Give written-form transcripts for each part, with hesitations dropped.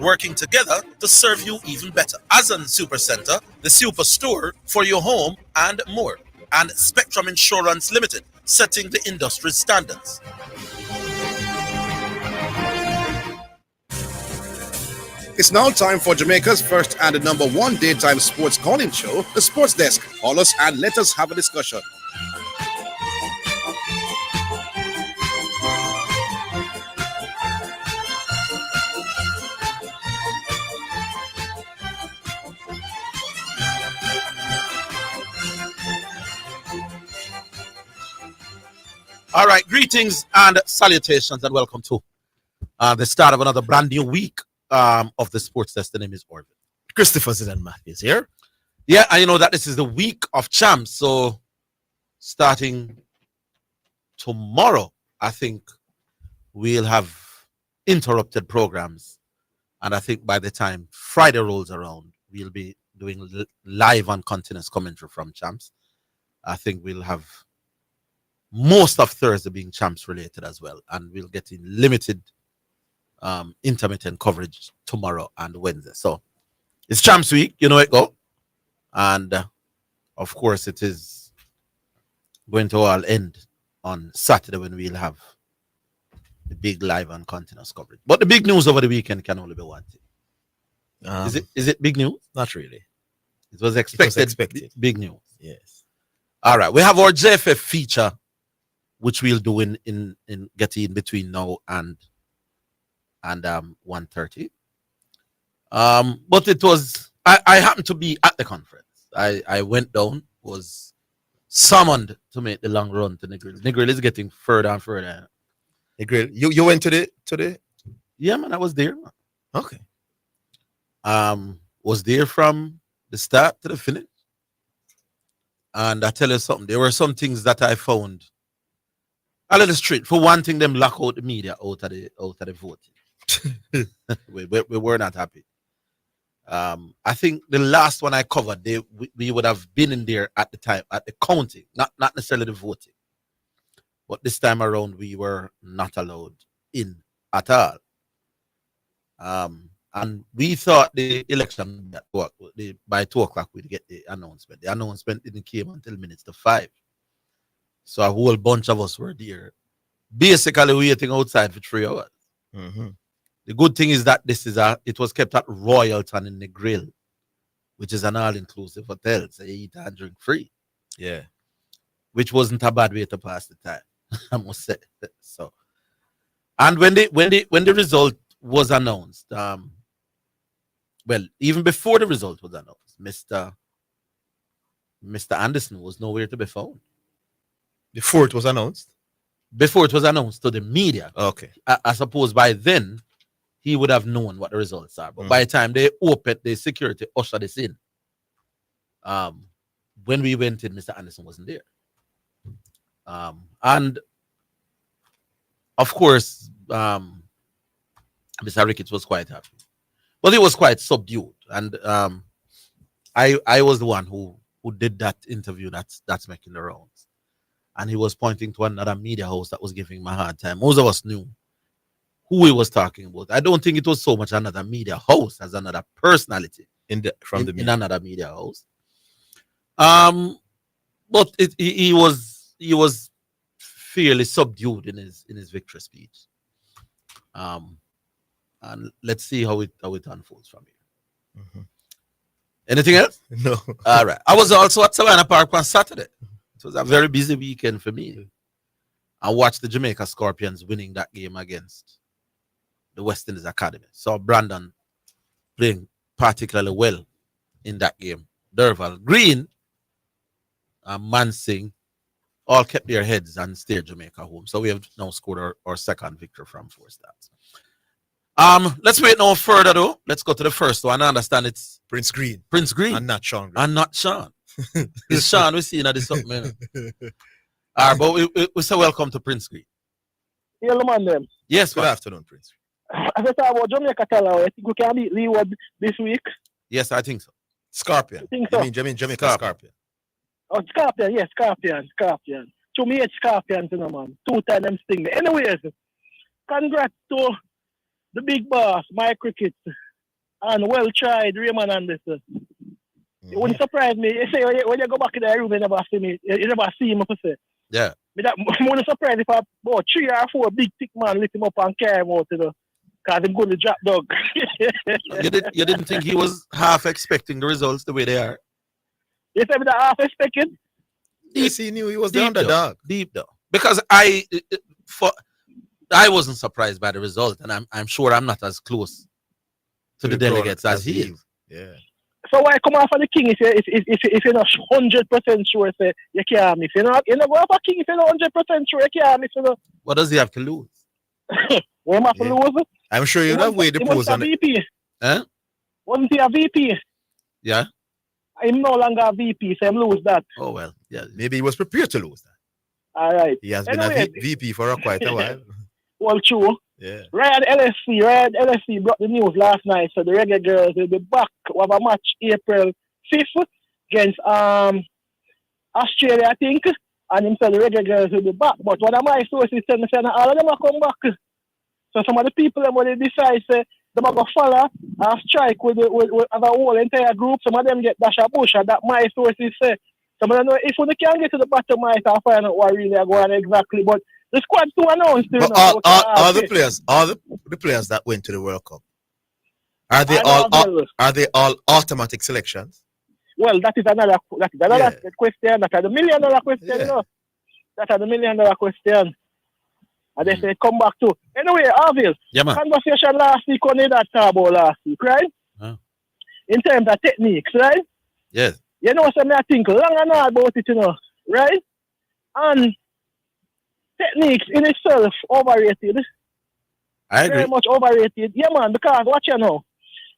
working together to serve you even better. Azan Supercenter, the superstore for your home and more. And Spectrum Insurance Limited, setting the industry standards. It's now time for Jamaica's first and the number one daytime sports calling show, The Sports Desk. Call us and let us have a discussion. All right, greetings and salutations and welcome to the start of another brand new week of the Sports Desk. The name is Orville. Christopher Zidane Matthews here. Yeah, and you know that this is the week of champs. So starting tomorrow, I think we'll have interrupted programs. And I think by the time Friday rolls around, we'll be doing live and continuous commentary from champs. I think we'll have most of Thursday being champs related as well. And we'll get in limited intermittent coverage tomorrow and Wednesday. So it's champs week, you know it go. And of course it is going to all end on Saturday when we'll have the big live and continuous coverage. But the big news over the weekend can only be one thing. Is it big news? Not really. It was expected. Big news. Yes. All right. We have our JFF feature, which we'll do in getting in between now and 1:30. But it was I happened to be at the conference. I went down, was summoned to make the long run to Negril. Negril is getting further and further. Negril, you went to the Yeah, man, I was there, man. Okay. Was there from the start to the finish. And I tell you something, there were some things that I found a little straight. For one thing, them lock out the media out of the voting. we were not happy. I think the last one I covered, we would have been in there at the time, at the counting, not necessarily the voting. But this time around, we were not allowed in at all. And we thought the election by 2 o'clock we'd get the announcement. The announcement didn't come until minutes to 5. So a whole bunch of us were there, basically waiting outside for 3 hours. Mm-hmm. The good thing is that it was kept at Royalton in the Grill, which is an all-inclusive hotel, so you eat and drink free. Yeah, which wasn't a bad way to pass the time, I must say. So, and when the result was announced, well, even before the result was announced, Mr. Anderson was nowhere to be found. Before it was announced? Before it was announced to the media. Okay. I suppose by then he would have known what the results are. But by the time they opened, the security ushered us in. When we went in, Mr. Anderson wasn't there. And of course, Mr. Ricketts was quite happy. But he was quite subdued. And I was the one who did that interview that's making the rounds. And he was pointing to another media host that was giving him a hard time. Most of us knew who he was talking about. I don't think it was so much another media host as another personality in another media house. But he was fairly subdued in his victory speech. And let's see how it unfolds from here. Mm-hmm. Anything else? No. All right. I was also at Savannah Park on Saturday. It was a very busy weekend for me. I watched the Jamaica Scorpions winning that game against the West Indies Academy. So Brandon playing particularly well in that game. Derval, Green, and Mansing all kept their heads and steered Jamaica home. So we have now scored our second victory from 4 starts. Let's wait no further though. Let's go to the first one. I understand it's Prince Green. Prince Green. And not Sean Green. And not Sean. It's Sean we see in this something. All right, but we say welcome to Prince Green. Hello, man, them. Yes, Good afternoon, Prince. As I said about Jamaica, I think we can beat Leeward this week. Yes, I think so. Scorpion. I think so. You mean Jamaica Scorpion? Oh, Scorpion, yes, Scorpion. To me, it's Scorpion, you know, man. 2 times them sting me. Anyways, congrats to the big boss, Mike Cricket, And well tried, Raymond Anderson. It wouldn't surprise me. You say when you go back in the room, you never see me. You never see him. Per se. Yeah. Me that wouldn't surprise if about 3 or 4 big thick man lift him up and carry him out, because him going to drop dog. You didn't think he was half expecting the results the way they are? You said me that half expected? Yes, he knew he was the Deep underdog. Deep though. Because I wasn't surprised by the result, and I'm sure I'm not as close to the delegates as he is. Yeah. So why come off of the king if you're not 100% sure say you can't miss? You know go off a king if you're not 100% sure you can't miss. What does he have to lose? What am I to lose? I'm sure you'd have weighed the He pros was a on it. VP. Huh? Wasn't he a VP? Yeah. I'm no longer a VP, so I'm lose that. Oh well. Yeah. Maybe he was prepared to lose that. All right. He has been Anyway. a VP for quite a while. Well, true. Yeah. Ryan LSC brought the news last night. So the Reggae Girls will be back. We have a match April 5th against Australia, I think. And him said the Reggae Girls will be back. But one of my sources said all of them are come back. So some of the people when they decide say they are going to follow and strike with the whole entire group. Some of them get dash a bush. And that my sources say. Some of them know if we can get to the bottom might and find out what really are going on exactly. But the squad to announce. But all the players that went to the World Cup, are they all automatic selections? Well, that is another question. That's the $1 million question. Yeah. You know? That's the $1 million question. And they say come back to. Anyway, Orville, conversation last week on that table last week, right? In terms of techniques, right? Yes. You know, so I think long and hard about it, right? And techniques in itself overrated. I agree. Very much overrated. Yeah, man, because what you know,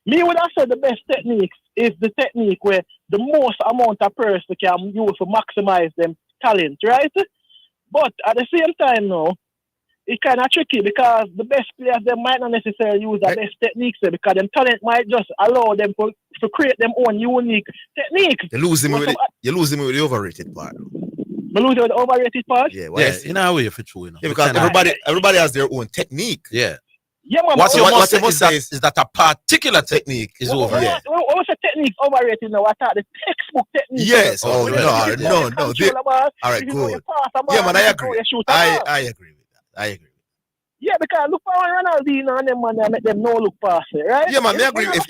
me would have said the best techniques is the technique where the most amount of person can use to maximize them talent, right? But at the same time now, it's kind of tricky because the best players they might not necessarily use the best techniques there because them talent might just allow them to create them own unique techniques. You lose him with the overrated part. You lose with the overrated part? Yeah, in a way for true, Yeah, because everybody has their own technique. Yeah. Yeah, man. What you must say is that a particular technique is overrated. What's the technique overrated now? I thought the textbook technique. Yes. No. All right, good. Yeah, man, I agree. I agree with that. I agree. Yeah, because look for Ronaldinho and them man, they make them no look pass it, right? Yeah, man, I agree. If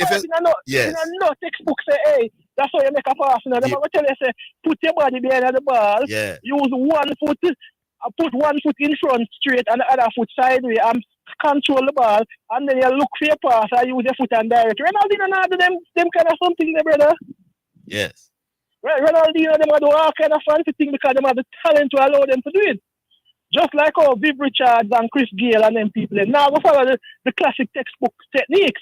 yes. No textbook say, hey, that's how you make a pass. Now, they're going to tell you, say, put your body behind the ball. Yeah. Use one foot, put one foot in front straight and the other foot sideways and control the ball. And then you look for your pass and use your foot and direct. Ronaldinho now do them kind of something there, brother. Yes. Right, Ronaldinho, them do all kind of fancy thing because they have the talent to allow them to do it. Just like how Viv Richards and Chris Gayle and them people. Now go follow the classic textbook techniques.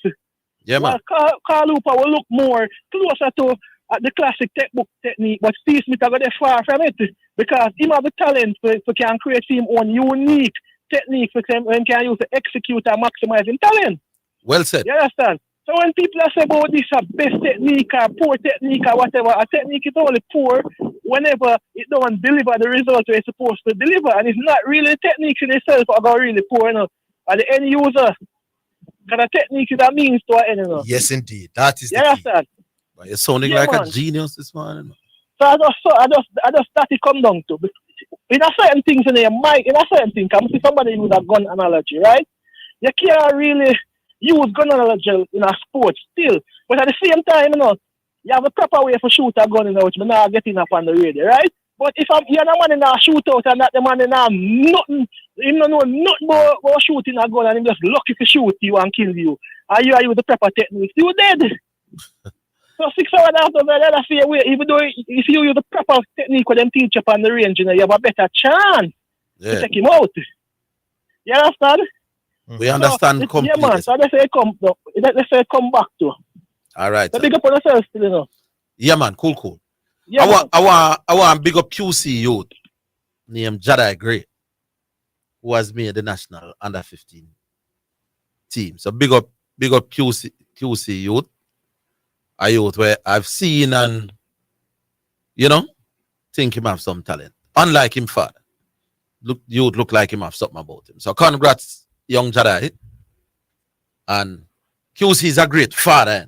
Yeah, man. Carl Hooper will look more closer to the classic textbook technique, but Steve Smith are going far from it because he have the talent to can create his own unique technique for him and can use to execute and maximize his talent. Well said. You understand? So when people are saying about this best technique or poor technique or whatever, a technique is only poor whenever it don't deliver the result it's supposed to deliver. And it's not really techniques in itself are really poor, At the end user. Because the technique is a means to an end, Yes, indeed. That is you understand? But you're sounding like a genius this morning. So I just that it come down to. In a certain things in a certain thing, come see somebody use a gun analogy, right? You can't really use gun analogy in a sport still. But at the same time, you have a proper way for shoot a gun, which I'm not getting up on the radio, right? But if you're a man in a shootout and that the man in a nothing, he don't know nothing about shooting a gun and he just lucky to shoot you and kill you. And you are with the proper techniques, you dead. So 6 hours after that, I say, even though if you use the proper technique with them teach up on the range, you have a better chance to take him out. You understand? We understand completely. Yeah, man. So let's say come back to. All right. So big up on yourself still, Yeah, man. Cool. Yeah, I want big up QC youth named Jedi Gray, who has made the national under 15 team. So big up QC youth. A youth where I've seen and think him have some talent. Unlike him father. Youth look like him have something about him. So congrats, young Jedi. And QC is a great father. Eh?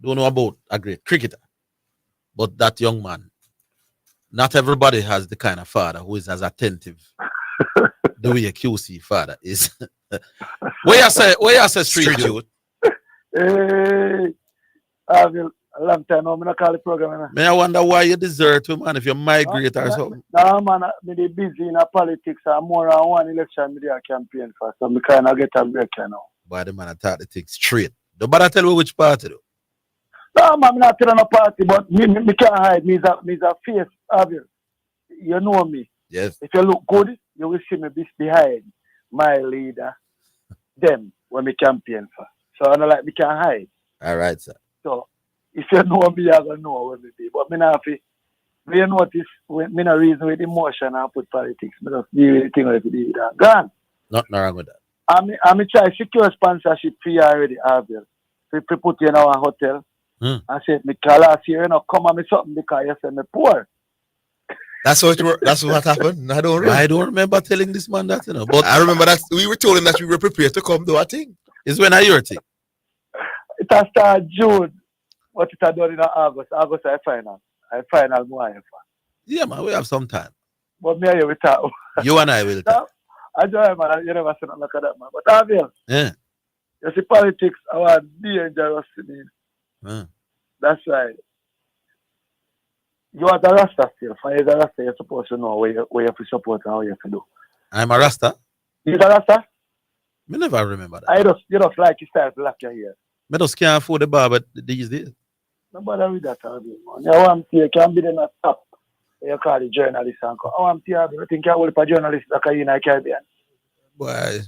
Don't know about a great cricketer. But that young man, not everybody has the kind of father who is as attentive the way a QC father is. Where you say street youth? Hey, Orville, a long time now, I'm not call the program. Man, I wonder why you desert him, man, if you migrate or something. Nah, man, I'm busy in politics. I'm more than one election media campaign for, so I kind of get a break now. Why the man attack the thing straight? Don't bother tell me which party though. No, man, I'm not telling a party, but me can't hide. Me's a face, Orville. You know me. Yes. If you look good, you will see me behind my leader, them, when me campaign for. So I don't like me can't hide. All right, sir. So if you know me, I gonna know where me be. But me not fi. You notice when me not reason with emotion and put politics. Me just deal with the thing like to deal with that. Gone. Nothing wrong with that. I'm try secure sponsorship for you already, Orville. We put you in our hotel. I said, me call last year, come on me something because you said me poor. That's what happened. I don't remember telling this man that, But I remember that we were told him that we were prepared to come do a thing. It's when I hear it. It has started June. What it has done in August. August I final. I final more. Yeah, man, we have some time. But me and you will talk. You and I will talk. I don't man. You never say nothing like that, man. But Orville, yeah. You see politics are dangerous to me. That's right. You are the Rasta still. For you the Rasta, you're supposed to know where you have to support and how you have to do. I'm a Rasta? You the Rasta? Me never remember that. You just like you start to lock your hair. Me just can't afford the barber these days. Nobody with that, man. You want to can be in a top. You call the journalist and go, I want to you think you hold up a journalist like in the Caribbean. Boy,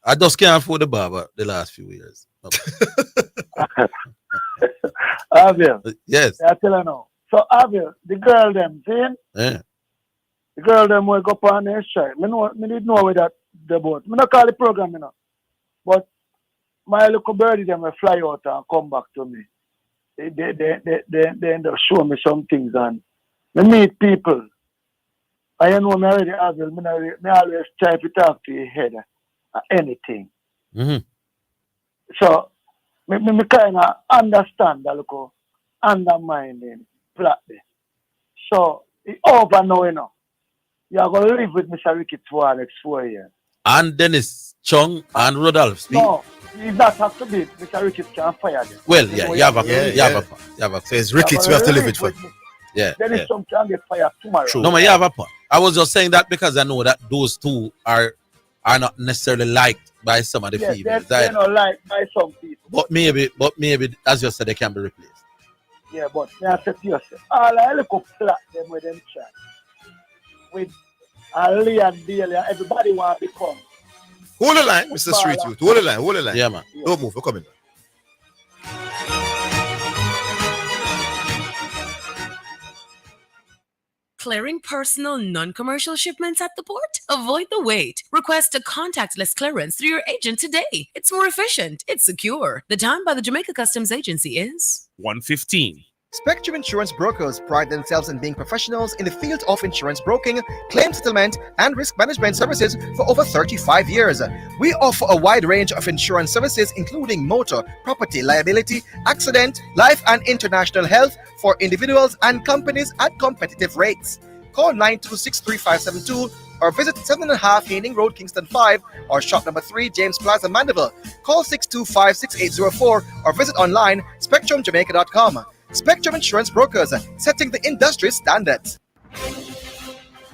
I just can't afford the barber the last few years. Orville. Yes. I tell you now. So Orville, the girl them, see? Yeah. The girl them will go up on their strike. Me didn't know where that the boat. Me not call the program, But my little birdie them will fly out and come back to me. They end up showing me some things and me meet people. I know me already Orville, me always try to talk to your head anything. Mm-hmm. So me kind of understand that look undermining plot there. So it's over now, You are going to live with Mr. Ricketts for the next 4 years. And Dennis Chung and Rodolph speak. No, it does have to be. Mr. Ricketts can fire them. Well, yeah, you have a point. So it's Ricketts we have to live it for. Yeah. Dennis Chung can get fired tomorrow. True. No, man, you have a point. I was just saying that because I know that those two are not necessarily liked by some of the females. They're not liked by some people. But maybe, as you said, they can be replaced. Yeah, but I said to yourself, all I look up flat them with them chat. With Ali and Daly, everybody want to become. Hold the line, Mr. Street Youth. Hold the line. Yeah, man. Don't move, we're coming. Clearing personal, non-commercial shipments at the port? Avoid the wait. Request a contactless clearance through your agent today. It's more efficient. It's secure. The time by the Jamaica Customs Agency is 1:15. Spectrum Insurance Brokers pride themselves in being professionals in the field of insurance broking, claim settlement, and risk management services for over 35 years. We offer a wide range of insurance services including motor, property, liability, accident, life and international health for individuals and companies at competitive rates. Call 926-3572 or visit 7.5 Haining Road, Kingston 5 or shop number 3, James Plaza, Mandeville. Call 625-6804 or visit online spectrumjamaica.com. Spectrum Insurance Brokers, setting the industry standards.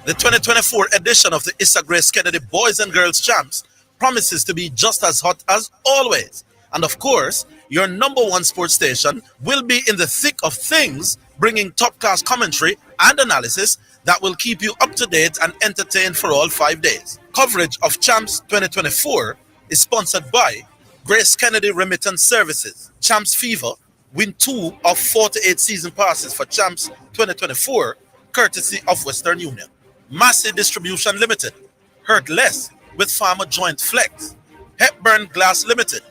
The 2024 edition of the Issa Grace Kennedy Boys and Girls Champs promises to be just as hot as always. And of course, your number one sports station will be in the thick of things, bringing top-class commentary and analysis that will keep you up to date and entertained for all 5 days. Coverage of Champs 2024 is sponsored by Grace Kennedy Remittance Services, Champs Fever. Win 2 of 48 season passes for Champs 2024, courtesy of Western Union. Massey Distribution Limited, hurt less with Farmer Joint Flex. Hepburn Glass Limited,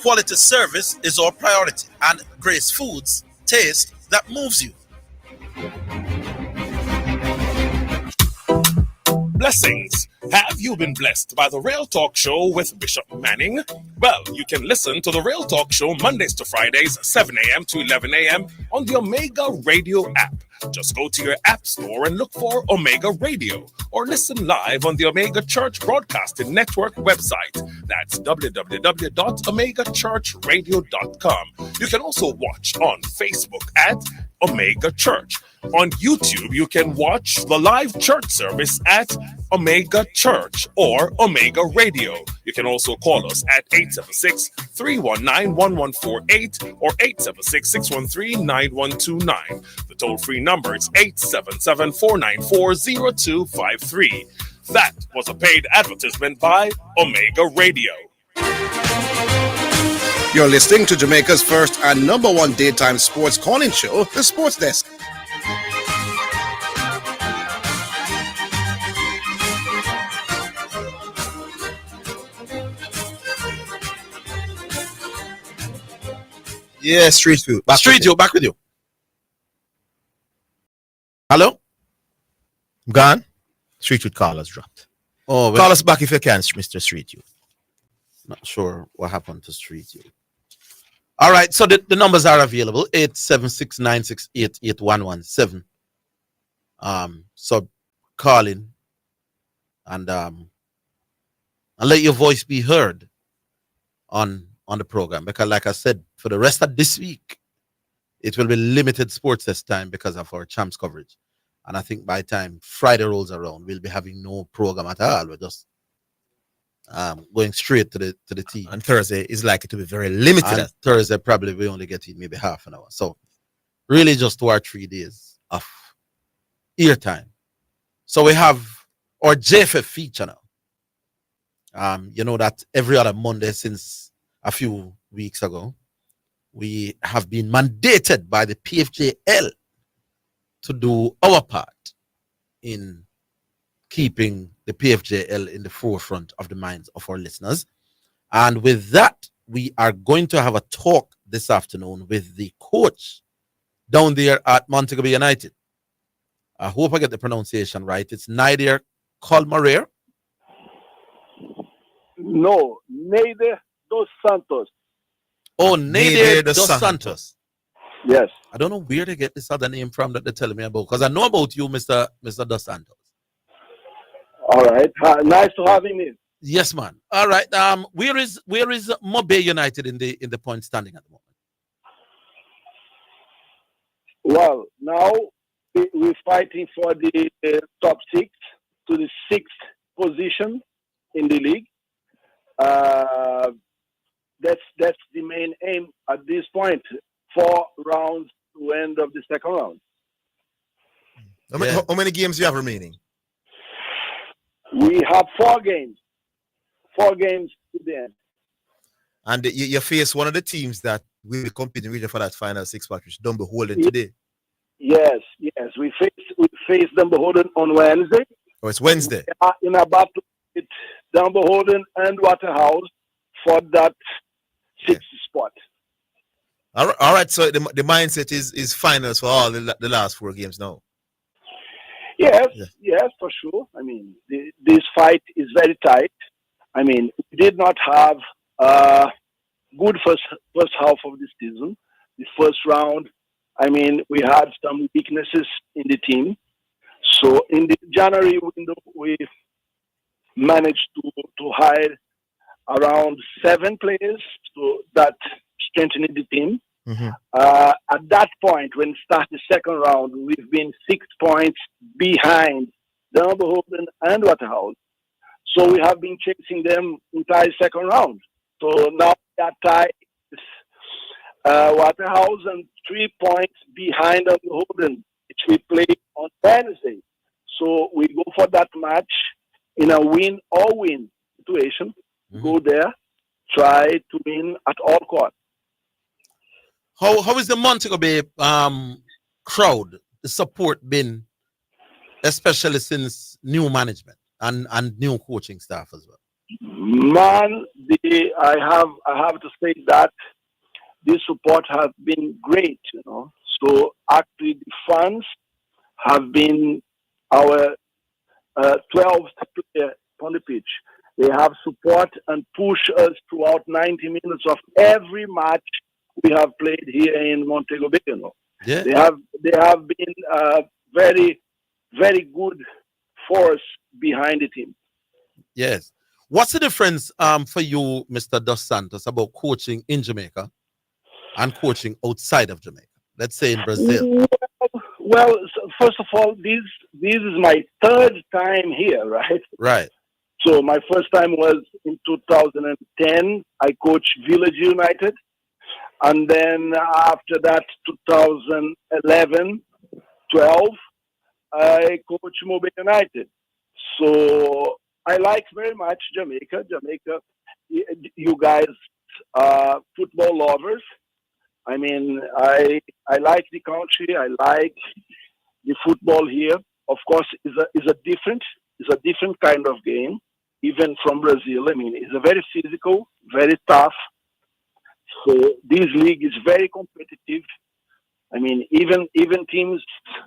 quality service is our priority. And Grace Foods, taste that moves you. Blessings. Have you been blessed by the Real Talk Show with Bishop Manning? Well, you can listen to the Real Talk Show Mondays to Fridays, 7 a.m. to 11 a.m. on the Omega Radio app. Just go to your app store and look for Omega Radio or listen live on the Omega Church Broadcasting Network website. That's www.omegachurchradio.com. You can also watch on Facebook at Omega Church. On YouTube, you can watch the live church service at Omega Church or Omega Radio. You can also call us at 876-319-1148 or 876-613-9129. The toll-free number is 877-494-0253. That was a paid advertisement by Omega Radio. You're listening to Jamaica's first and number one daytime sports calling show, The Sports Desk. Yeah, Street View. Street View, back with you. Hello? Gone? Street View call has dropped. Oh, well, Call us back if you can, Mr. Street View. not sure what happened to Street View. All right, so the numbers are available: 876-968-8117. So call in and let your voice be heard on the program, because like I said, for the rest of this week it will be limited sports test time because of our champs coverage, and I think by the time Friday rolls around we'll be having no program at all. We're just going straight to the team. And Thursday is likely to be very limited. And Thursday probably we only get in maybe half an hour, so really just 2 or 3 days of ear time. So we have our JFF feature now. You know that every other Monday since a few weeks ago, we have been mandated by the PFJL to do our part in keeping the PFJL in the forefront of the minds of our listeners. And with that, we are going to have a talk this afternoon with the coach down there at Montego Bay United. I hope I get the pronunciation right. It's Nadir Colmarer. No, Nader dos Santos. Oh, Nadir dos Santos. Yes. I don't know where they get this other name from that they're telling me about, because I know about you, Mr. Dos Santos. All right. Nice to have him in. Yes, man. All right. Where is Mobe United in the point standing at the moment? Well, now we're fighting for the top 6 to the 6th position in the league. That's the main aim at this point. 4 rounds to end of the second round. How many games do you have remaining? We have 4 games. 4 games to the end. And you face one of the teams that will be competing with you for that final 6 spot, which don't be holding today. Yes. We face Dumbarton on Wednesday. Oh, it's Wednesday. We are in a battle with Dumbarton and Waterhouse for that 6th spot. All right. So the mindset is finals for all the last 4 games now. Yes, for sure. I mean, this fight is very tight. I mean, we did not have a good first half of the season. The first round, I mean, we had some weaknesses in the team. So in the January window, we managed to hire around 7 players to that strengthening the team. Mm-hmm. At that point, when we start the second round, we've been 6 points behind Dumbarton and Waterhouse. So we have been chasing them entire second round. So now we are tied Waterhouse and 3 points behind Dumbarton, which we play on Wednesday. So we go for that match in a win or win situation. Mm-hmm. Go there, try to win at all costs. How is the Montego Bay crowd, the support been, especially since new management and new coaching staff as well? Man, I have to say that the support has been great, you know. So actually the fans have been our 12th player on the pitch. They have support and push us throughout 90 minutes of every match we have played here in Montego Bay. You know. Yeah. They have been very, very good force behind the team. Yes. What's the difference for you, Mr. Dos Santos, about coaching in Jamaica and coaching outside of Jamaica? Let's say in Brazil. Well, first of all, this is my third time here, right? Right. So my first time was in 2010. I coached Village United. And then after that, 2011, 12, I coached Mobile United. So I like very much Jamaica. Jamaica, you guys are football lovers. I mean, I like the country. I like the football here. Of course, is a different kind of game, even from Brazil. I mean, it's a very physical, very tough. So this league is very competitive. I mean, even teams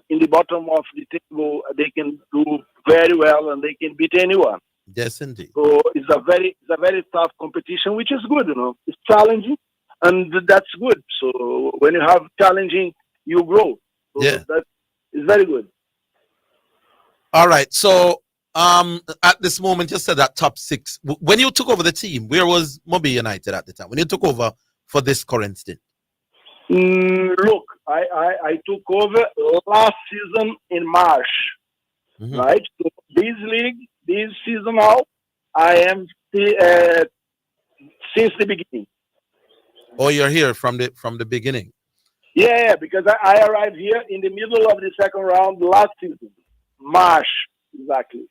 in the bottom of the table, they can do very well and they can beat anyone. Yes, indeed. So it's a very tough competition, which is good. You know, it's challenging, and that's good. So when you have challenging, you grow. So Yeah, that is very good. all right. So at this moment, you said that top six. When you took over the team, where was Mobile United at the time? When you took over for this current stint? Look, I took over last season in March, right? So this season now, I am since the beginning. Oh, you're here from the beginning. Yeah, because I arrived here in the middle of the second round last season, March exactly.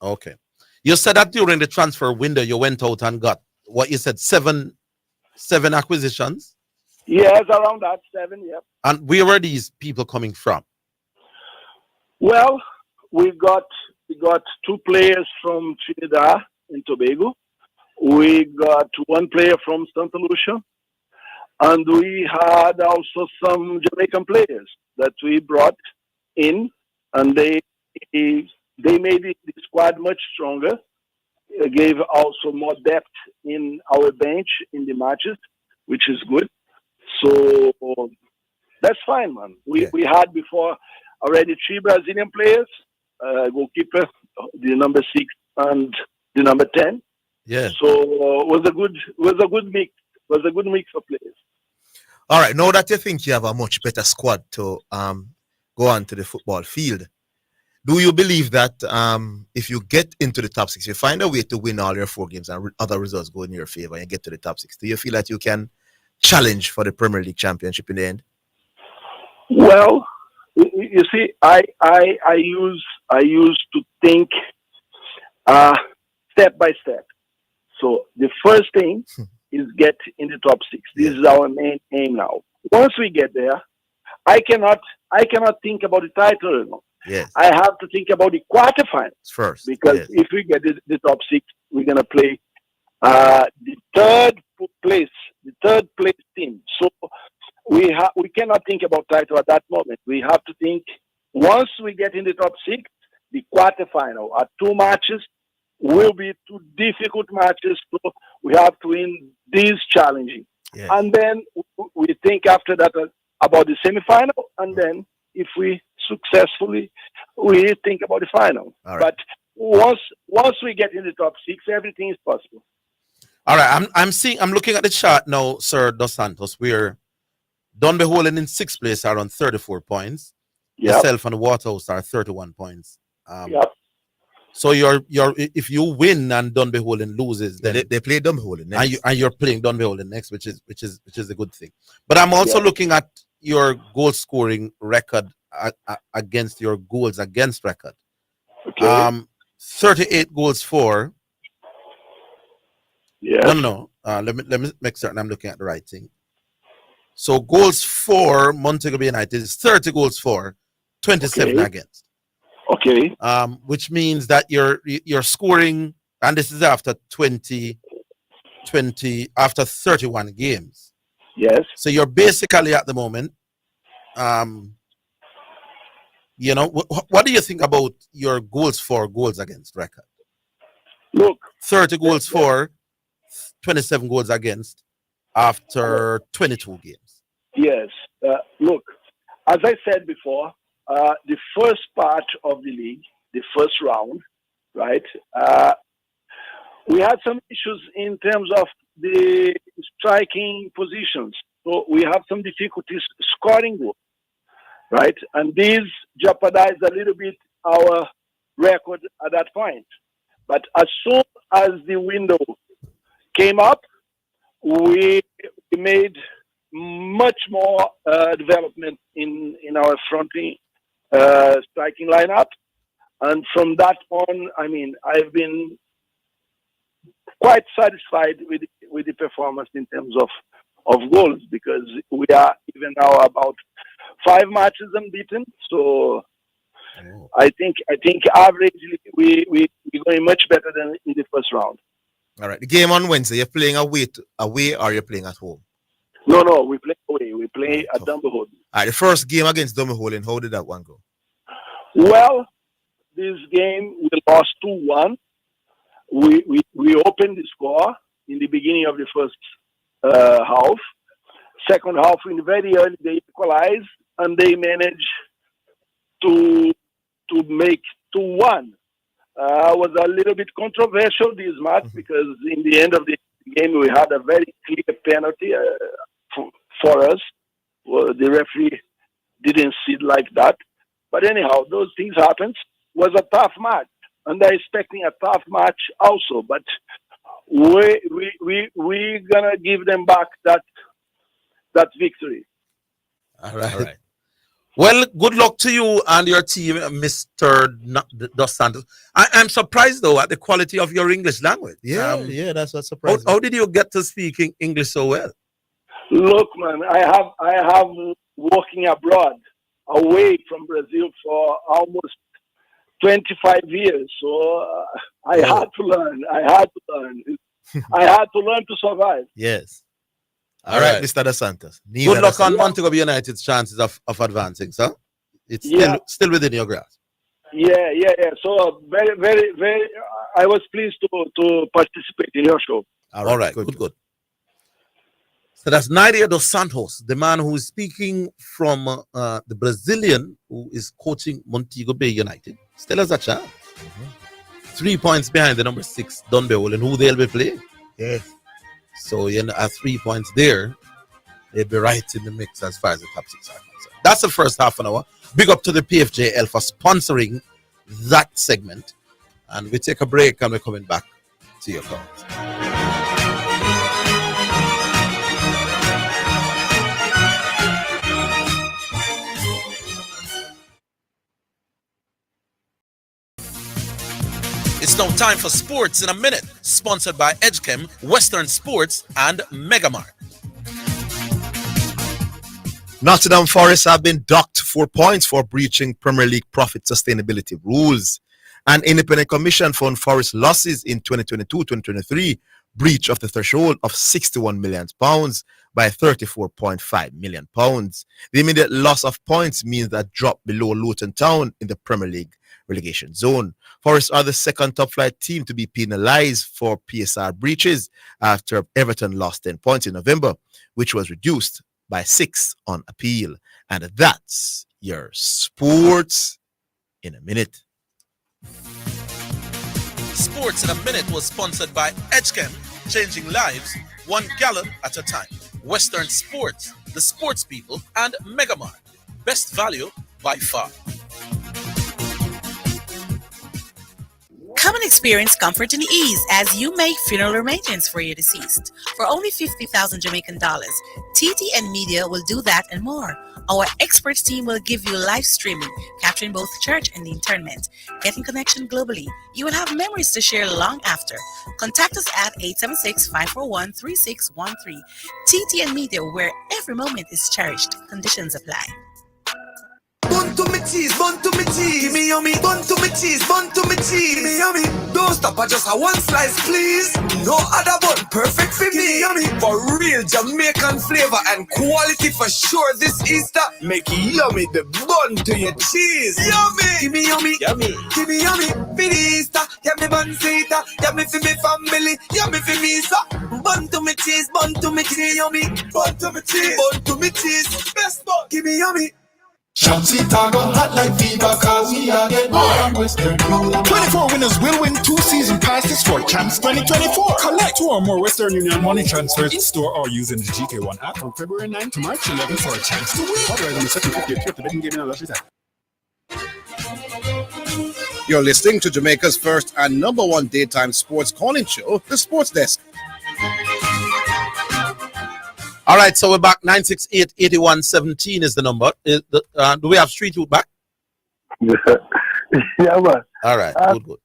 Okay. You said that during the transfer window, you went out and got what you said seven acquisitions. Yes, around that 7. Yep. And where were these people coming from? Well, we got 2 players from Trinidad and Tobago. We got 1 player from Santa Lucia, and we had also some Jamaican players that we brought in, and they made the squad much stronger. Gave also more depth in our bench in the matches, which is good. So that's fine, man. We had before already 3 Brazilian players, goalkeeper, the number 6 and the number 10. Yeah. So was a good mix. Was a good mix of players. All right. Now that you think you have a much better squad to go onto the football field, do you believe that if you get into the top 6, you find a way to win all your 4 games and other results go in your favor and you get to the top 6, do you feel that you can challenge for the Premier League championship in the end? Well, you see, I used to think step by step. So the first thing is get in the top 6. This is our main aim now. Once we get there, I cannot think about the title anymore. Yes. I have to think about the quarterfinals First. because if we get the top 6, we're gonna play the third place team. So we cannot think about title at that moment. We have to think once we get in the top 6, the quarterfinal are 2 matches will be 2 difficult matches. So we have to win these challenging, and then we think after that about the semifinal, and then if we successfully, we think about the final. Right. But once we get in the top 6, everything is possible. All right, I'm looking at the chart now, Sir Dos Santos, where Dunby Holding in 6th place are on 34 points. Yep. Yourself and Waterhouse are 31 points. Yep. So you're if you win and Dunby Holding loses, then they play Dunby Holding next. And you're playing Dunby Holding next, which is a good thing. But I'm also looking at your goal scoring record against your goals against record. Okay. 38 goals for. Yes. No. Let me make certain I'm looking at the right thing. So goals for Montego Bay United is 30 goals for, 27 against. Okay. Which means that you're scoring, and this is after 20 after 31 games. Yes. So you're basically at the moment, what do you think about your goals for, goals against record? Look, 30 goals for, 27 goals against after 22 games. yes. Look, as I said before, the first part of the league, the first round, right? We had some issues in terms of the striking positions. So we have some difficulties scoring goals, right? And these jeopardized a little bit our record at that point. But as soon as the window came up, we made much more development in our fronting striking lineup. And from that on, I mean, I've been quite satisfied with the performance in terms of goals, because we are even now about 5 matches unbeaten. So I think averagely we're going much better than in the first round. All right. The game on Wednesday, you're playing away or you're playing at home? No, we play away. We play at Dumberhood. All right. The first game against Dumberhood, how did that one go? Well, this game we lost 2-1. We opened the score in the beginning of the first half. Second half, in the very early, they equalized and they managed to make 2-1. Was a little bit controversial this match because in the end of the game we had a very clear penalty for us. Well, the referee didn't see it like that. But anyhow, those things happen. Was a tough match, and they're expecting a tough match also. But we're gonna give them back that victory. All right. Well, good luck to you and your team, Mr. Dos Santos. I'm surprised, though, at the quality of your English language. Yeah, that's what surprised me. How did you get to speaking English so well? Look, man, I have working abroad, away from Brazil for almost 25 years. So I had to learn. I had to learn to survive. Yes. All right, Mr. Dos Santos. Good luck on Montego Bay United's chances of advancing, sir. It's still within your grasp. Yeah. So very, very, very. I was pleased to participate in your show. All right. Good. So that's Nadia Dos Santos, the man who is speaking from the Brazilian who is coaching Montego Bay United. Still has a chance. 3 points behind the number 6 Dunbeol, and who they'll be playing. Yes. So at 3 points there, they'll be right in the mix as far as the top 6 are concerned. That's the first half an hour. Big up to the PFJL for sponsoring that segment. And we take a break and we're coming back to your calls. It's now time for Sports in a Minute, sponsored by EdgeChem, Western Sports, and Megamart. Nottingham Forest have been docked 4 points for breaching Premier League profit sustainability rules. An independent commission found Forest losses in 2022-2023 breach of the threshold of £61 million by £34.5 million. The immediate loss of points means that drop below Luton Town in the Premier League relegation zone. Forest are the second top flight team to be penalized for PSR breaches after Everton lost 10 points in November, which was reduced by 6 on appeal. And that's your Sports in a Minute. Sports in a Minute was sponsored by EdgeChem, changing lives one gallon at a time. Western Sports, the sports people, and Megamart. Best value by far. Come and experience comfort and ease as you make funeral arrangements for your deceased. For only 50,000 Jamaican dollars, TTN Media will do that and more. Our expert team will give you live streaming, capturing both church and the interment, getting connection globally. You will have memories to share long after. Contact us at 876-541-3613. TTN Media, where every moment is cherished. Conditions apply. cheese, bun to me cheese. Give me yummy, bun to me cheese, bun to me cheese. Give me yummy. Don't stop at just a one slice, please. No other bun, perfect for me. Yummy. For real Jamaican flavor and quality for sure this Easter. Make yummy the bun to your cheese. Yummy. Give me yummy. Yummy. Give me yummy. For the Easter. Yummy bun sweeter. Yummy for me family. Yummy for me, sir. Bun to me cheese, bun to me cheese. Yummy. Bun to me cheese. Bun to me cheese. Best bun. Give me yummy. Shamsita go hot like fever, cause we are getting more and Western Union. 24 winners will win 2 season passes for Champs 2024. Collect 2 or more Western Union money transfers in store or using the GK1 app from February 9 to March 11 for a chance to win. Otherwise, on the second 50th trip, the betting game in a lottery time. You're listening to Jamaica's first and number 1 daytime sports calling show, The Sports Desk. All right, so we're back. 968-8117 is the number. Do we have Street Youth back? Yeah, man. All right, good.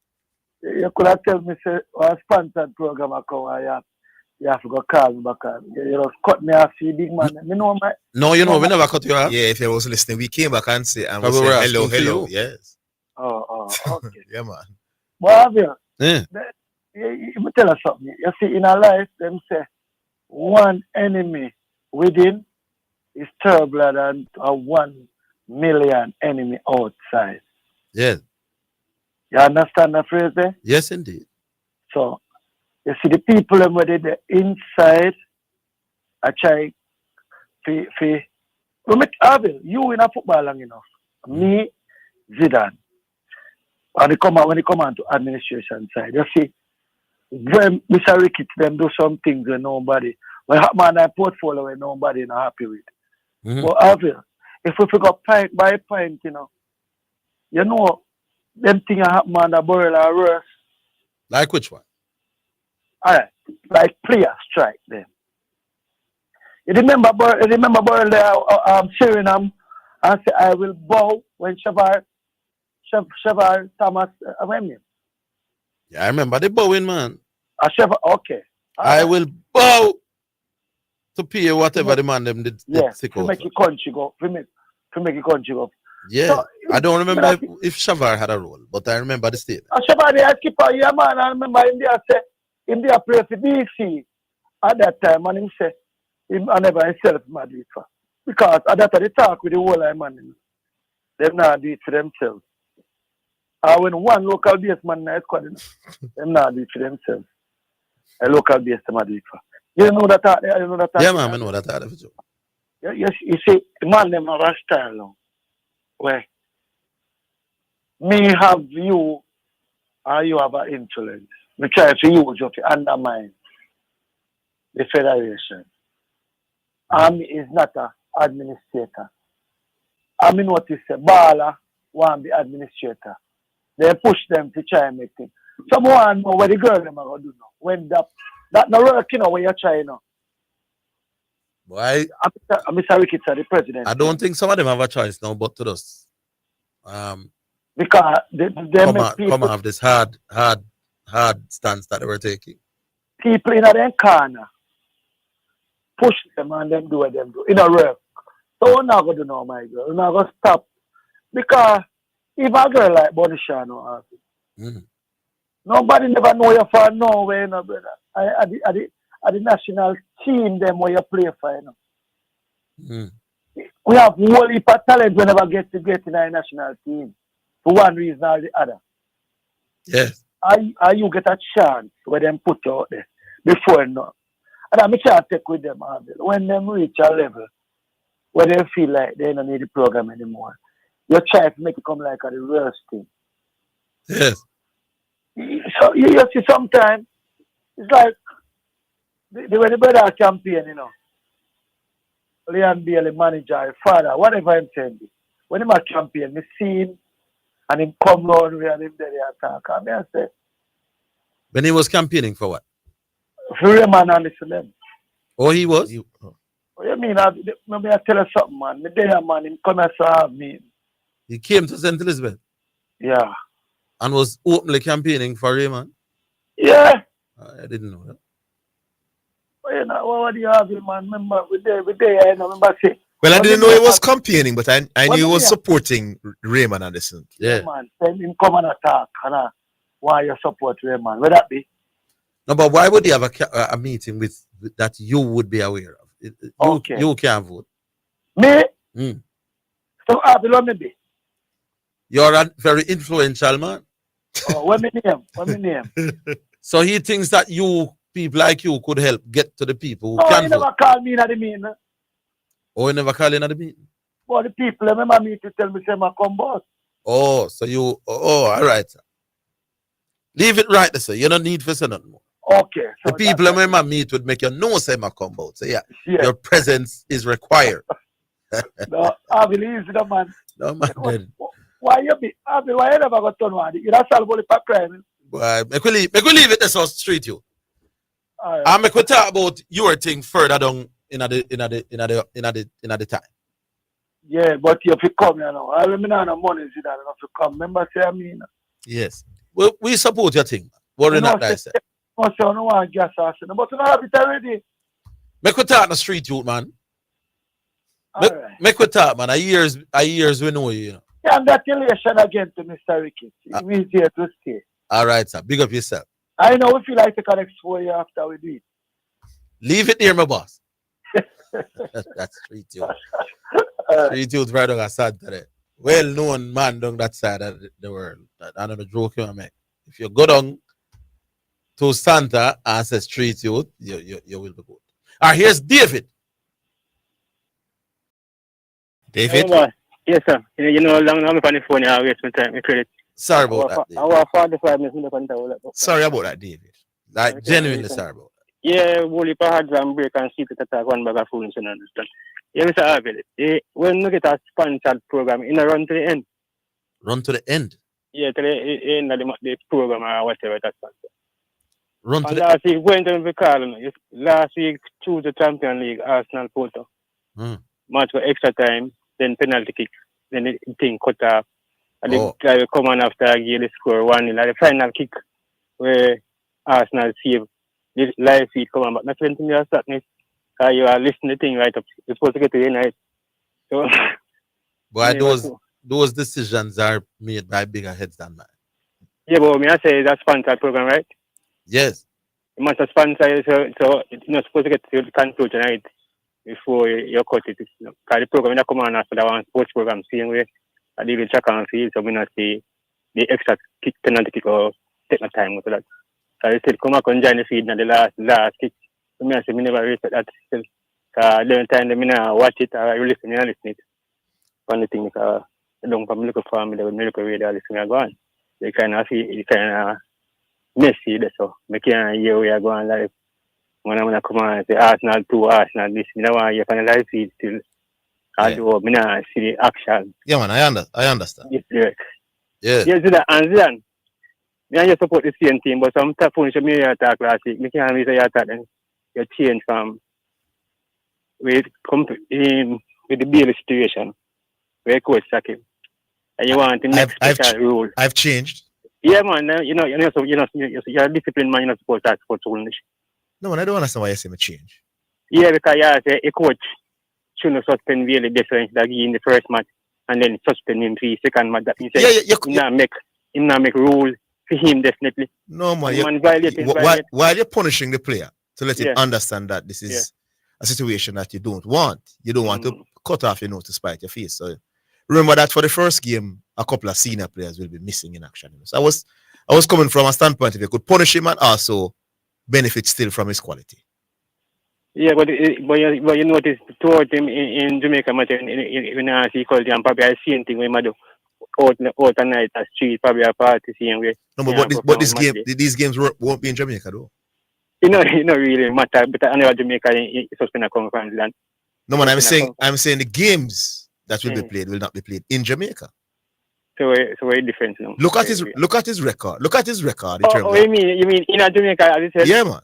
You could have told me, say, a sponsored program I come, you have to go call me back. You just cut me off, you big man. You know, my, no, we never cut you off. Yeah, if you was listening, we came back and say, and we we said, were hello. asking Yes. Oh, okay. Yeah, man. But Orville, Yeah. let me tell you something. You see, in our life, them say, one enemy within is terrible than a 1 million enemy outside. Yes. You understand the phrase there? Yes, indeed. So, you see, the people them where they inside, I try Orville, you in a football long enough. Me, Zidane. When they come on to administration side, you see, when Mr. Ricketts them do some things with nobody, when man a portfolio with nobody not happy with. Mm-hmm. But Orville, if we pick up pint by pint, you know, them things happen on the barrel are worse. Like which one? Alright, like players strike them. You remember barrel there, Suriname, and say, I will bow when Shavar Thomas, Yeah, I remember the bowing, man. Okay. I will bow to pay whatever the man them did. Yeah, to make your country go. To make your country go. Yeah, So, I don't remember if Shavar had a role, but I remember the state. Shavar, the keeper, yeah, man. I remember India play for DC at that time, and him say, I never himself Madrid for. Because at that time, they talk with the whole line, man. Them not do it for themselves. When one local base man in squad, them not do it for themselves. A local base to Madrid for. You know that? Yeah, man, I know that. Yes, you see, man, them have a style now. Where me have you, or you have an influence. We try to use you to undermine the federation. Army is not an administrator. I mean what you say, baller want to be administrator. They push them to try and make things. Someone know what the girl them are going to do now. When that not working now when you're trying now. Why? Mr. Ricketts are the president. I don't think some of them have a choice now, but to us. Because they come have this hard stance that they were taking. People in their corner push them and them do what them do. In a work. So we're not going to do now, my girl. We're not going to stop. Because if a girl like Bonisha no nobody never know you for no way, no brother. At the national team them where you play for, you know. We have whole heap of talent we never get in our national team. For one reason or the other. Yes. Are you get a chance where them put you out there before no. And I'm trying to take with them when them reach a level where they feel like they don't need the program anymore. You try to make it come like a reverse thing. Yes. So you see sometimes it's like the way the brother campaign, you know. Leon Bailey manager, father, whatever I'm saying. When him a campaign, me see him and him come round and him there attack. I mean, I say, when he was campaigning for what? For Raymond and listen them. Oh, he was? What you mean? Maybe I tell you something, man. Me there, man, him come and serve me. He came to St. Elizabeth? Yeah. And was openly campaigning for Raymond? Yeah. I didn't know that. Well, you know, what do you have, man? Remember, we there, you know, remember, say, Well, I But didn't me know he never- was campaigning, but I What knew he do was you- supporting Raymond Anderson. Yeah. Man, send him come and attack, and why you support Raymond? Where that be? No, but why would he have a meeting with that you would be aware of? Okay. You can't vote. Me? Mm. So I belong me be. You're a very influential man. Oh, what me name? What me name? So he thinks that you, people like you, could help get to the people who Oh, can he vote. never called me in at the meeting. Oh, he never call in at the meeting. But the people remember me to tell me say my come boss. Oh, so you, all right, sir. Leave it right there, sir. You don't need for say nothing more. Okay. So The people that's- remember meet would make you know say my come out. So yeah, Yeah. your presence is required. No, I believe the man. No man, then. Why you be? I be why you never got done one? You don't solve all the pack crime. Boy, make we leave it there so street you. All right. And make we talk about your thing further down in the time. Yeah, but if you come, you know, I mean, no money is that enough to come. Remember, say I mean. Yes. Well, we support your thing. Worry You know, not that. Sir. No, say I don't want gas or something, but you don't have it already. Make we talk in the street youth, man. All right. Make we talk, man. A years we know you, you know. Congratulations again to Mr. Ricky. He's here to stay. All right, sir. Big up yourself. I know we feel like to connect 4 years after we do it. Leave it there, my boss. That's street youth. Street youth right on a Saturday. Well known man down that side of the world. I don't know joke you make. If you go down to Santa and say street youth, you will be good. All right, here's David. David? Yes, sir. You know, long I'm on the phone, I waste my time, my credit. Sorry about that, I was 45 minutes in the phone. Sorry about that, David. Like, genuinely sorry about that. Yeah, Wooly Pahads and break and see to attack one bag of food, so understand. Yeah, Mr. Orville, when you get a sponsored program, you know, run to the end. Run to the end. Yeah, to the end of the program or whatever that's sponsored. Run to and the last week, went to the call, last week, choose the Champion League, Arsenal Porto. Match for extra time, then penalty kick, then the thing cut off. And the guy will come on after I give the score 1-0. Like the final kick where Arsenal save this live feed come on, but not 20 minutes sadness. You are listening to the thing right up. You're supposed to get to the night. So but those decisions are made by bigger heads than mine. yeah, but me I say that's sponsored program, right? Yes. You must have sponsored, so you're not supposed to get to the control tonight before you cut it. Because the program that come on after that one sports program, same way. I deal with track and field, so we not see the extra kick, penalty kick, or take my time with that. So I said, come back and join the feed in the last kick. So me I say, me never respect that still. The time me not watch it, I really listen to it. One thing is, I don't come look for me, the miracle radio, listen to go on. They kind of see, it kind of messy, so I can't hear where I go on live. When I'm going to come on and say, Arsenal 2, Arsenal this, I don't want to hear from the live feed still. Although I not see the action. Yeah, man, I understand. Yes, yeah. Yes, Zidane. I just support the same team, but some tough function me attack last week. I can't really attack then. You change from with the Bailey situation where coach sack him. And you want the next special rule. I've changed. Yeah, man. You're a disciplined man. You're not supposed to ask for too much. No, man, I don't understand why you say me change. Yeah, because you say a coach shouldn't suspend Bailey difference that he in the first match and then suspend him for the second match. That he said he not make rules for him definitely. No, man. Violate. While you're punishing the player to let him understand that this is a situation that you don't want. You don't want to cut off your nose to spite your face. So remember that for the first game, a couple of senior players will be missing in action. So I was coming from a standpoint if you could punish him and also benefit still from his quality. Yeah, but you notice toward him in Jamaica match when I see quality and probably I see anything when I do out at night at street, probably a party seeing where. No, but these games won't be in Jamaica though. You know really matter, but I know Jamaica is suspend a conference land. No man, I'm saying the games that will be played will not be played in Jamaica. So very different now. Look at his record. Look at his record. You mean in Jamaica as you said? Yeah, man.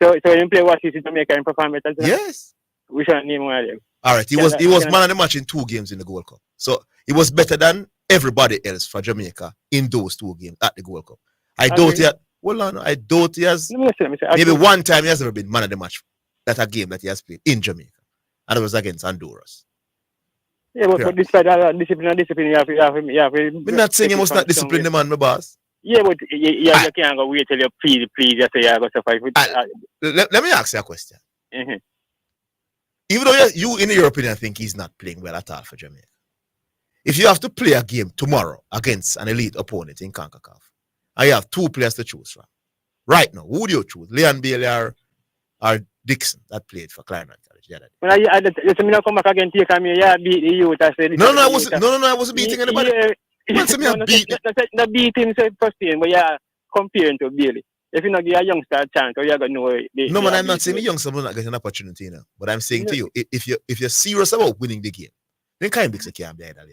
So when you play what is Jamaica and perform it? Yes. We should name one of them. All right, he was man of the match in 2 games in the Gold Cup. So he was better than everybody else for Jamaica in those 2 games at the Gold Cup. I doubt he has maybe one time he has ever been man of the match. That's a game that he has played in Jamaica. and it was against Honduras. Yeah, but despite that discipline, you have to. I'm not saying you must not discipline the man, my boss. Yeah, but you can't go wait till you please, just say you go survive. Let me ask you a question. Mm-hmm. Even though you, in your opinion, think he's not playing well at all for Jamaica, if you have to play a game tomorrow against an elite opponent in CONCACAF, and you have 2 players to choose from, right now, who would you choose? Leon Bailey or Dixon that played for Claremont College the other day? When I come back again, take me, beat the youth. I wasn't beating anybody. Not beat him first game, but comparing to Bailey. If you not give a youngster a chance, or you're gonna know. No, man, I'm not saying the youngster will not get an opportunity, you know. But I'm saying to you, if you're serious about winning the game, then Kyle Dixon can't be either.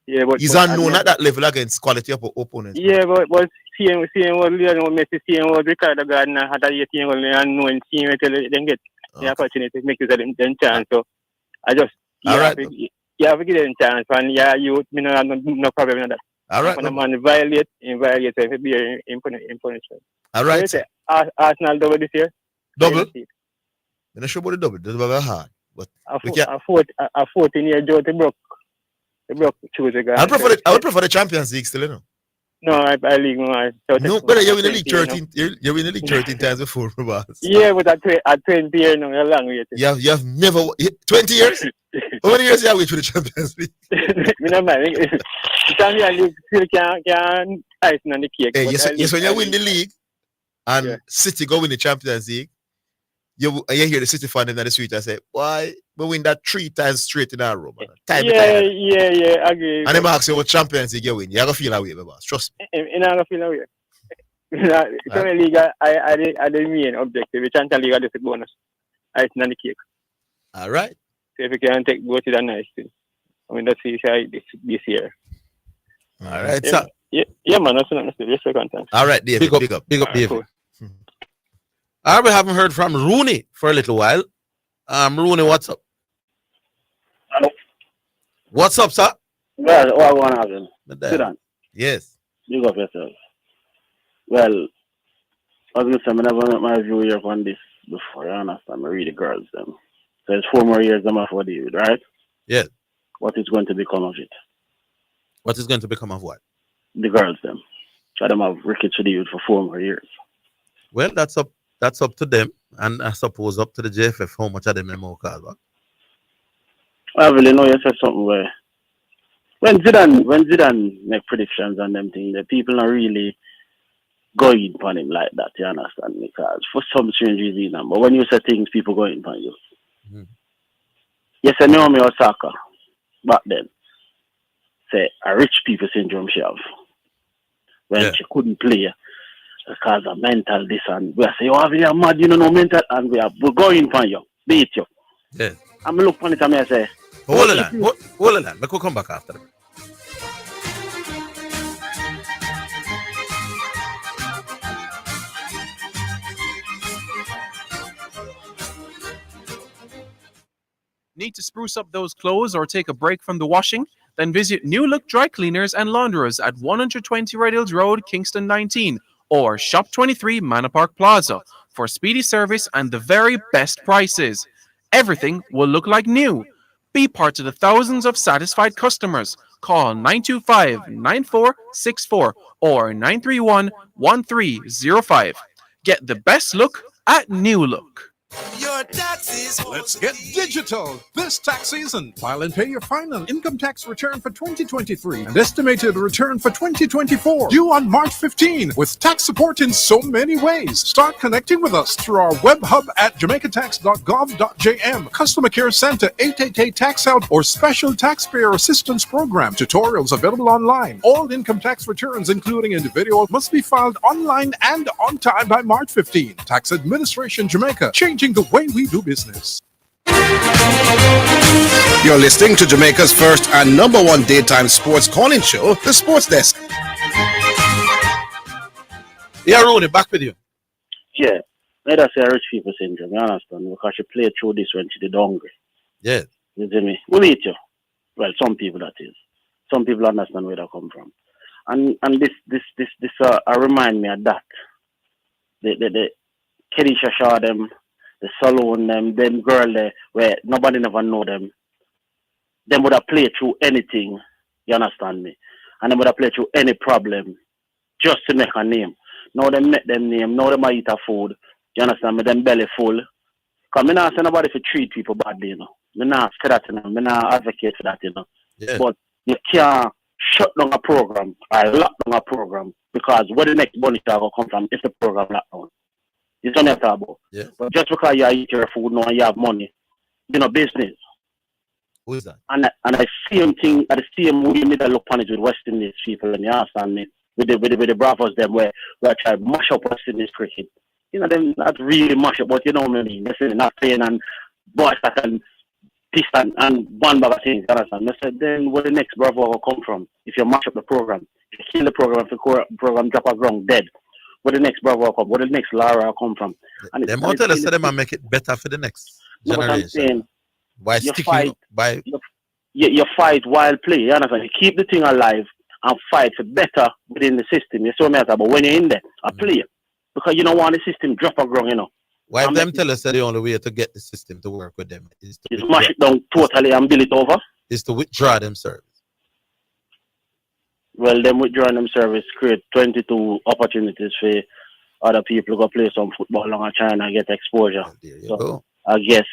Yeah, but he's unknown at that level against quality opponents. Yeah, but seeing what Lionel Messi, seeing what Ricardo Gardner had a team only unknown team until they get the opportunity to make use of them chance. So I just you have to give them chance, and you have no problem with that. All right. When a man violate, it will be in punishment. All right. So Arsenal double this year. Double. I'm not sure about the double. That's very hard. But a 14-year Joe they broke choose a guy. I would prefer the Champions League still, you know. No, I league more. No, but you win the league 13. You win the league 13 times before, boss. Yeah, but at 20 years now, you're long way. You have never 20 years. How many years you have wait for the Champions League? Me no mind. The Champions League still can icing on the cake. Hey, yes, when you win the league and City go win the Champions League, you hear the City fan in the street and say, "Why we win that 3 times straight in a row, man?" Yeah, agree. And they ask you what Champions League you win. You're gonna feel away, boss. Trust me. You're not gonna feel away. Premier League, I the main objective. The Champions League is the bonus. Icing on the cake. All right. So if you can go to that nice thing. I mean, that's this year. All right, yeah, sir. Yeah, man. That's not the second time. All right, David. Big up, David. Cool. We haven't heard from Rooney for a little while. Rooney, what's up? Hello. What's up, sir? Well, what going to happen? Zidane. Yes. You got yourself. Well, I was going to say, I never met my view here on this before. I understand. I read the girls, them. So it's 4 more years I'm for David, right? Yes. What is going to become of it? What is going to become of what? The girls, them. Try them have rickets for David for 4 more years. Well, that's up to them, and I suppose up to the JFF how much of them are more cars. I really know you said something where when Zidane make predictions on them things, the people are really going upon him like that, you understand? Because for some strange reason, but when you say things, people going upon you. Mm-hmm. Yes, I know me Osaka back then. Say a rich people syndrome she have. When she couldn't play because of mental this and we say, oh, you are mad, you don't know mental, and we're going for you, beat you. Yeah. I'm look on it and I say, hold on. We could come back after. Need to spruce up those clothes or take a break from the washing? Then visit New Look Dry Cleaners and Launderers at 120 Red Hills Road, Kingston 19, or Shop 23 Manor Park Plaza for speedy service and the very best prices. Everything will look like new. Be part of the thousands of satisfied customers. Call 925-9464 or 931-1305. Get the best look at New Look. Your taxes. Let's get digital this tax season. File and pay your final income tax return for 2023 and estimated return for 2024 due on March 15 with tax support in so many ways. Start connecting with us through our web hub at jamaicatax.gov.jm, Customer Care Center 888 Tax Help or Special Taxpayer Assistance Program. Tutorials available online. All income tax returns, including individual, must be filed online and on time by March 15. Tax Administration Jamaica. Changing the way we do business. You're listening to Jamaica's first and #1 daytime sports calling show, The Sports Desk. Yeah, Rooney, back with you. Yeah, let us say rich people syndrome, you understand? Because she played through this when she did hungry. Yeah. You see me? We'll eat you. Well, some people that is. Some people understand where they come from. And this remind me of that. The Kenisha Shaw them the saloon, them girl there, where nobody never know them. Them would have played through anything, you understand me? And them would have played through any problem just to make a name. Now they make them name, now they might eat a food, you understand me? Them belly full. Because I not say nobody to treat people badly, you know. I not say that, you know. I not advocate for that, you know. Yeah. But you can't shut down a program or lock down a program because where the next money shall go come from if the program locked down. It's not what I'm talking about. Yeah. But just because you eat your food now and you have money, you know, business. Who is that? And I same thing, at the same way me that look on it with West Indies people, and you understand me, with the Bravos them where I try to mash up West Indies cricket. You know, them not really mash up, but you know what I mean. They say not playing and boys that can piss and one bag of things, you understand? I said, then where the next Bravo will come from? If you mash up the program, if you kill the program, if the program drop a ground dead, where the next Bravo will come? Where the next Lara will come from? And Them want to say them and make it better for the next generation. By you sticking fight, by you fight while play, you understand? You keep the thing alive and fight for better within the system. You see what I mean? But when you're in there, I play. Because you don't want the system drop a ground, you know. why if them tell us that the only way to get the system to work with them is to smash it down totally and build it over? Is to withdraw them service. Well, them withdrawing them service create 22 opportunities for other people to go play some football along China and get exposure. So I guess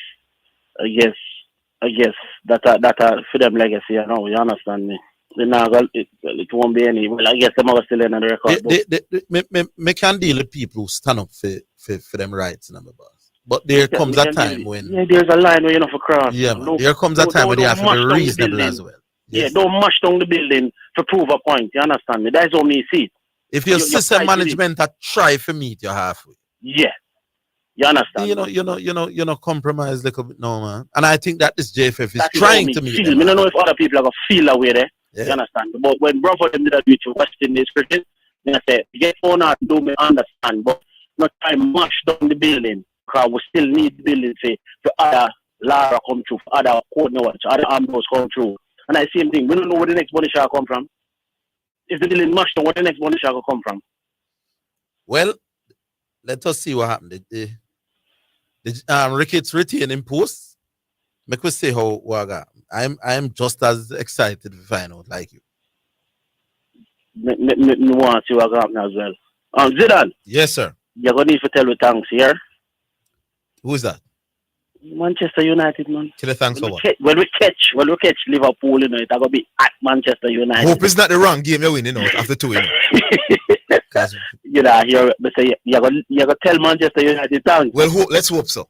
that for them legacy, you know, you understand me. It won't be any. Well, I guess them are still in the record. Me can deal with people who stand up for them rights, number boss. But there comes a time when there's a line where you know for cross. Yeah, man, there comes a time when you have to be reasonable as well. Yes. Yeah, don't mash down the building to prove a point. You understand me? That's how me see it. If your system management are try for meet you halfway. Yeah. You understand? You know, compromise like a bit no man. And I think that this JFF is trying to meet them. I don't know if other people are gonna feel away there. Yeah. You understand? But when Bravo them did that with West Indies cricket, I said, get on out, do me understand, but not try to mash down the building. Because we still need the building for other Lara come through, for other coordinates, other Ambrose come through. And I same thing. We don't know where the next money shall come from. If the building mashed down, where the next money shall come from? Well, let us see what happened. Ricketts retaining posts. Make us say how Waga. I'm just as excited to find out like you. Me want to see what happened as well. Zidane. Yes, sir. You're gonna need to tell me thanks here. Who is that? Manchester United, man. Tell you thanks for what? When we catch Liverpool, you know, it's gonna be at Manchester United. Hope it's not the wrong game you're winning out after two. You know, you're gonna tell Manchester United thanks. Well, let's hope so.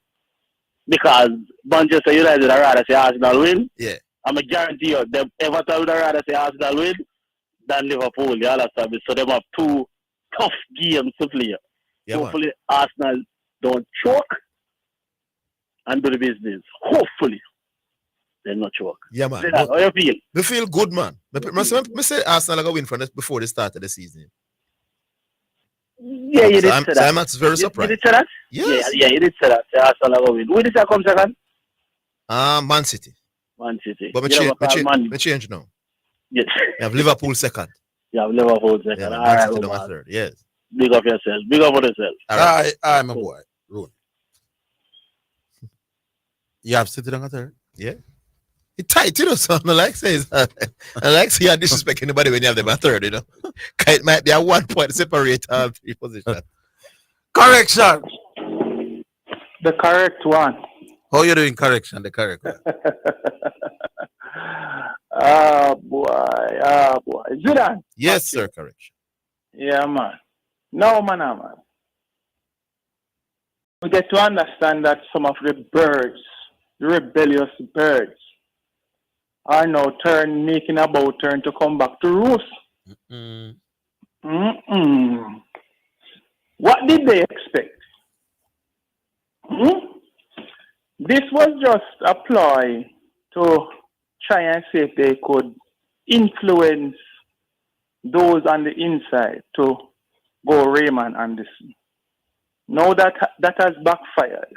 Because Manchester United would rather say Arsenal win. Yeah. I'm a guarantee you, them Everton would rather say Arsenal win than Liverpool. You understand me? So they have two tough games to play. Yeah, hopefully Arsenal don't choke and do the business. Hopefully they're not choke. Yeah, man. How you feel? We feel good, man. I say Arsenal are going to win from this before the start of the season. Yeah, you did say that. I'm very surprised. You did say that? Yes. Yeah, you did say that. Arsenal are going to win. Who did say come second? Man City. Man City. Me change now. Yes. You have Liverpool second. You have Liverpool second. Yeah, all right, City down third. Yes. Big up yourself. Big up on yourself. All right. I'm a boy. Roon. You have City down third? Yeah. It's tight, you know, son. I like says I like see you disrespect anybody when you have them at third, you know. It might be a 1 point separate three positions. Correction. The correct one. How you doing correction? The correct one. Oh boy. Zidane. Yes, sir, correction. Yeah, man. No, man. We get to understand that some of the birds, the rebellious birds, are now making about turn to come back to roost. What did they expect? This was just a ploy to try and see if they could influence those on the inside to go Raymond Anderson. Now that has backfired.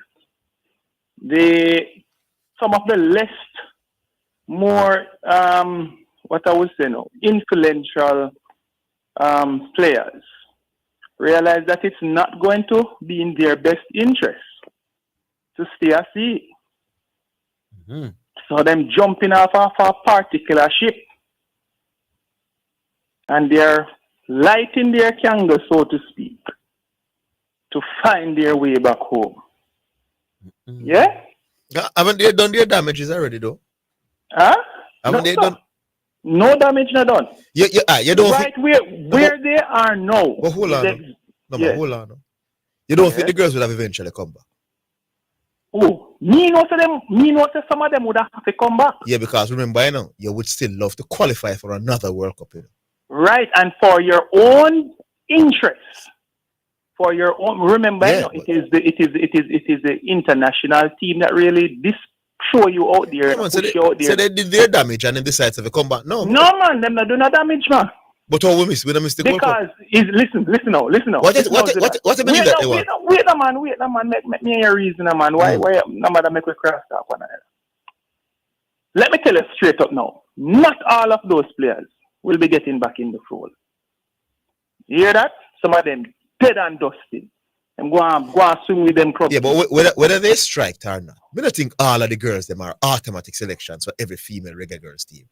Some of the more influential players realize that it's not going to be in their best interest to stay at sea. Mm-hmm. So them jumping off of a particular ship. And they're lighting their candle, so to speak, to find their way back home. Mm-hmm. Yeah? Haven't they done their damages already, though? Huh? Haven't they done? No damage not done. You don't right where they are now. But hold on. Hold on. You don't think the girls will have eventually come back? Oh, me know some of them would have to come back. Yeah, because remember, you would still love to qualify for another World Cup. Right, and for your own interest, for your own. Remember, it is the international team that really show you out there. So they did their damage and then decide to come back. No, man, them not do no damage, man. But how we miss the World Cup? Because listen now. What you believe that they want? Wait a man. Make me a reason, man. Why no matter make we cross that one? Let me tell you straight up now. Not all of those players will be getting back in the fold. You hear that? Some of them dead and dusty. And go and swing with them clubs. Yeah, but whether they strike or not, I don't think all of the girls them are automatic selections for every female reggae girls team.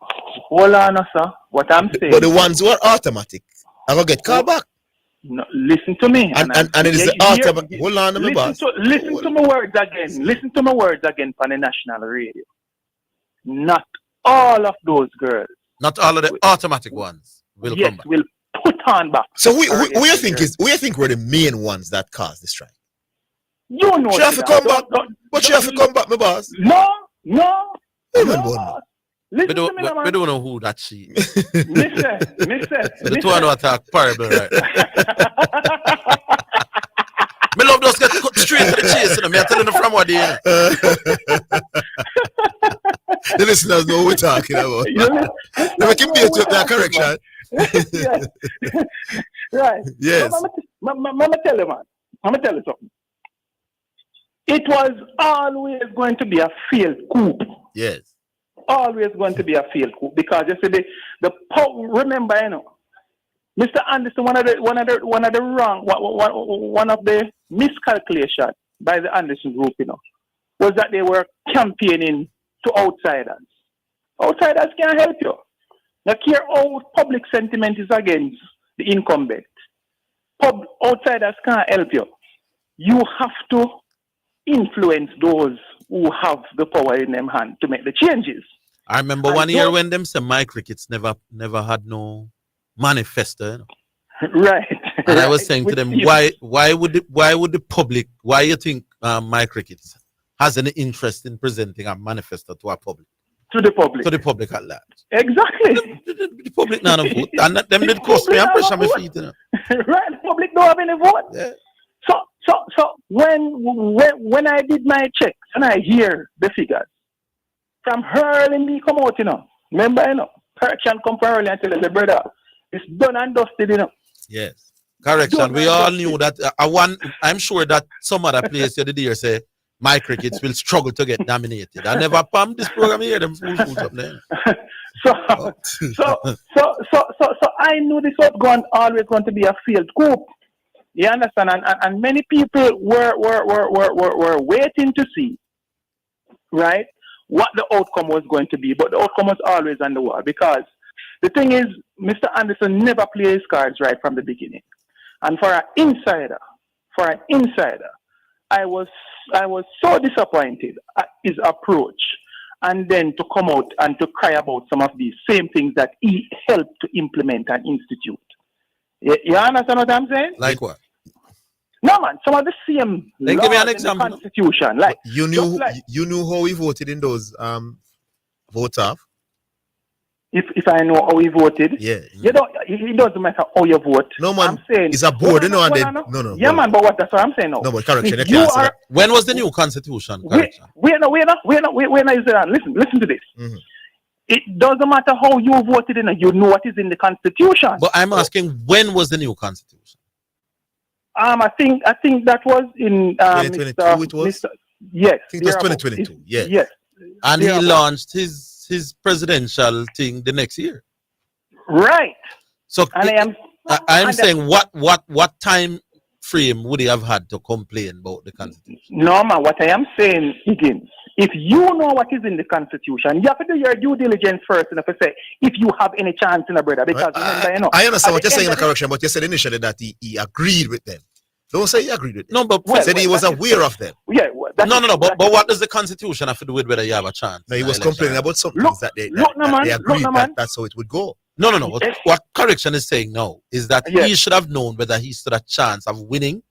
Hold on, sir. What I'm saying. But the ones who are automatic are gonna get called back. No, listen to me. And it is the automatic. Hold on, my boss. Listen to my words again. Listen to my words again on the national radio. Not all of those girls. Not all of the automatic ones will come back. Will put on back. So who you think were the main ones that caused the strike? You know. She have to come back. But she have to come back, my boss. No. We don't know who that she is. Listen. The two who attack parable, right? Me love those get cut straight to the chase. Me are telling them from what they. The listeners know what we're talking about. Let me keep that correction. Yes. Right. Yes. Mama tell you, man. Mama tell you something. It was always going to be a failed coup. Yes. Always going to be a failed coup because yesterday remember, Mr. Anderson, one of the miscalculation by the Anderson group, was that they were campaigning to outsiders. Outsiders can't help you. Now, care how public sentiment is against the incumbent. Outsiders can't help you. You have to influence those who have the power in them hand to make the changes. I remember one year when them say my crickets never had no manifesto. Right. And I was saying to them, why would the public, why you think my crickets has any interest in presenting a manifesto to our public? To the public. To the public at large. Exactly. The public not a vote. And them did cost me and pressure my feet. Right, the public don't have any vote. Yeah. So when I did my checks and I hear the figures from early me come out, remember, correction come from early and tell the brother, it's done and dusted, Yes. Correction. We all knew that. I'm sure that some other place the other day say my crickets will struggle to get nominated. I never pumped this program here. Them fools up there. So I knew this was always going to be a failed coup. You understand? And many people were waiting to see, right, what the outcome was going to be. But the outcome was always on the wall because the thing is, Mr. Anderson never played his cards right from the beginning. And for an insider, I was so disappointed at his approach. And then to come out and to cry about some of these same things that he helped to implement and institute. You understand what I'm saying? Like what? No, man. Some of the same give me an example. Constitution. Like you knew how we voted in those votes off. If I know how we voted, it doesn't matter how you vote. No, man. I'm saying it's a board, no. Yeah, man. But that's what I'm saying now. No, but correction. When was the new constitution? Wait, listen to this. Mm-hmm. It doesn't matter how you voted in. You know what is in the constitution. But I'm asking, when was the new constitution? I think that was in 2022. It was. Yes, I think it was 2022. Yes. Yes. And he launched his presidential thing the next year. Right. So I'm saying what time frame would he have had to complain about the Constitution? No, man, what I am saying, Higgins, if you know what is in the Constitution, you have to do your due diligence first and say, if you have any chance in a brother, because remember, you know. I understand what you're saying in the correction, but you said initially that he agreed with them. Don't say he agreed with them. No, but said he was aware of them. Yeah, no. But what does the Constitution have to do with whether you have a chance? No, he was complaining about something that they agreed that's how it would go. No. What correction is saying now is that he should have known whether he stood a chance of winning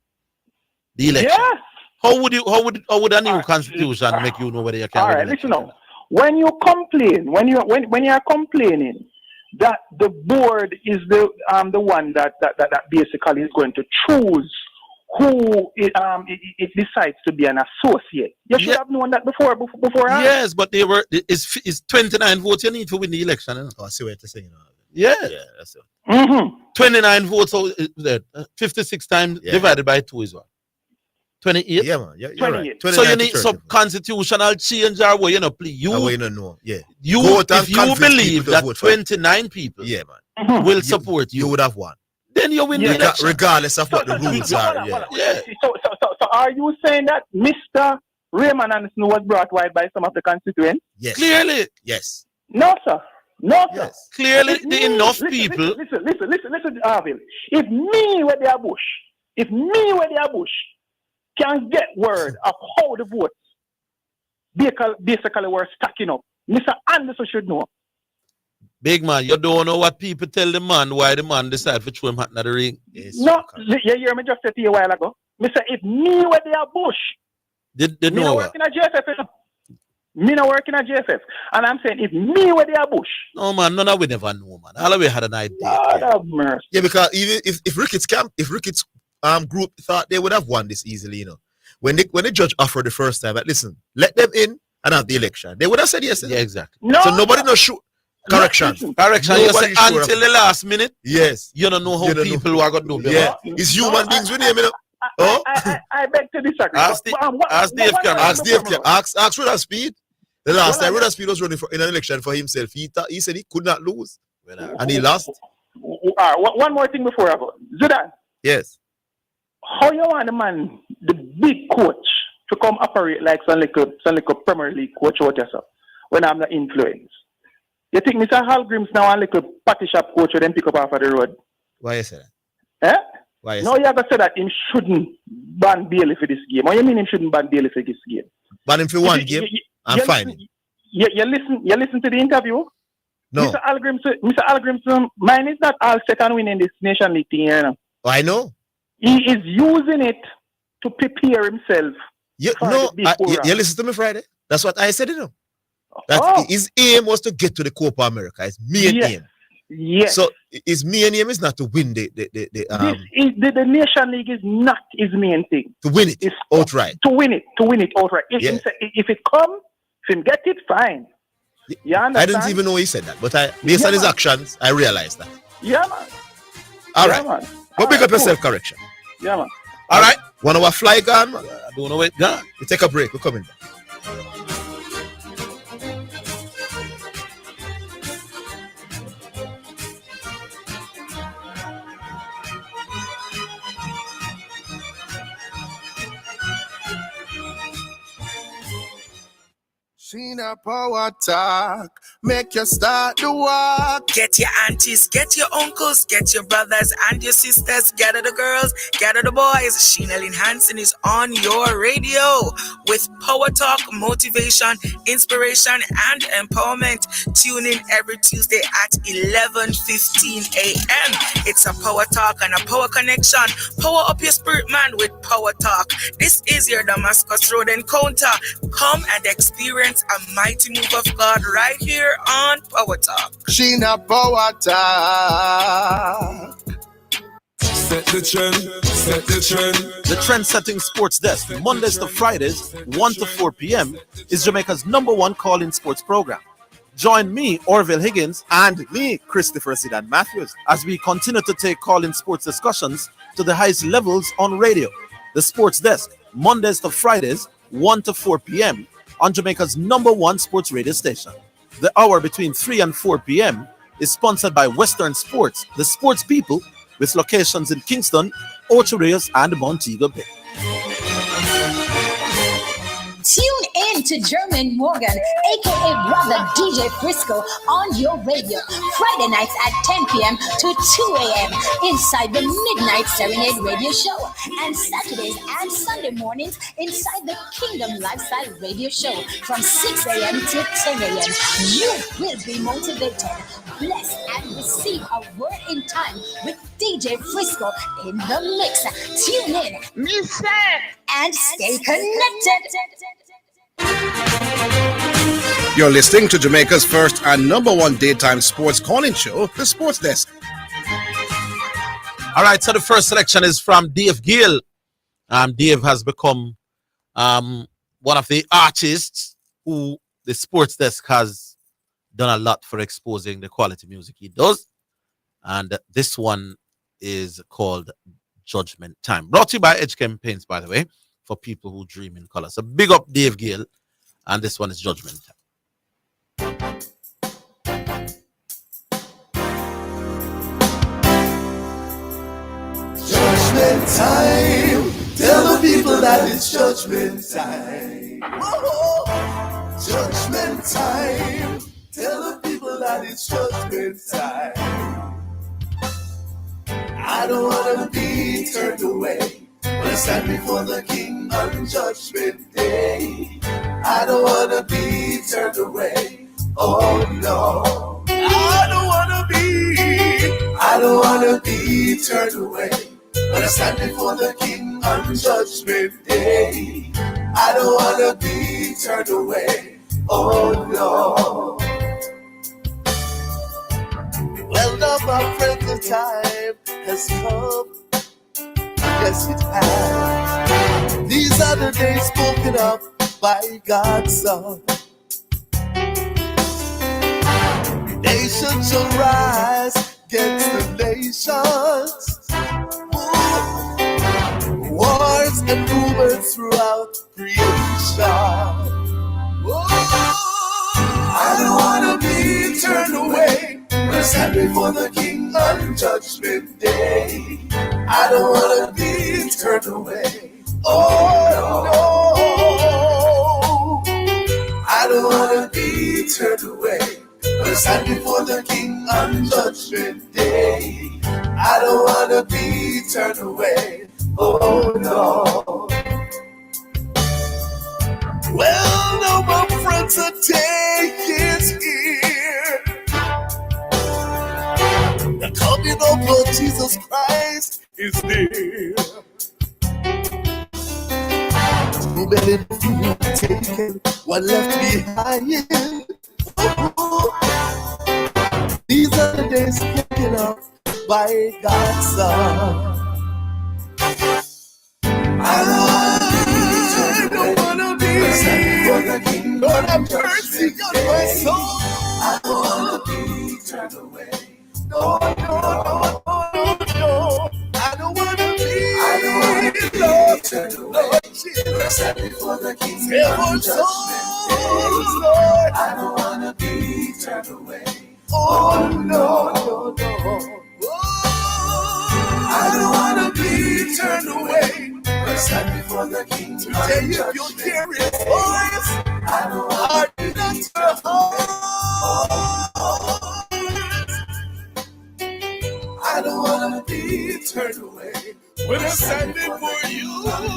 the election. Yes. How would a new constitution make you know whether you can? All right, listen now. When you complain, when you're complaining that the board is the one that basically is going to choose who it decides to be an associate. You should have known that before. Yes, but it's 29 votes you need to win the election. You know? Oh, I see what you're saying. Yeah, that's it. 29 votes, so 56 times divided by 2 is what? 28? Yeah, man. You're 28. Right. So you need some constitutional change or way, please. You don't know. Yeah. If you believe that 29 people will support you, you would have won. Then you win the election. Regardless of what the rules are. Yeah. So are you saying that Mr. Raymond Anderson was brought wide by some of the constituents? Yes. Clearly. Yes. No, sir. No, sir. Yes. Clearly, enough people. Listen, Orville. If me with their bush can get word of how the votes basically were stacking up, Mr. Anderson should know. Big man, you don't know what people tell the man why the man decide to throw him hat in the ring. No, you hear me just say to you a while ago. Mr. If me with their bush, they me know not working at JFF. Me not working at JFF. And I'm saying if me with their bush. No man, none of we never know, man. All of we had an idea. God have mercy. Yeah, because even if Ricketts group thought they would have won this easily, you know. When the judge offered the first time, like, listen, let them in and have the election. They would have said yes. Yeah, exactly. No, so nobody knows sure. Correction. You say until the last minute. Yes. You don't know how people are going to do. Yeah. It's human beings with him, you know. I beg to disagree. Ask Dave Cameron. Ask Rudder Speed. The last time Rudder Speed was running in an election for himself, he said he could not lose. And he lost. One more thing before I go. Zidane. Yes. How you want the big coach, to come operate like some little Premier League coach out yourself when I'm not influenced? You think Mr. Halgrim's now a little party shop coach who then pick up off of the road? Why you say that? Eh? Why no, you have to say that him shouldn't ban Bailey for this game. What you mean him shouldn't ban Bailey for this game? Ban him for one game? I'm fine. You listen to the interview? No. Mr. Halgrim's mind is not all set on winning this Nation League thing here now. Oh, I know. He is using it to prepare himself. You listen to me Friday. That's what I said, you know. His aim was to get to the Copa America. His main aim. Yes. So his main aim is not to win the Nation League is not his main thing. To win it outright. To win it outright. If it comes, if him get it, fine. You understand? I didn't even know he said that, but based on his actions, I realized that. Yeah, man. All right. Man. But pick up your self-correction. Yeah, man. All right. One of our fly gun, man. I don't know where it's gone. We take a break. We're coming back. Sheena Power Talk, make you start to walk. Get your aunties, get your uncles, get your brothers and your sisters, gather the girls, gather the boys. Sheena Lynn Hansen is on your radio with Power Talk, motivation, inspiration, and empowerment. Tune in every Tuesday at 11:15 a.m. It's a Power Talk and a Power Connection. Power up your spirit, man, with Power Talk. This is your Damascus Road encounter. Come and experience a mighty move of God right here on Power Talk. Sheena Power Talk. Set the trend. The Trend-Setting Sports Desk, Mondays to Fridays, 1 to 4 p.m., is Jamaica's #1 call-in sports program. Join me, Orville Higgins, and me, Christopher Zidane Matthews, as we continue to take call-in sports discussions to the highest levels on radio. The Sports Desk, Mondays to Fridays, 1 to 4 p.m., on Jamaica's #1 sports radio station. The hour between 3 and 4 p.m. is sponsored by Western Sports, the sports people with locations in Kingston, Ocho Rios, and Montego Bay. Tune in to German Morgan, aka Brother DJ Frisco, on your radio. Friday nights at 10 p.m. to 2 a.m. inside the Midnight Serenade Radio Show. And Saturdays and Sunday mornings inside the Kingdom Lifestyle Radio Show from 6 a.m. to 10 a.m. You will be motivated, blessed, and receive a word in time with DJ Frisco in the mix. Tune in, listen, and stay connected. You're listening to Jamaica's first and number one daytime sports calling show, The Sports Desk. All right, so the first selection is from Dave Gill. Dave has become one of the artists who the Sports Desk has done a lot for exposing the quality music he does. And this one is called Judgment Time. Brought to you by Edge Campaigns, by the way, for people who dream in color. So big up Dave Gill. And this one is Judgment Time. Judgment time. Tell the people that it's judgment time. Whoa. Judgment time. Tell the people that it's judgment time. I don't want to be turned away when I stand before the King on Judgment Day. I don't want to be turned away. Oh no. I don't want to be turned away when I stand before the King on Judgment Day. I don't want to be turned away. Oh no. Well, now my friends, the time has come. Yes, it has. These are the days spoken of by God's Son. Nations shall rise against the nations. Ooh. Wars and rumors throughout creation. Ooh. I don't want to be turned away when I stand before the King on Judgment Day. I don't want to be turned away. Oh no. I don't want to be turned away when I stand before the King on Judgment Day. I don't want to be turned away. Oh no. Well, no, my friends, a day is here. The coming of Lord Jesus Christ is near. Too many people taken, one left behind. Oh, these are the days spoken of by God's Son. I don't want to be for the King. Lord, have mercy on my soul. I don't want to be turned away. No. I don't want to be turned away. Lord Jesus, before the King. Lord, I don't want to be turned away. Oh, no. I don't want to be turned away. Stand before the King. Today, if you hear his voice, I don't want to be turned away. I don't want to be turned away when I'm standing for you, Lord.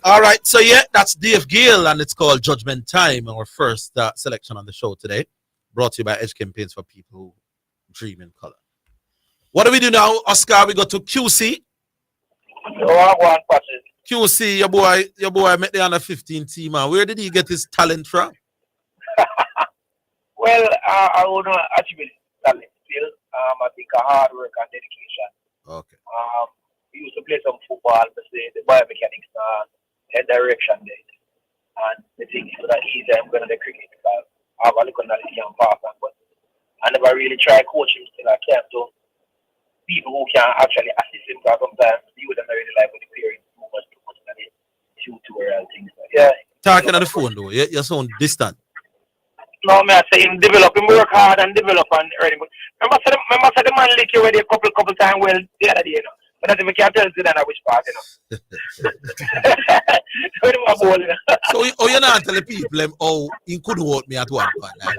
All right, so yeah, that's Dave Gill, and it's called Judgment Time, our first selection on the show today, brought to you by Edge Campaigns for people who dream in color. What do we do now, Oscar? We go to QC. QC, your boy met the under 15 team. Where did he get his talent from? Well, I would not attribute talent still. I think hard work and dedication. Okay. We used to play some football, but the biomechanics head direction there. And the thing is that easy I'm going to the cricket because I have a look on that young partner, but I never really try coaching till I came to people who can actually assist him because sometimes you would not really like when the parents too much in the tutorial things. But yeah. Talking on the phone though, you sound distant. No, me I say him develop, him work hard and develop and everything. Remember, say the man lick you already a couple time well the other day, you know. But that's if we can't tell Zidane which part, you know. So you're not telling people how he could hold me at one point. Like.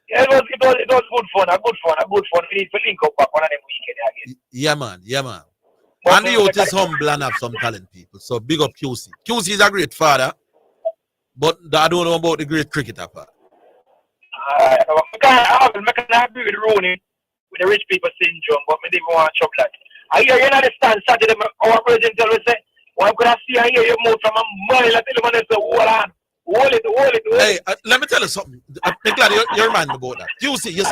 Yeah, it was good fun. We need to link up back one of them weekend again. Yeah, man. And the youth is humble and have some talent, people. So big up QC. QC is a great father, but I don't know about the great cricketer part. I can agree with Rooney with the rich people syndrome, but I didn't want to trouble that. I hear you understand Saturday, our president tell me say, well, I'm going to see and hear you move from a mile. I tell him, say, hold it. Hey, let me tell you something. I'm glad you're reminded about that. QC, you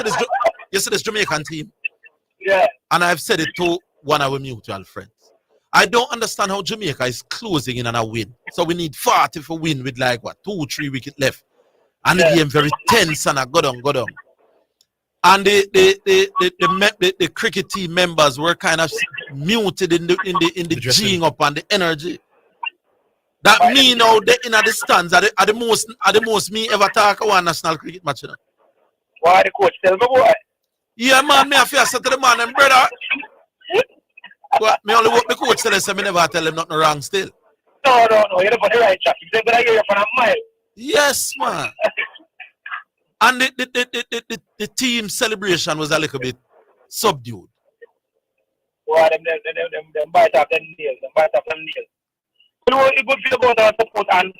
see this Jamaican team? Yeah. And I've said it to one of our mutual friends. I don't understand how Jamaica is closing in on a win. So we need 40 for win with 2-3 wickets left. And the game very tense and go down. And the cricket team members were kind of muted in the G'ing up and the energy. That me now they in the stands are the most me ever talk about one national cricket match. You know? Why the coach tell me boy? Yeah, man, me have to say to the man and brother. But me only what the coach said, so me never tell him nothing wrong still. No, you're not on the right track. You said, but I hear you from a mile. Yes, man. And the team celebration was a little bit subdued. Well, them bite off them nails. You know, it good feel about our support and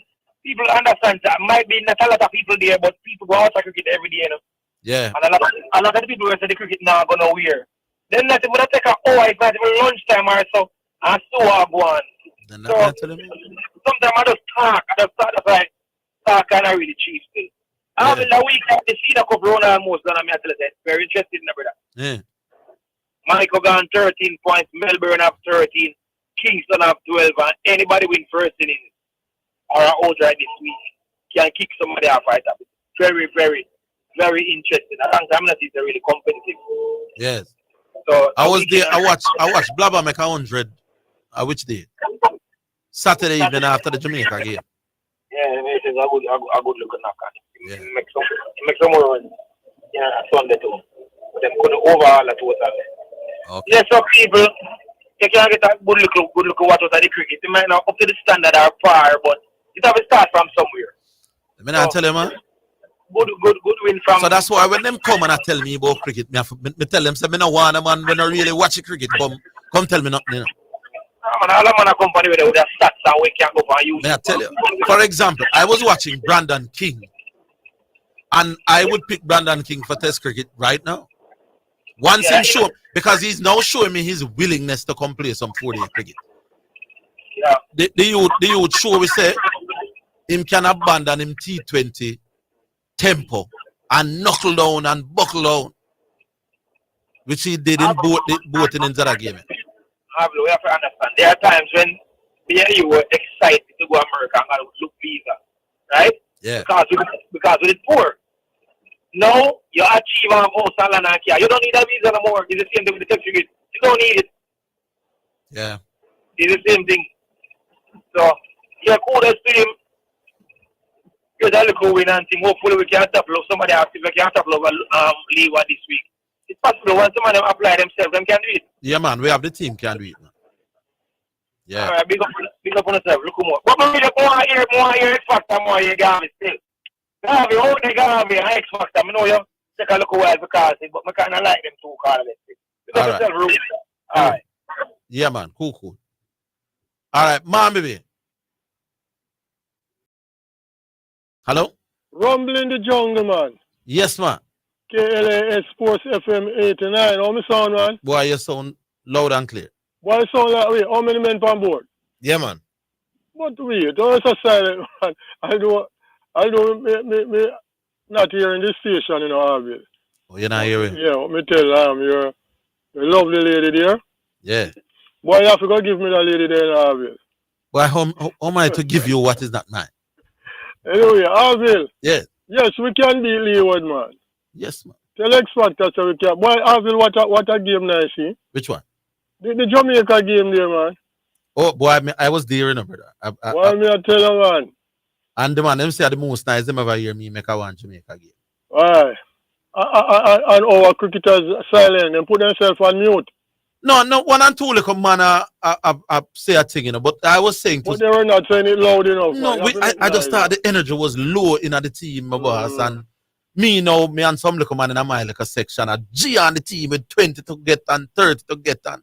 people understand that might be not a lot of people there, but people go out to cricket every day, you know. Yeah. And a lot of the people who say the cricket now go nowhere. Then nothing but take a it's not even lunchtime or so, and so I go on. So sometimes I just talk kind of really cheap still. I have a week of the Cedar Cup run almost done, and I tell you that very interested in that, brother. Yeah. Michael gone 13 points, Melbourne have 13, Kingston have 12, and anybody win first innings or outright this week can kick somebody off right up. Very, very, very interesting. I think Amnesty is really competitive. Yes. So I was there. I watched Blabber make 100. Which day? Saturday evening after the Jamaica game. Yeah, it is a good looking knock on it. Yeah. Make some more runs. Yeah, Sunday too. But them couldn't overhaul the total. Okay. Yes, so people, you can get a good look what was at the cricket. It might not up to the standard or par, but it have to start from somewhere. Let me not tell you, man. Good win from. So that's why when them come and tell me about cricket, me tell them say me no want a man when I really watch cricket. Come tell me nothing. You know. All man a company with their stats and we can't go for you. May I tell you? For example, I was watching Brandon King, and I would pick Brandon King for Test cricket right now. Once him show, because he's now showing me his willingness to come play some 4-day cricket. Yeah. The youth show we say him can abandon him T20 tempo and knuckle down and buckle down, which he did in both in Zara game. We have to understand. There are times when you were excited to go to America and look visa, right? Yeah. Because we did poor. Now you achieve a house and Kia. You don't need a visa no more. It's the same thing with the certificate. You don't need it. Yeah. It's the same thing. So yeah, kudos to him. Here's a little win and thing. Hopefully we can tap love somebody else if we can tap love league one this week. It's possible once some of them apply themselves, them can do it. Yeah, man, we have the team can do it, man. Yeah. All right, big up on yourself. Look more. But we just more here X Factor, more here Garvey still. Garvey, how they Garvey and X Factor, I know you take a look a while because but I kind of like them two call it. Big up yourself, Ruth. All right. Yeah, man, cool. All right, man, baby. Hello? Rumble in the jungle, man. Yes, man. KLAS Sports FM 89. How me sound, man? Boy, you sound loud and clear. Why you sound like way? How many men on board? Yeah, man. But we don't so silent, man. I don't me not hearing this station, you know, Orville. Oh, you're not hearing? Yeah, what me tell you're a lovely lady there. Yeah. Boy, you have to go give me that lady there in Orville. Why, how am I to give you what is not mine? Anyway, Orville. Yes. Yes, we can beat Leeward, man. Yes, man. Tell X Factor so we can. Boy, Orville, what a game now, see? Which one? The Jamaica game there, man. Oh, boy, I was there, you know, brother. Why me I tell you, man? And the man, them say the most nice them ever hear me make a one Jamaica game. Aye. And our cricketers silent and put themselves on mute. No, one and two like a man I say a thing, but I was saying But they were not saying it loud enough. No, I just thought the energy was low in the team, my boss, and me and some little man in a mile like a section, a G on the team with 20 to get and 30 to get and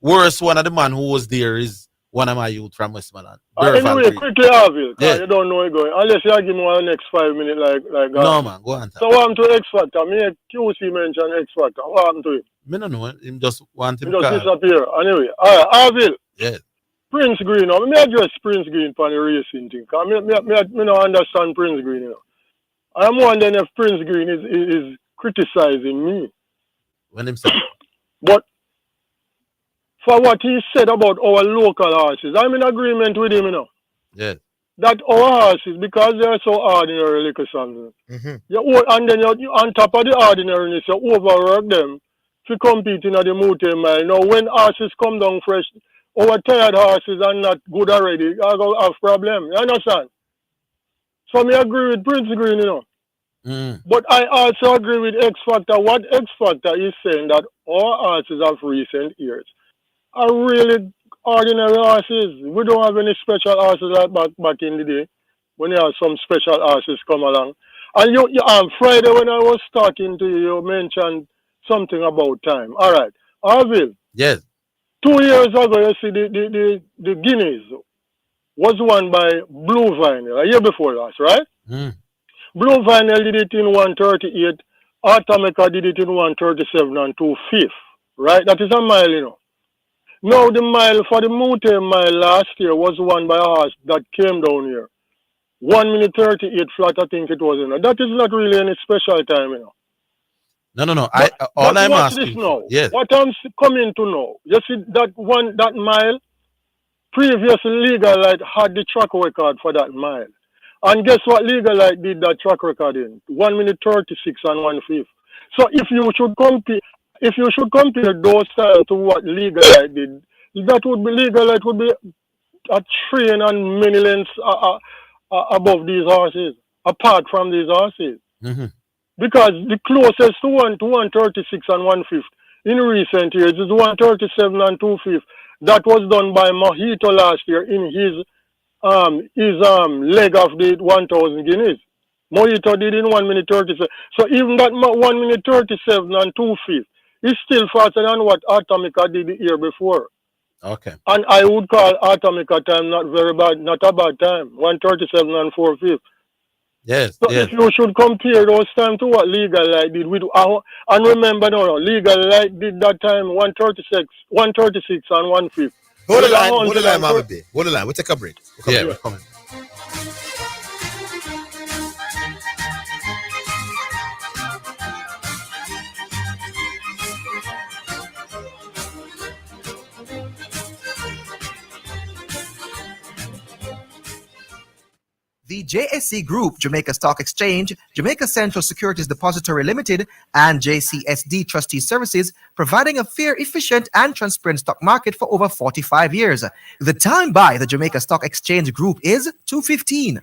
worse one of the man who was there is one of my youth from Westmoreland. Anyway, quickly, Orville, because you don't know it going. Unless you give me one next 5 minutes like that. No, man, go on. So what happened to X Factor? Me QC mentioned X Factor. What happened to him? Me don't know. Him just want him to disappear. Anyway, all right, Orville. Yes. Prince Green. Now, me address Prince Green for the racing thing. Because me don't understand Prince Green, you know. I'm wondering if Prince Green is criticizing me. When him said. But for what he said about our local horses, I'm in agreement with him, you know. Yes. That our horses, because they're so ordinary, like something. And then you on top of the ordinariness, you overwork them to compete in the mountain mile. Now, when horses come down fresh, our tired horses are not good already. I go have problem. You understand? So me agree with Prince Green, you know. But I also agree with X Factor. What X Factor is saying that our horses of recent years are really ordinary horses. We don't have any special horses like back in the day when there are some special horses come along. And you on Friday when I was talking to you, you mentioned something about time. All right. Orville. Yes. 2 years ago, you see the Guineas was won by Blue Vinyl, a year before last, right? Blue Vinyl did it in 138. Atomica did it in 137 and 2/5. Right? That is a mile, you know. Now the mile for the mountain mile last year was won by a horse that came down here. 1 minute 38 flat, I think it was, you know. That is not really any special time, you know. No. But I'm watch asking. this now. Yes. What I'm coming to know, you see that mile, previously Legal Light had the track record for that mile. And guess what Legal Light did that track record in? 1 minute 36 and 1/5. So if you should compare those times to what Legal Light did, that would be Legal Light would be a train and many lengths above these horses, apart from these horses. Because the closest to 136 and 1/5 in recent years is 137 and 2/5. That was done by Mojito last year in his leg of the 1,000 guineas. Mojito did in 1 minute 37. So even that 1 minute 37 and 2/5 is still faster than what Atomica did the year before. Okay. And I would call Atomica time not very bad, not a bad time. 137 and 4/5. Yes. So if you should compare those times to what Legal Light did with and remember Legal Light did that time 136 and 1/5. Hold the line, Mama B. Hold the line. We'll take a break. We're coming. The JSC Group, Jamaica Stock Exchange, Jamaica Central Securities Depository Limited, and JCSD Trustee Services, providing a fair, efficient, and transparent stock market for over 45 years. The time by the Jamaica Stock Exchange Group is 2:15.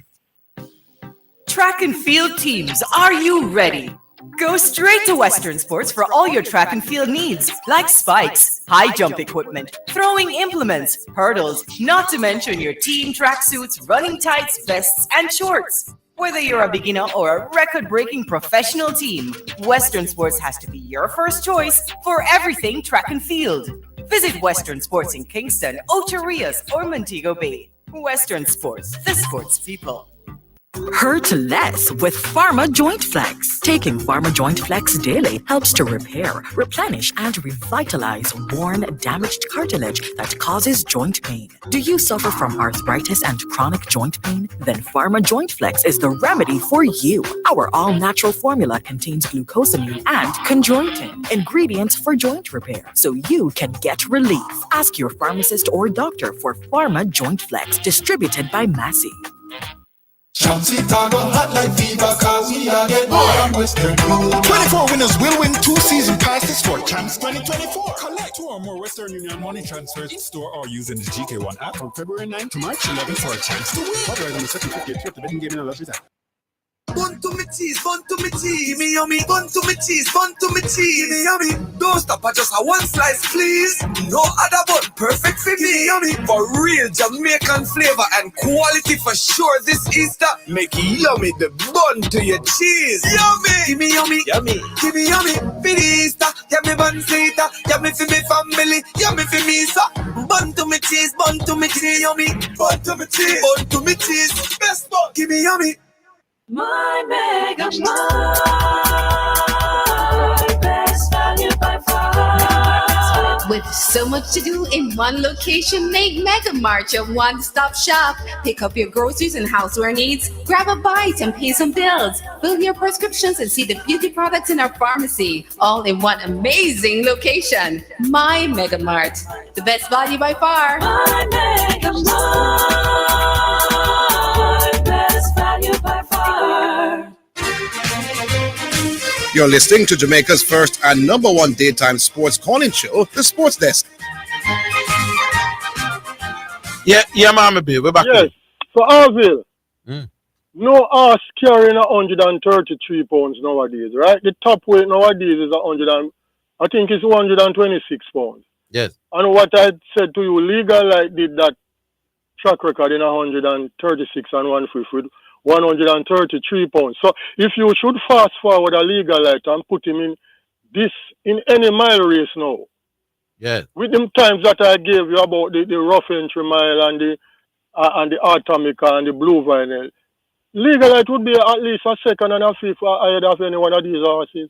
Track and field teams, are you ready? Go straight to Western Sports for all your track and field needs, like spikes, high jump equipment, throwing implements, hurdles, not to mention your team tracksuits, running tights, vests, and shorts. Whether you're a beginner or a record-breaking professional team, Western Sports has to be your first choice for everything track and field. Visit Western Sports in Kingston, Ocho Rios, or Montego Bay. Western Sports, the sports people. Hurt less with Pharma Joint Flex. Taking Pharma Joint Flex daily helps to repair, replenish, and revitalize worn, damaged cartilage that causes joint pain. Do you suffer from arthritis and chronic joint pain? Then Pharma Joint Flex is the remedy for you. Our all-natural formula contains glucosamine and chondroitin, ingredients for joint repair, so you can get relief. Ask your pharmacist or doctor for Pharma Joint Flex, distributed by Massey. Champs it a go hot like fever, cause we are get more than Western Union. 24 winners will win 2 season passes for Champs 2024. Collect 2 or more Western Union money transfers in store or using the GK1 app from February 9th to March 11th for a chance to win. Otherwise, on the second 50th trip, the betting game in a lottery app. Bun to me cheese, give me yummy. Bun to me cheese, give me yummy. Don't stop at just a one slice, please. No other bun, perfect for me, yummy. For real Jamaican flavor and quality for sure. This Easter, make yummy the bun to your cheese. Yummy, give me yummy, give me yummy. For the Easter, yummy bun sweeter, yummy for me family, yummy for me, sir. Bun to me cheese, yummy. Bun to me cheese, best bun, give me yummy. My Mega Mart, best value by far. With so much to do in one location, make Mega Mart your one-stop shop. Pick up your groceries and houseware needs, grab a bite and pay some bills, fill your prescriptions and see the beauty products in our pharmacy, all in one amazing location. My Mega Mart, the best value by far. My Mega Mart, best value by far. You're listening to Jamaica's first and #1 daytime sports calling show, The Sports Desk. Yeah, Mama B, we're back. Yes, so Orville, no ass carrying 133 pounds nowadays, right? The top weight nowadays is 126 pounds. Yes. And what I said to you, Legal Light did that track record in 136 and 150. 133 pounds. So if you should fast forward a Legal Light and put him in any mile race now, yes, with them times that I gave you about the rough entry mile and the Atomica and the Blue Vinyl, Legal Light would be at least a second and a fifth ahead of any one of these horses.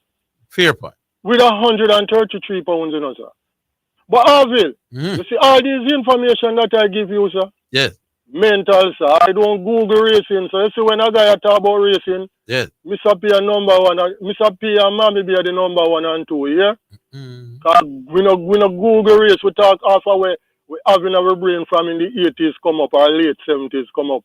Fair point. With 133 pounds, sir. But Orville, you see all these information that I give you, sir. Yes. Mental, sir. I don't Google racing. So you see when a guy talk about racing, yes, Mr. P are number 1, Mr. P and Mommy be the number 1 and 2, yeah? Cause we no Google race, we talk half away, we having our brain from in the 80s come up or late 70s come up.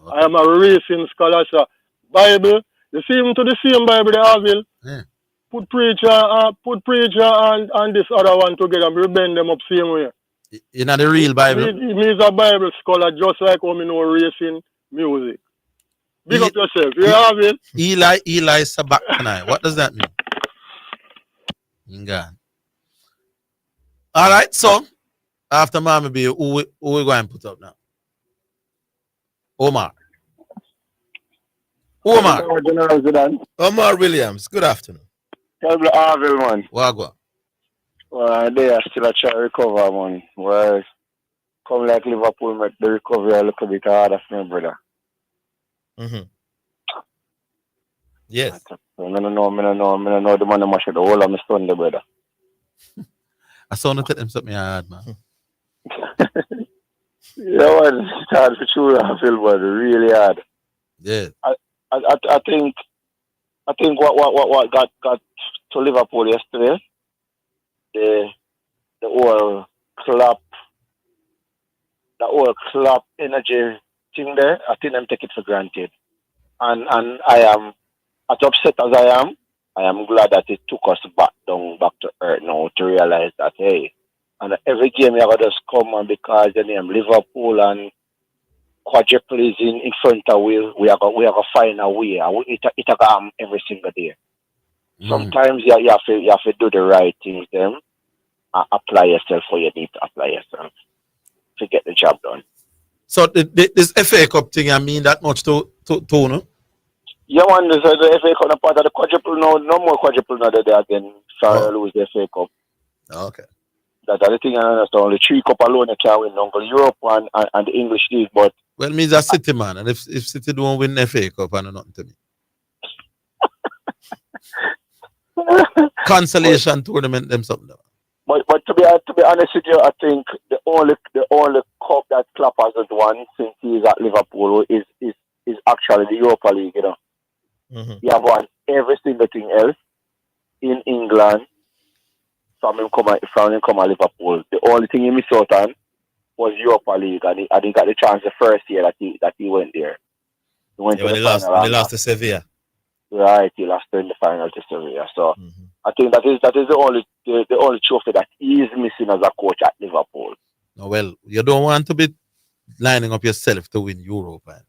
Okay. I am a racing scholar, sir. Bible, you see him to the same Bible they have it. Yeah. Put preacher and this other one together, we bend them up same way. You know the real Bible? He's a Bible scholar just like how me know racing music. Big up yourself. You have it? Eli Sabachthani. What does that mean? God. All right, so after Mama B, who we going to put up now? Omar. Omar Williams, good afternoon. Tell me, Orville, man. Wagwan. They are still a try to recover, man. Whereas, come like Liverpool, make the recovery a little bit harder for me, brother. Yes. I don't know the man mash the whole of my Sunday, brother. I saw them tell them something hard, man. Yeah, man, it's hard for sure, I feel, but really hard. Yeah. I think what got to Liverpool yesterday, the whole clap energy thing there, I think them take it for granted. And I am as upset as I am glad that it took us back to earth now to realize that hey, and every game you gotta just come and because the name Liverpool and quadruple is in front of we are going to find a way. It happen every single day. Sometimes you have to do the right things then and apply yourself where you need to apply yourself to get the job done. So this FA Cup thing, I mean that much to no? Yeah, man, the FA Cup part of the quadruple no more quadruple now there again. Sorry, lose the FA Cup. Okay. That's the thing I understand. Only 3 cup alone you can win Uncle Europe and the English League, but well, means a City man, and if City don't win the FA Cup, I know nothing to me. Consolation tournament, them something. But to be honest with you, I think the only cup that Klopp hasn't won since he's at Liverpool is actually the Europa League. You know, he have won every single thing else in England from him come at Liverpool. The only thing he missed out on was Europa League, and he got the chance the first year that he went there. Went Yeah, to when the they final. lost to Sevilla. Right, he lost in the final to Sevilla. So I think that is the only trophy that he is missing as a coach at Liverpool. No, well, you don't want to be lining up yourself to win Europe, man.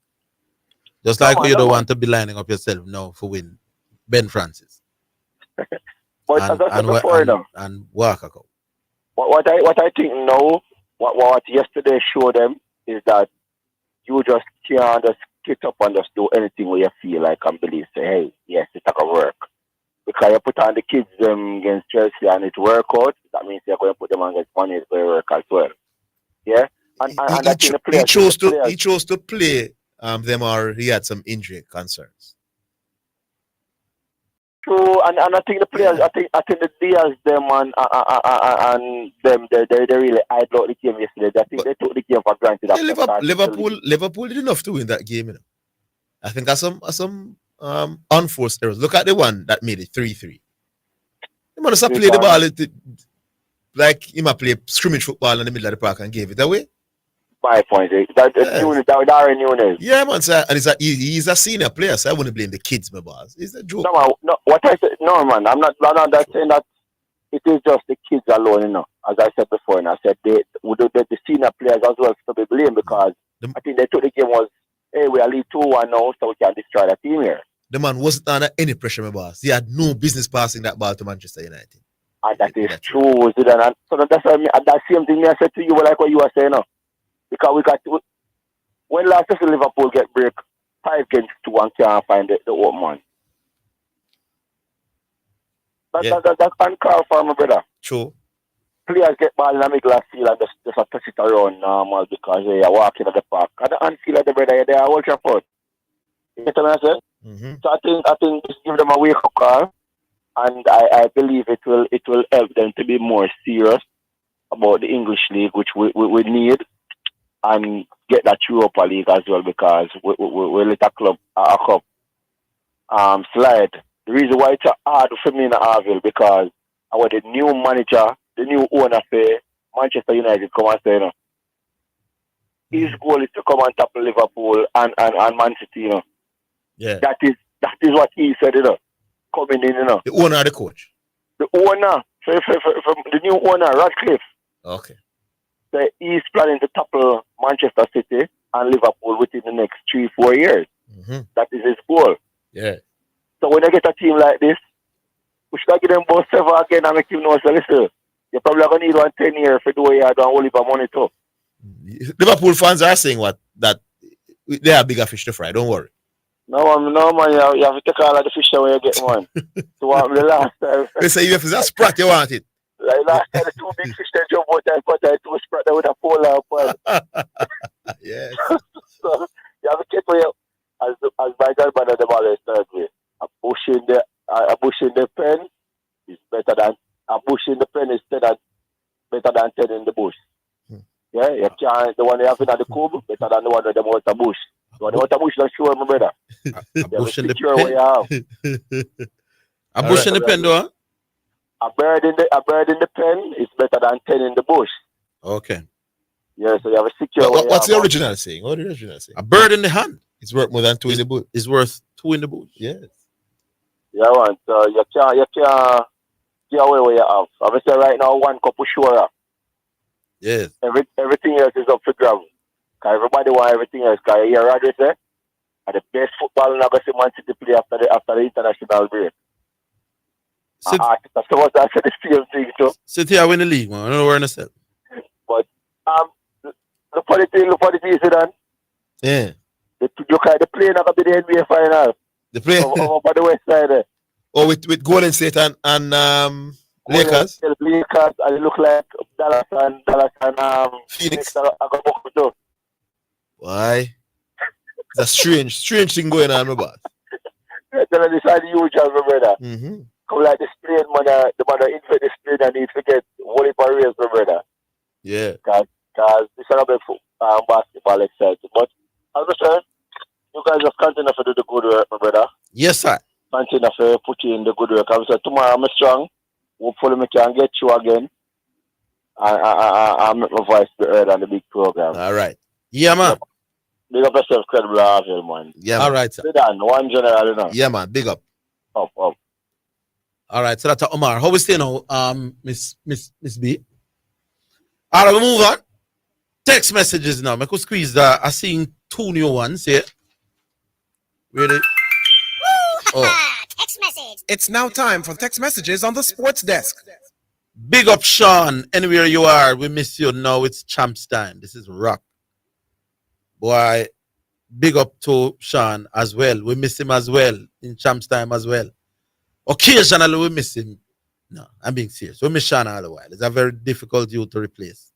Just like you don't want to be lining up yourself now for win Ben Francis. But as I said before, and Walker Cup. what I think now, what yesterday showed them is that you just can't just get up and just do anything where you feel like and believe, say, hey, yes, it's going to work. Because you put on the kids against Chelsea and it work out, that means you're going to put them against Man United where it work as well. Yeah? He chose to play them, or he had some injury concerns. True, and I think the players, I think the Diaz them and them they really idle out the game yesterday. I think they took the game for granted. Yeah, Liverpool did enough to win that game. You know? I think that's some unforced errors. Look at the one that made it 3-3. He must have played the ball like he might play scrimmage football in the middle of the park and gave it away. 5 points. That Darren Nunes. Yeah, man, sir. And he's a senior player, so I wouldn't blame the kids, my boss. It's a joke. No, man, what I said, no, man. I'm not saying that it is just the kids alone, you know. As I said before, and I said the senior players as well to be blamed because I think they took the game was, hey, we are lead 2-1 now, so we can destroy the team here. The man wasn't under any pressure, my boss. He had no business passing that ball to Manchester United. And that is true, Zidane. And so that's what that same thing I said to you, like what you were saying now. Because we got to, when last season Liverpool get break 5 against 2 and can't find the open man. That's uncalled for, my brother. True. Players get ball in the middle of the field and just touch it around normal because they are walking at the park. And the feel like the brother, they are Old Trafford. You get what I said? So I think just give them a wake up call, and I believe it will help them to be more serious about the English league, which we need, and get that Europa League as well because we let a cup slide. The reason why it's hard for me in Orville because I want the new manager, the new owner for Manchester United come and say, you know, his goal is to come on top of Liverpool and Man City, you know. Yeah. That is what he said, you know. Coming in, you know. The owner or the coach? The owner, for the new owner, Radcliffe. Okay. So he's planning to topple Manchester City and Liverpool within the next 3-4 years. That is his goal. Yeah. So when I get a team like this, we should give them both 7 again and make him know, so listen, you're probably going to need 1 10 years for the way you don't hold your money too. Liverpool fans are saying that they are bigger fish to fry. Don't worry. No man, you have to take all of the fish away you get one. So what the last time? They say if it's a sprat, you want it. Like last time, the 2 big fish they jump out and put that 2 sprat with a pole up. Yes. So you have to take away as my grandmother the ball is third way. A bush in the pen is better than a bush in the pen is better than 10 in the bush. Yeah, you can't, the one you have in the cube better than the one with them out the bush. The one out the bush not sure, my brother. A bush in the pen. A bush in the pen, though? A bird in the pen is better than 10 in the bush. Okay. Yeah, so you have a secure. What's the original saying? What is the original saying? A bird in the hand. It's worth more than 2 in the bush. It's worth 2 in the bush. Yes. Yeah, man. So you can't get away with you have. Obviously, right now, 1 cup of sure. Yes. Everything else is up for grabs. Because everybody want everything else. Because you hear Rodri say, the best football now going to see Man City play after the international break. So what I said the same thing too. City are win the league, man. I don't know where to sell. But look for the thing, Zidane. Yeah. The play not going to be the NBA final. The play over the west side there. Oh, with Golden State and Lakers. Lakers, and it look like Dallas and Phoenix. Why? It's a strange thing going on, my boss. This is the usual, my brother. Come like the sprain, man, the man infect the sprain and need to get volley barriers, my brother. Yeah. Because this is about basketball exciting. But as I said, you guys just continue to do the good work, my brother. Yes, sir. Continue to put you in the good work. I said tomorrow I'm strong. Hopefully I can get you again. I'll make my voice be heard on the big program. All right. Yeah, man. Big up yourself, credible Orville, man. Yeah, All man. right, sir. Zidane, one general, you know. Yeah, man. Big up. Up. All right, so that's Omar. How we stay now, Miss B? All right, we move on. Text messages now. I could squeeze I seen 2 new ones here. Ready? Oh. Text message. It's now time for text messages on the sports desk. Big up, Sean. Anywhere you are, we miss you. Now it's champs time. This is rock. Boy, big up to Sean as well. We miss him as well in champs time as well. Occasionally we miss him. No, I'm being serious. We miss Sean all the while. It's a very difficult youth to replace.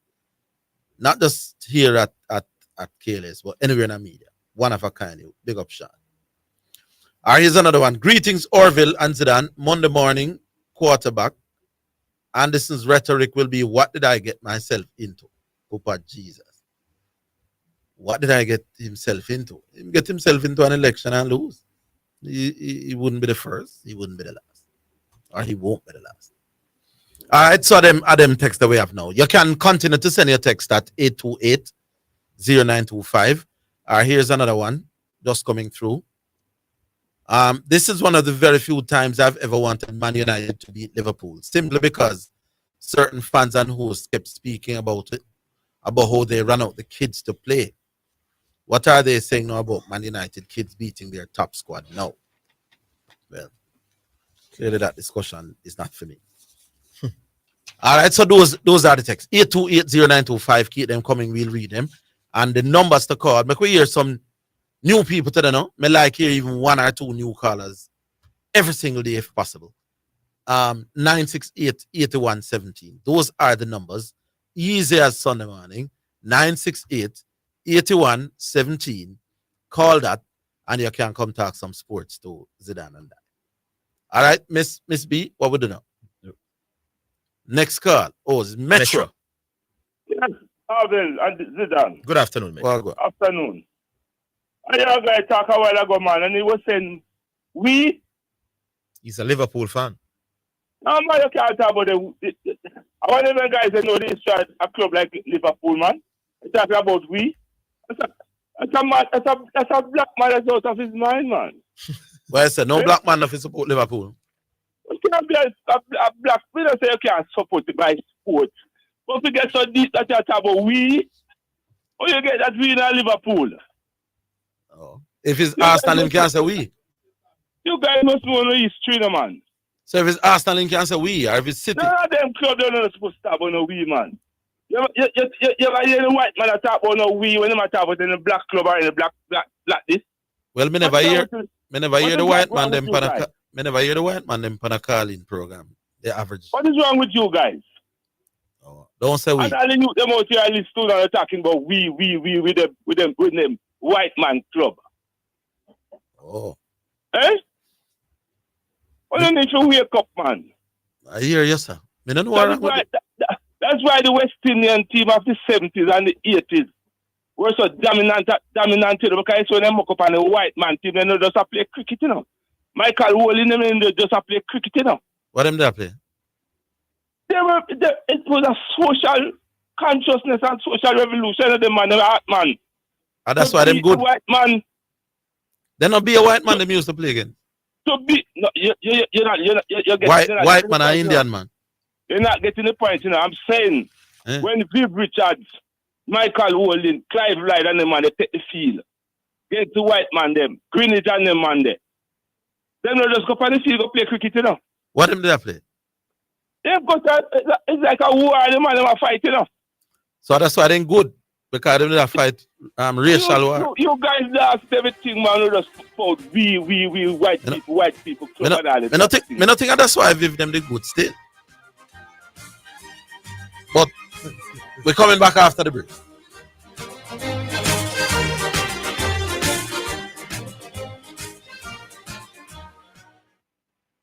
Not just here at KLS, but anywhere in the media. One of a kind. Big up, Sean. All right, here's another one. Greetings, Orville and Zidane. Monday morning, quarterback. Anderson's rhetoric will be, what did I get myself into? Papa Jesus. What did I get himself into? He get himself into an election and lose. He wouldn't be the first. He wouldn't be the last. Or he won't be the last. All right, so them text that we have now. You can continue to send your text at 828-0925. Here's another one just coming through. This is one of the very few times I've ever wanted Man United to beat Liverpool, simply because certain fans and hosts kept speaking about it, about how they run out the kids to play. What are they saying now about Man United kids beating their top squad now? Well, clearly that discussion is not for me. All right, so those are the texts. 828-0925. Keep them coming. We'll read them. And the numbers to call. Make we hear some new people today, no? Me like hear even 1 or 2 new callers every single day if possible. 968-8117. Those are the numbers. Easy as Sunday morning. 968-8117. Call that and you can come talk some sports to Zidane and that. All right, Miss B, what we do now? Next call. Oh, it's Metro. Yes, Orville and Zidane. Good afternoon, mate. Well, good. Afternoon. I heard a guy talk a while ago, man, and he was saying, He's a Liverpool fan. No, man, you can't talk about I want them guys that know this a club like Liverpool, man. They talk about we. That's a black man that's out of his mind, man. Well, I said, no black man if he support Liverpool. You can't be a black man say you can't support the by sport. But if you get so deep that you talk about we, or you get that we in Liverpool. Oh. If it's Arsenal, him can't say we. You guys must know no history, no, man. So if it's Arsenal, him can't say we. Or if it's City. None of them clubs don't know supposed to talk about no we, man. You ever hear the white man that talk about no we when they talk about in the black club or in the black this? Well, me never hear the white man them pana calling program. The average. What is wrong with you guys? Oh, don't say we. And all the youth them out here list too now talking about we with them white man club. Oh. Eh? Well, you need to wake up, man. I hear you, sir. Me don't know that's why the West Indian team of the 70s and the 80s were so dominant, because it's when they mock up on the white man team, they don't just play cricket, you know. Michael Woolley, they just play cricket, you know. What them they play? It was a social consciousness and social revolution of the man, the art man. And that's why them good. White man. They not be a white man them used to play again. To be, no, you're not white man or Indian man. You're not getting the point, you know. I'm saying when Viv Richards, Michael Woolley, Clive Wright and them man, they take the field. Get the white man them, Greenwich and them man there. Then they just go on the field go play cricket, you know. What them they play? They've got it's like a war, the man them a fight, you know. So that's why they good. Because they fight racial war. You guys lost everything, man. You just fought we white people. Me not think that's why I give them the good still. But we're coming back after the break.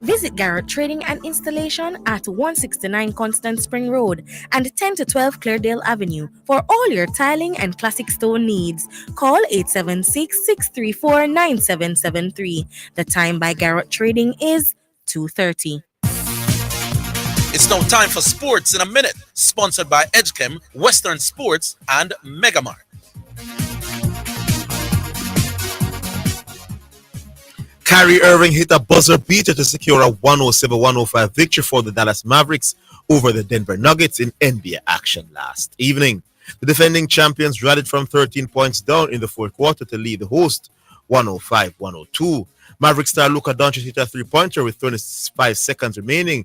Visit Garrett Trading and Installation at 169 Constant Spring Road and 10 to 12 Cleardale Avenue for all your tiling and classic stone needs. Call 876-634-9773. The time by Garrett Trading is 2:30. It's now time for Sports in a Minute, sponsored by EdgeChem, Western Sports, and Megamart. Kyrie Irving hit a buzzer beater to secure a 107-105 victory for the Dallas Mavericks over the Denver Nuggets in NBA action last evening. The defending champions rallied from 13 points down in the fourth quarter to lead the host 105-102. Maverick star Luka Doncic hit a three-pointer with 25 seconds remaining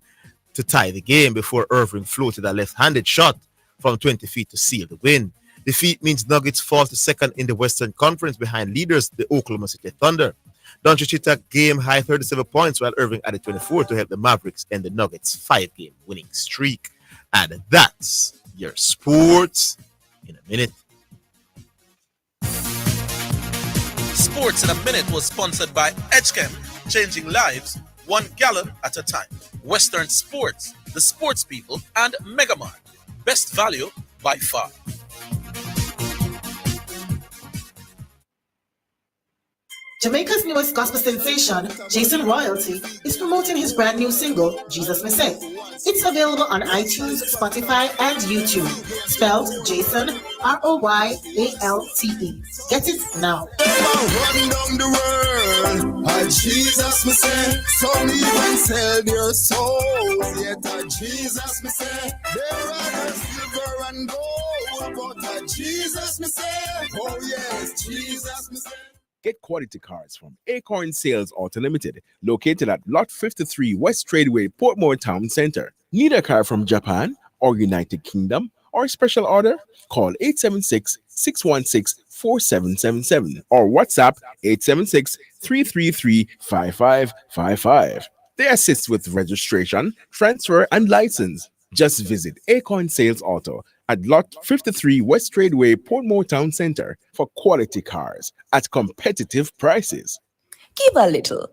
to tie the game before Irving floated a left-handed shot from 20 feet to seal the win. Defeat means Nuggets fall to second in the Western Conference behind leaders, the Oklahoma City Thunder. Doncic hit a game-high 37 points while Irving added 24 to help the Mavericks end the Nuggets' 5-game winning streak. And that's your sports in a minute. Sports in a Minute was sponsored by Edgechem, changing lives 1 gallon at a time. Western Sports, the sports people, and Megamart. Best value by far. Jamaica's newest gospel sensation, Jason Royalty, is promoting his brand new single, Jesus Me Say. It's available on iTunes, Spotify, and YouTube. Spelled Jason, Royalte. Get it now. Run down the world, Jesus me say, some even sell their souls. Yet Jesus me say, there are silver and gold, but Jesus me say, oh yes, Jesus me say. Get quality cars from Acorn Sales Auto Limited, located at Lot 53 West Tradeway, Portmore Town Center. Need a car from Japan or United Kingdom or special order? Call 876-616-4777 or WhatsApp 876-333-5555. They assist with registration, transfer, and license. Just visit Acorn Sales Auto at Lot 53 West Tradeway, Portmore Town Center for quality cars at competitive prices. Give a little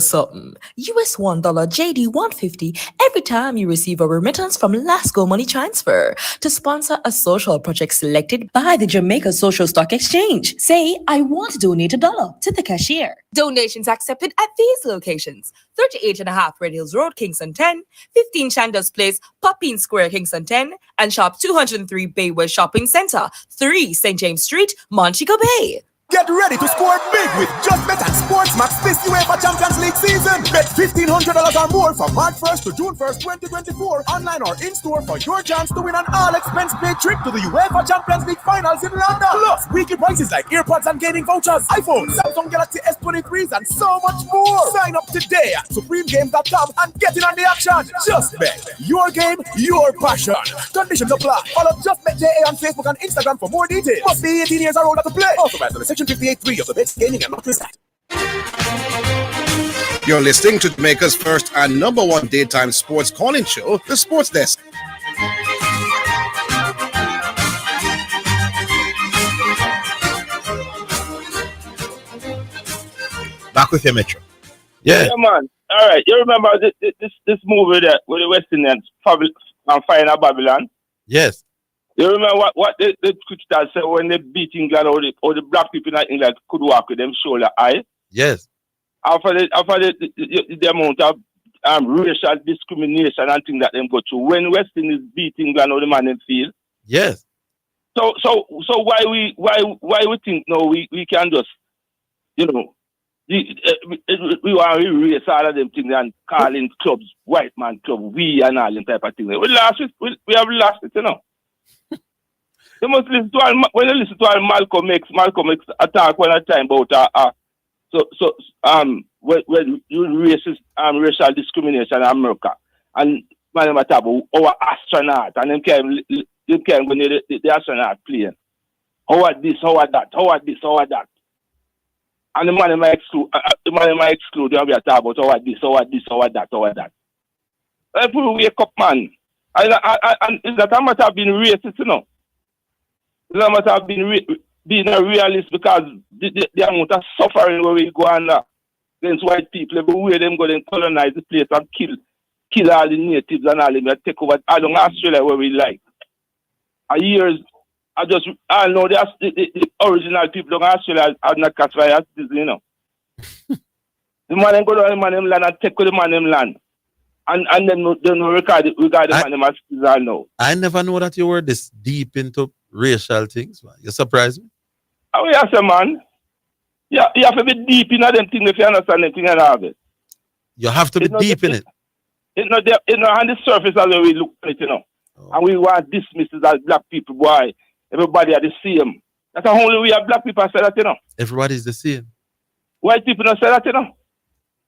something. US $1 JD 150 every time you receive a remittance from Lasco Money Transfer to sponsor a social project selected by the Jamaica Social Stock Exchange. Say, I want to donate $1 to the cashier. Donations accepted at these locations: 38.5 Red Hills Road, Kingston 10, 15 Chandos Place, Poppin Square, Kingston 10, and Shop 203 Bay West Shopping Center, 3 St. James Street, Montego Bay. Get ready to score big with Just Bet and SportsMax this UEFA Champions League season. Bet $1,500 or more from March 1st to June 1st, 2024, online or in-store for your chance to win an all-expense-paid trip to the UEFA Champions League finals in London. Plus, weekly prizes like earpods and gaming vouchers, iPhones, Samsung Galaxy S23s, and so much more. Sign up today at supremegames.com and get in on the action. Just Bet. Your game, your passion. Conditions apply. Follow Just Bet JA on Facebook and Instagram for more details. Must be 18 years or older to play. Also, by the Section 58.3 of the Best Gaming and Lottery Act. You're listening to Jamaica's first and number one daytime sports calling show, The Sports Desk. Back with you, Metro. Yeah, man. All right. You remember this movie that with the West Indians and Fire in Babylon? Yes. You remember what the cricketers said when they beat England, or the black people in England could walk with them shoulder high? Yes. After the amount of racial discrimination and things that them go through, when West Indies beat England or the man in field. Yes. So why we think no we can just we want to erase all of them things and calling clubs white man club we and all them type of thing. We have lost it, You must listen to when you listen to Malcolm X attack one at a time about when you racist racial discrimination in America and man talk about our astronaut and them can't go near the astronaut plane. How are this, how are that, how are this, how are that. And the man might exclude them talk about how are this, how are this, how are that, how are that. If we wake up, man, and is that a matter of being racist, It's a matter of being a realist, because the amount of suffering where we go under against white people, everywhere them go and colonize the place and kill all the natives and all them, take over all of Australia where we like. For years, I know the original people of Australia are not classified as citizens, The man go down the man them land and take the man them land. And then they regard the man them as citizens now. I never know that you were this deep into racial things, man. You surprised me. Oh, yes, man. Yeah, you have to be deep in them things if you understand them thing and all this. You have to be deep in it. It's not there, on the surface as we look at it, And we want dismisses as black people, boy. Everybody are the same. That's the only way black people say that, Everybody's the same. White people don't say that,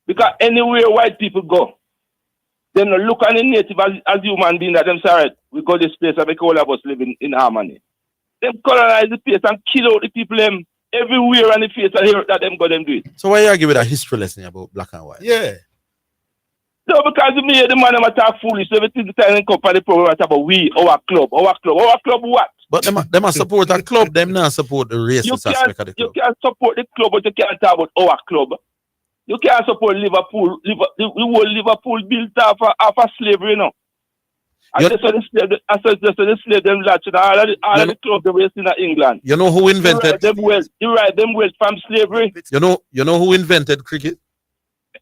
Because anywhere white people go, they don't look on the native as human beings that them say, right, we go this place and make all of us live in harmony. Them colonize the place and kill out the people them everywhere on the face and hear that them go them do it. So why you argue with a history lesson about black and white? Yeah. No, because me the man them attack foolish. Everything the time they come for the program about our club what? But them a support a club, them not support the racist aspect of the club. You can't support the club, but you can't talk about our club. You can't support Liverpool. The whole Liverpool built off of slavery, I just the slave them lads, all of the clubs they were in England. You know who invented them wealth from slavery. You know who invented cricket?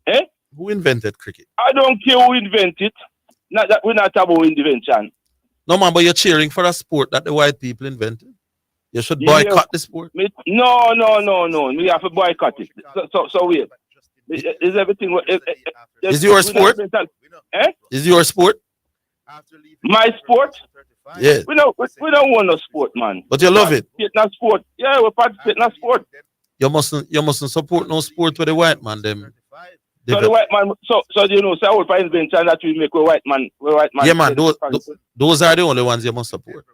Eh? Who invented cricket? I don't care who invented. Not that we're not talking about invention. No man, but you're cheering for a sport that the white people invented. You should boycott the sport. No. We have to boycott it. So wait. Is everything? Is your sport? Is your sport? My sport? Yeah. We don't want no sport, man. But you love it. Not sport. Yeah, we participate in sport. You mustn't support no sport with the white man. Them. So the white man. So you know, so I would find invention that we make with white man. Yeah, man. Those are the only ones you must support.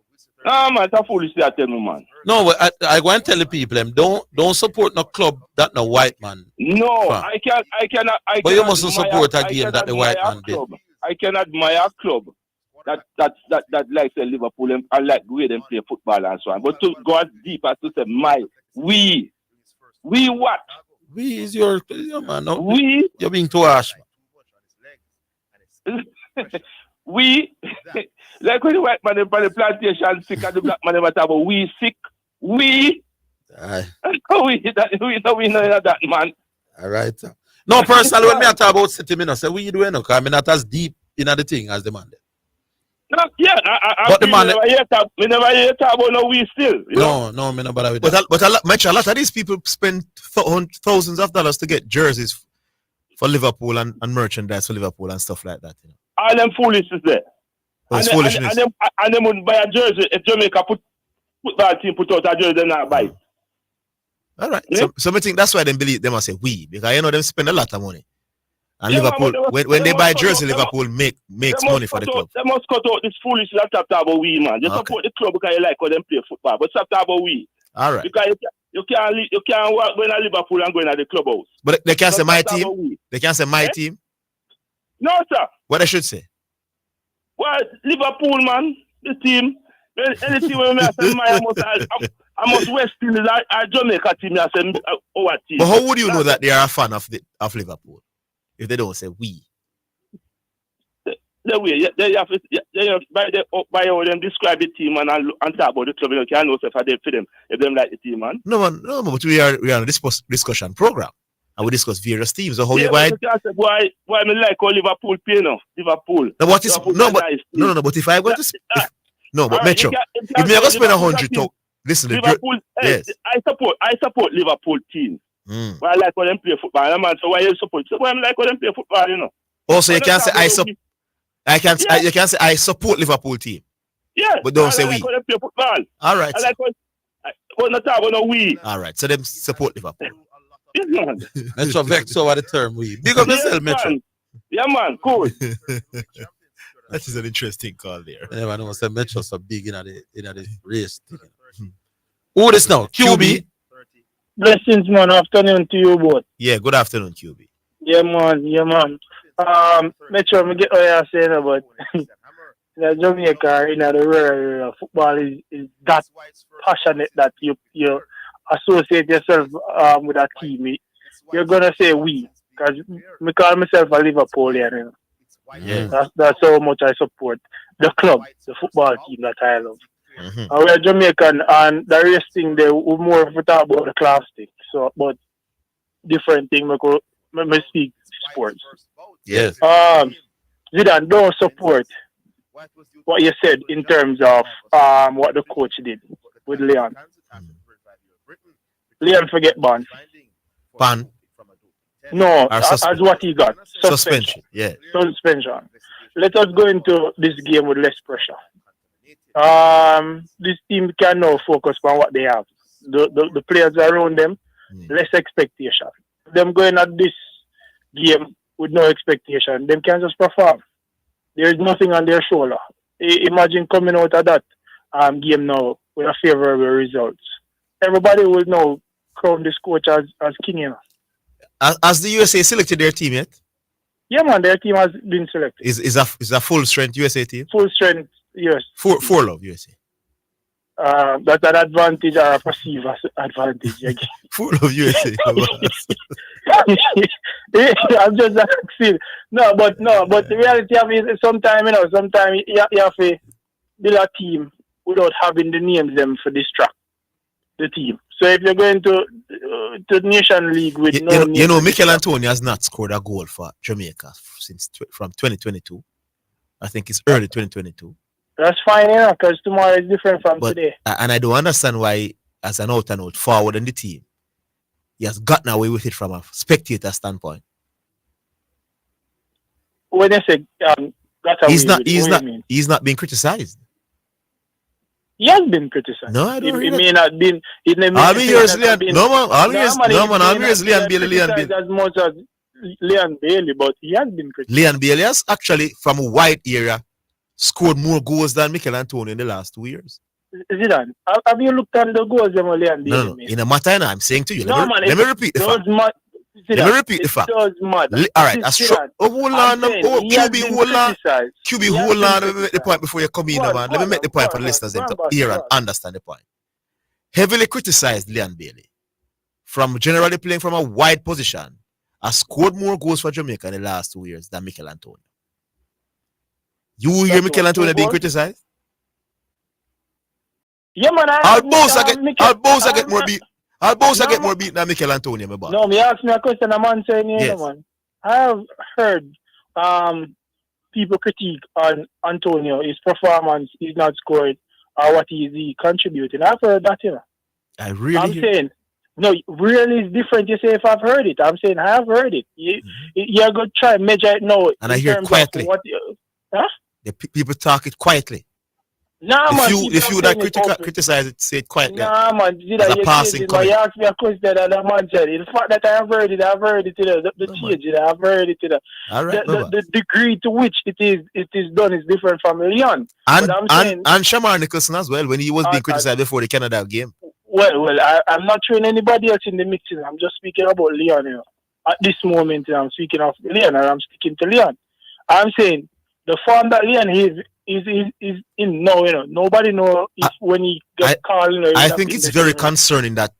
Ah, man, that's foolish to tell me, man. No, but I go and tell the people them don't support no club that no white man. No, fan. I cannot. But you mustn't support a game that the white man did. I can admire a club that likes Liverpool and like the way them play football and so on. But to go as deep as to say we what? We is your man. No, we you're being too harsh. We like when the white man on the plantation sick and the black man about about we sick. We know that man. All right. No, personally, when me talk about city, I say we do it, because I'm not as deep in the thing as the man. No, yeah, but the man, we never hear talk about no we still. No, me no bother with that. But a lot of these people spend thousands of dollars to get jerseys for Liverpool and merchandise for Liverpool and stuff like that. All them foolishness there. That's foolishness. And them wouldn't buy a jersey if Jamaica football team put out a jersey, they not buy it. All right. Yeah? So I think that's why they believe them must say we, because them spend a lot of money. And yeah, Liverpool, when they buy jersey, Liverpool makes money for the club. They must cut out this foolish laptop about we, man. Just support the club because you like how them play football, but stop about we. All right. Because you can't walk going to Liverpool and going to the clubhouse. But they can't say my team. They can't say my team. No, sir. What they should say? Well, Liverpool, man, the team. Any team when I say I must West Indies, I Jamaica team. I say our team. But how would you know that they are a fan of Liverpool if they don't say we? The way they have by how them describe the team and talk about the club. You can't know if they for them if them like the team, man. No, but we are on a discussion program. And we discuss various teams. So how you why me like how Liverpool play now? Liverpool. No, what is no. But if I go to but Metro, if me ever spend 100 to listen, Liverpool. Yes, I support Liverpool team. But I like how them play football. Man, so why you support? So why I like how them play football? You know. Also, you can't say you can't say I support Liverpool team. Yeah, but don't say we. Like how them play football. All right. I like but not talk about no we. All right. So them support Liverpool. Metro vex over the term we. Big up yourself, Metro. Yeah, man, cool. That is an interesting call there. Yeah, I know say Metro so big in the race. Who this now? QB. Blessings, man. Afternoon to you both. Yeah, good afternoon, QB. Yeah, man. Metro, me get what you're saying about Jamaica in the rural area. Football is that passionate that you associate yourself with a team. You're gonna say we, because me call myself a Liverpoolian. You know? Yeah. That's how much I support the club, the football team that I love. And we're Jamaican, and the race thing there we more of talk about the class thing. So, but different thing. Me speak sports. Yes. Zidane, don't support what you said in terms of what the coach did with Leon. Leon forget bond. Ban. No, Or as what he got. Suspension. Yeah. Suspension. Let us go into this game with less pressure. This team can now focus on what they have. The players around them, less expectation. Them going at this game with no expectation, them can just perform. There is nothing on their shoulder. Imagine coming out of that game now with a favorable results. Everybody will now crown this coach as king. You know. Has the USA selected their team yet? Yeah, man, their team has been selected. Is a full strength USA team? Full strength, yes. Four love USA. That's an advantage or a perceived advantage. Again. Full of USA. I'm just asking. But the reality of it is sometimes you have to build a team without having the names them for distract the team. So if you're going to the Nation League with Mikel Antonio has not scored a goal for Jamaica since from 2022. I think it's early 2022. That's fine, because tomorrow is different from today. And I don't understand why, as an out-and-out forward in the team, he has gotten away with it from a spectator standpoint. When I say he's not being criticized. He has been criticized. No, I don't. He may not been. All years, Leon Bailey. As much as Leon Bailey, but he has been criticized. Leon Bailey has actually, from a wide area, scored more goals than Mikel Antonio in the last 2 years. Zidane, have you looked at the goals that Leon Bailey No. made? In a matter, I'm saying to you. Let me repeat the fact. Let me repeat the fact. All right, hold on. QB, hold on. Let me make the point before you come in, man. Let me make the point for the listeners to hear and understand the point. Heavily criticized Leon Bailey from generally playing from a wide position, has scored more goals for Jamaica in the last 2 years than Mikel Antonio. You hear Mikel Antonio being criticized? Yeah, man. Albosa get more beat. Albosa get more beat than Mikel Antonio, my boy. No, me ask me a question. A man saying, yes. Man. I have heard people critique on Antonio, his performance, he's not scored, or what is he contributing. I've heard that, I'm saying, no, really is different. You say if I've heard it. I'm saying I have heard it. You're going to try and measure it now. And I hear it quietly. The people talk it quietly. Nah, if you that criticize it, say it quietly. Nah, man. You asked me a question and the man said, the fact that I have heard it, the change, I've heard it. All right, the degree to which it is done is different from Leon. And Shamar Nicholson as well, when he was being criticized before the Canada game. Well, I'm not throwing anybody else in the mix. I'm just speaking about Leon. At this moment, I'm speaking of Leon, and I'm speaking to Leon. I'm saying the form that Leon is in now. Nobody knows when he gets called. I think it's very concerning that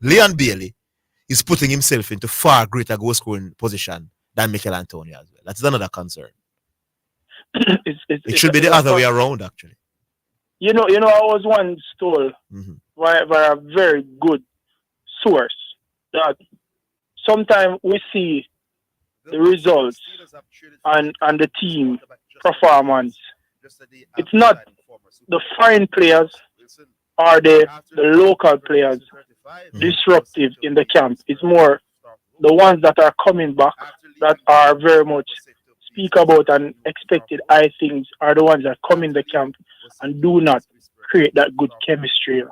Leon Bailey is putting himself into far greater goal scoring position than Mikel Antonio as well. That's another concern. It should be the other way around, actually. I was once told by a very good source that sometimes we see the results and the team performance. It's not the foreign players or the local players disruptive in the camp. It's more the ones that are coming back that are very much speak about and expected high things are the ones that come in the camp and do not create that good chemistry.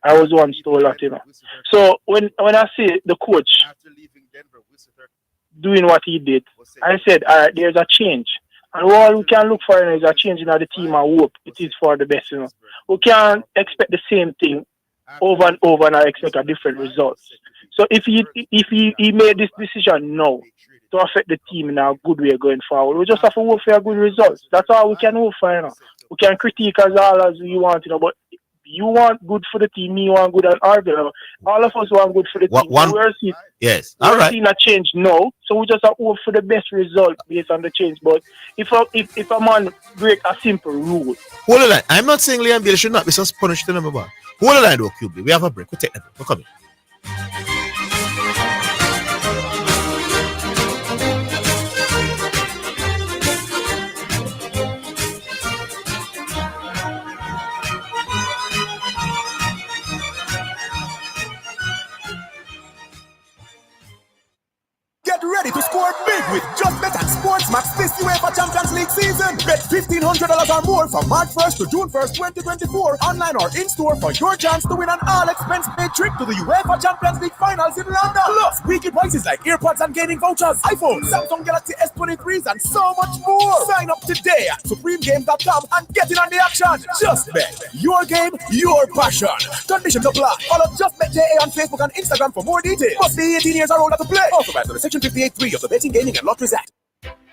I was once told that, So when I see the coach doing what he did, I said, all right, there's a change. And all we can look for is a change in the team and hope it is for the best. We can't expect the same thing over and over and expect a different result. So if he made this decision now to affect the team in a good way going forward, we just have to hope for a good results. That's all we can hope for. We can critique as all as we want, but you want good for the team, me want good at Orville. All of us want good for the team. Yes. We're seeing a change now, so we just have to hope for the best result based on the change. But if a man break a simple rule. Hold on. I'm not saying Leon Bailey should not be punished in the bar. Hold on, though, QB. We have a break. We'll take that. We're coming. Sports Max this UEFA Champions League season. Bet $1,500 or more from March 1st to June 1st, 2024. Online or in-store for your chance to win an all-expense-paid trip to the UEFA Champions League finals in London. Plus, weekly prizes like earpods and gaming vouchers, iPhone, Samsung Galaxy S23s, and so much more. Sign up today at supremegames.com and get in on the action. Just bet. Your game, your passion. Conditions apply. Follow Just Bet JA on Facebook and Instagram for more details. Must be 18 years or older to play. Also by Section 58.3 of the Betting, Gaming and Lotteries Act.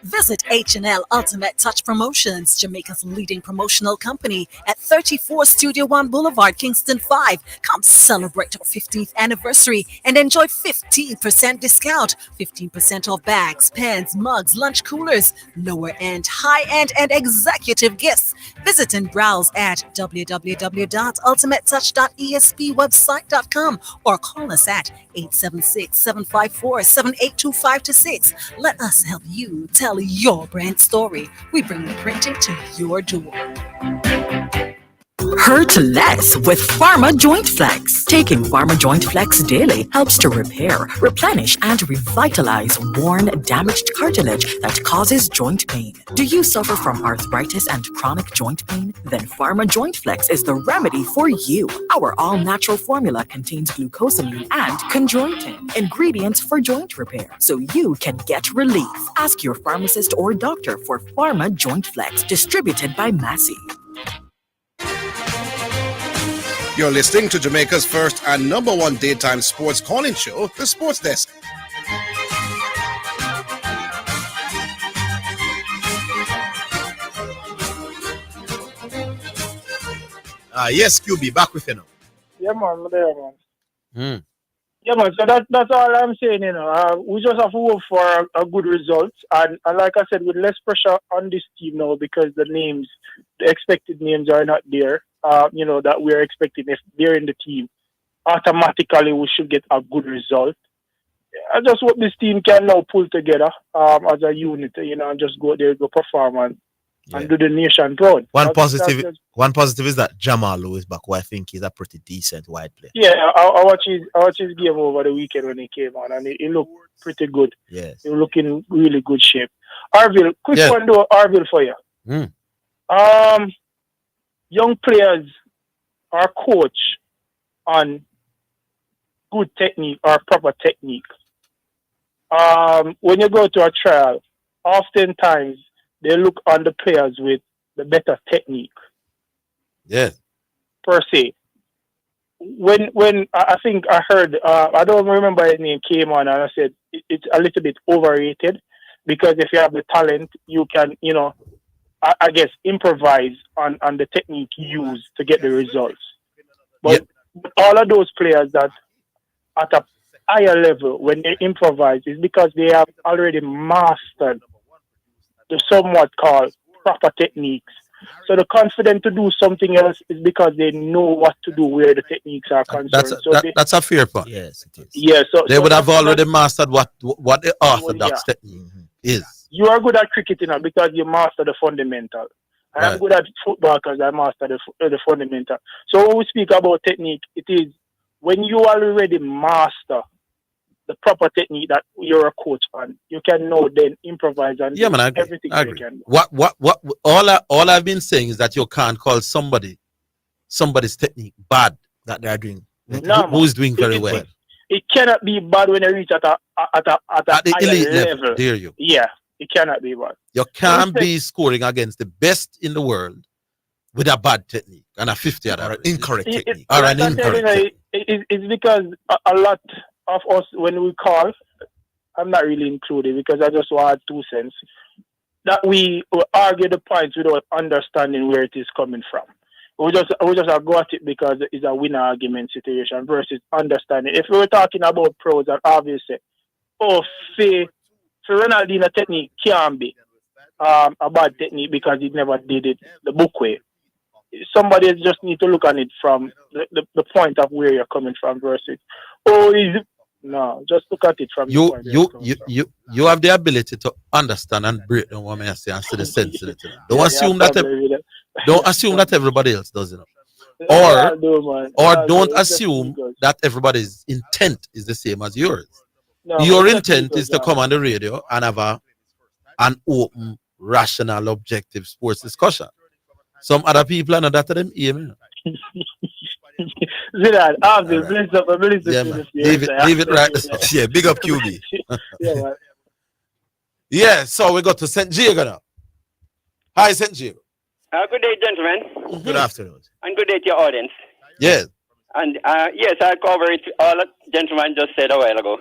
Visit H&L Ultimate Touch Promotions, Jamaica's leading promotional company at 34 Studio One Boulevard, Kingston 5. Come celebrate our 15th anniversary and enjoy 15% discount, 15% off bags, pens, mugs, lunch coolers, lower end, high end, and executive gifts. Visit and browse at www.ultimatetouch.espwebsite.com or call us at 876-754-782-526. Let us help you tell your brand story. We bring the printing to your door. Hurt less with Pharma Joint Flex. Taking Pharma Joint Flex daily helps to repair, replenish, and revitalize worn, damaged cartilage that causes joint pain. Do you suffer from arthritis and chronic joint pain? Then Pharma Joint Flex is the remedy for you. Our all-natural formula contains glucosamine and chondroitin, ingredients for joint repair, so you can get relief. Ask your pharmacist or doctor for Pharma Joint Flex, distributed by Massey. You're listening to Jamaica's first and #1 daytime sports calling show, The Sports Desk. Yes, QB, back with you now. Yeah, man, I'm there, man. Yeah, man, so that's all I'm saying, you know. We just have to hope for a good result. And like I said, with less pressure on this team now because the expected names are not there, you know, that we're expecting. If they're in the team, automatically we should get a good result. I just hope this team can now pull together as a unit, you know, and just go there, go perform and do the nation proud. One positive is that Jamal Lewis back, who I think is a pretty decent wide player. Yeah, I watched his game over the weekend when he came on, and he looked pretty good. Yes, he looked in really good shape. Orville, quick one though, Orville for you. Young players are coached on good technique or proper technique. When you go to a trial, oftentimes they look on the players with the better technique. Yeah. Per se. When I think I heard, I don't remember his name, came on and I said it's a little bit overrated because if you have the talent, you can, you know, I guess improvise on the technique you use to get the results. But all of those players that at a higher level, when they improvise, is because they have already mastered the somewhat called proper techniques. So the confidence to do something else is because they know what to do where the techniques are concerned. That's a fair point. Yes, it is. Yeah, so they would have already mastered what the orthodox technique is. You are good at cricket, you know, because you master the fundamental. I'm good at football because I master the fundamental. So when we speak about technique, it is when you already master the proper technique that you're a coach on, you can now then improvise and do everything you can. All I've been saying is that you can't call somebody's technique bad that they're doing. Who is doing very well. It cannot be bad when you reach at the elite level. Dare you? Yeah, it cannot be bad. You can't be scoring against the best in the world with a bad technique and a 50 or an incorrect technique. It's because a lot of us, when we call, I'm not really included because I just want 2 cents, that we argue the points without understanding where it is coming from. We just have got it because it's a winner argument situation versus understanding. If we were talking about pros, and obviously, for Ronaldinho technique can't be a bad technique because he never did it the book way. Somebody just need to look at it from the point of where you're coming from versus, no, just look at it from you have the ability to understand and break down what I say and see the sense in it. Don't assume that everybody else does it. Or don't assume that everybody's intent is the same as yours. Your intent is to come on the radio and have a an open, rational, objective sports discussion. Some other people are not that to them here, man. Zidane, Orville, bless up, bless Yeah, up. man. Leave it right there. Yeah, big up QB. Yeah, man. Yeah, so we got to St. Diego now. Hi, St. Diego. Good day, gentlemen. Good afternoon. And good day to your audience. Yes. And yes, I cover it. All the gentlemen just said a while ago.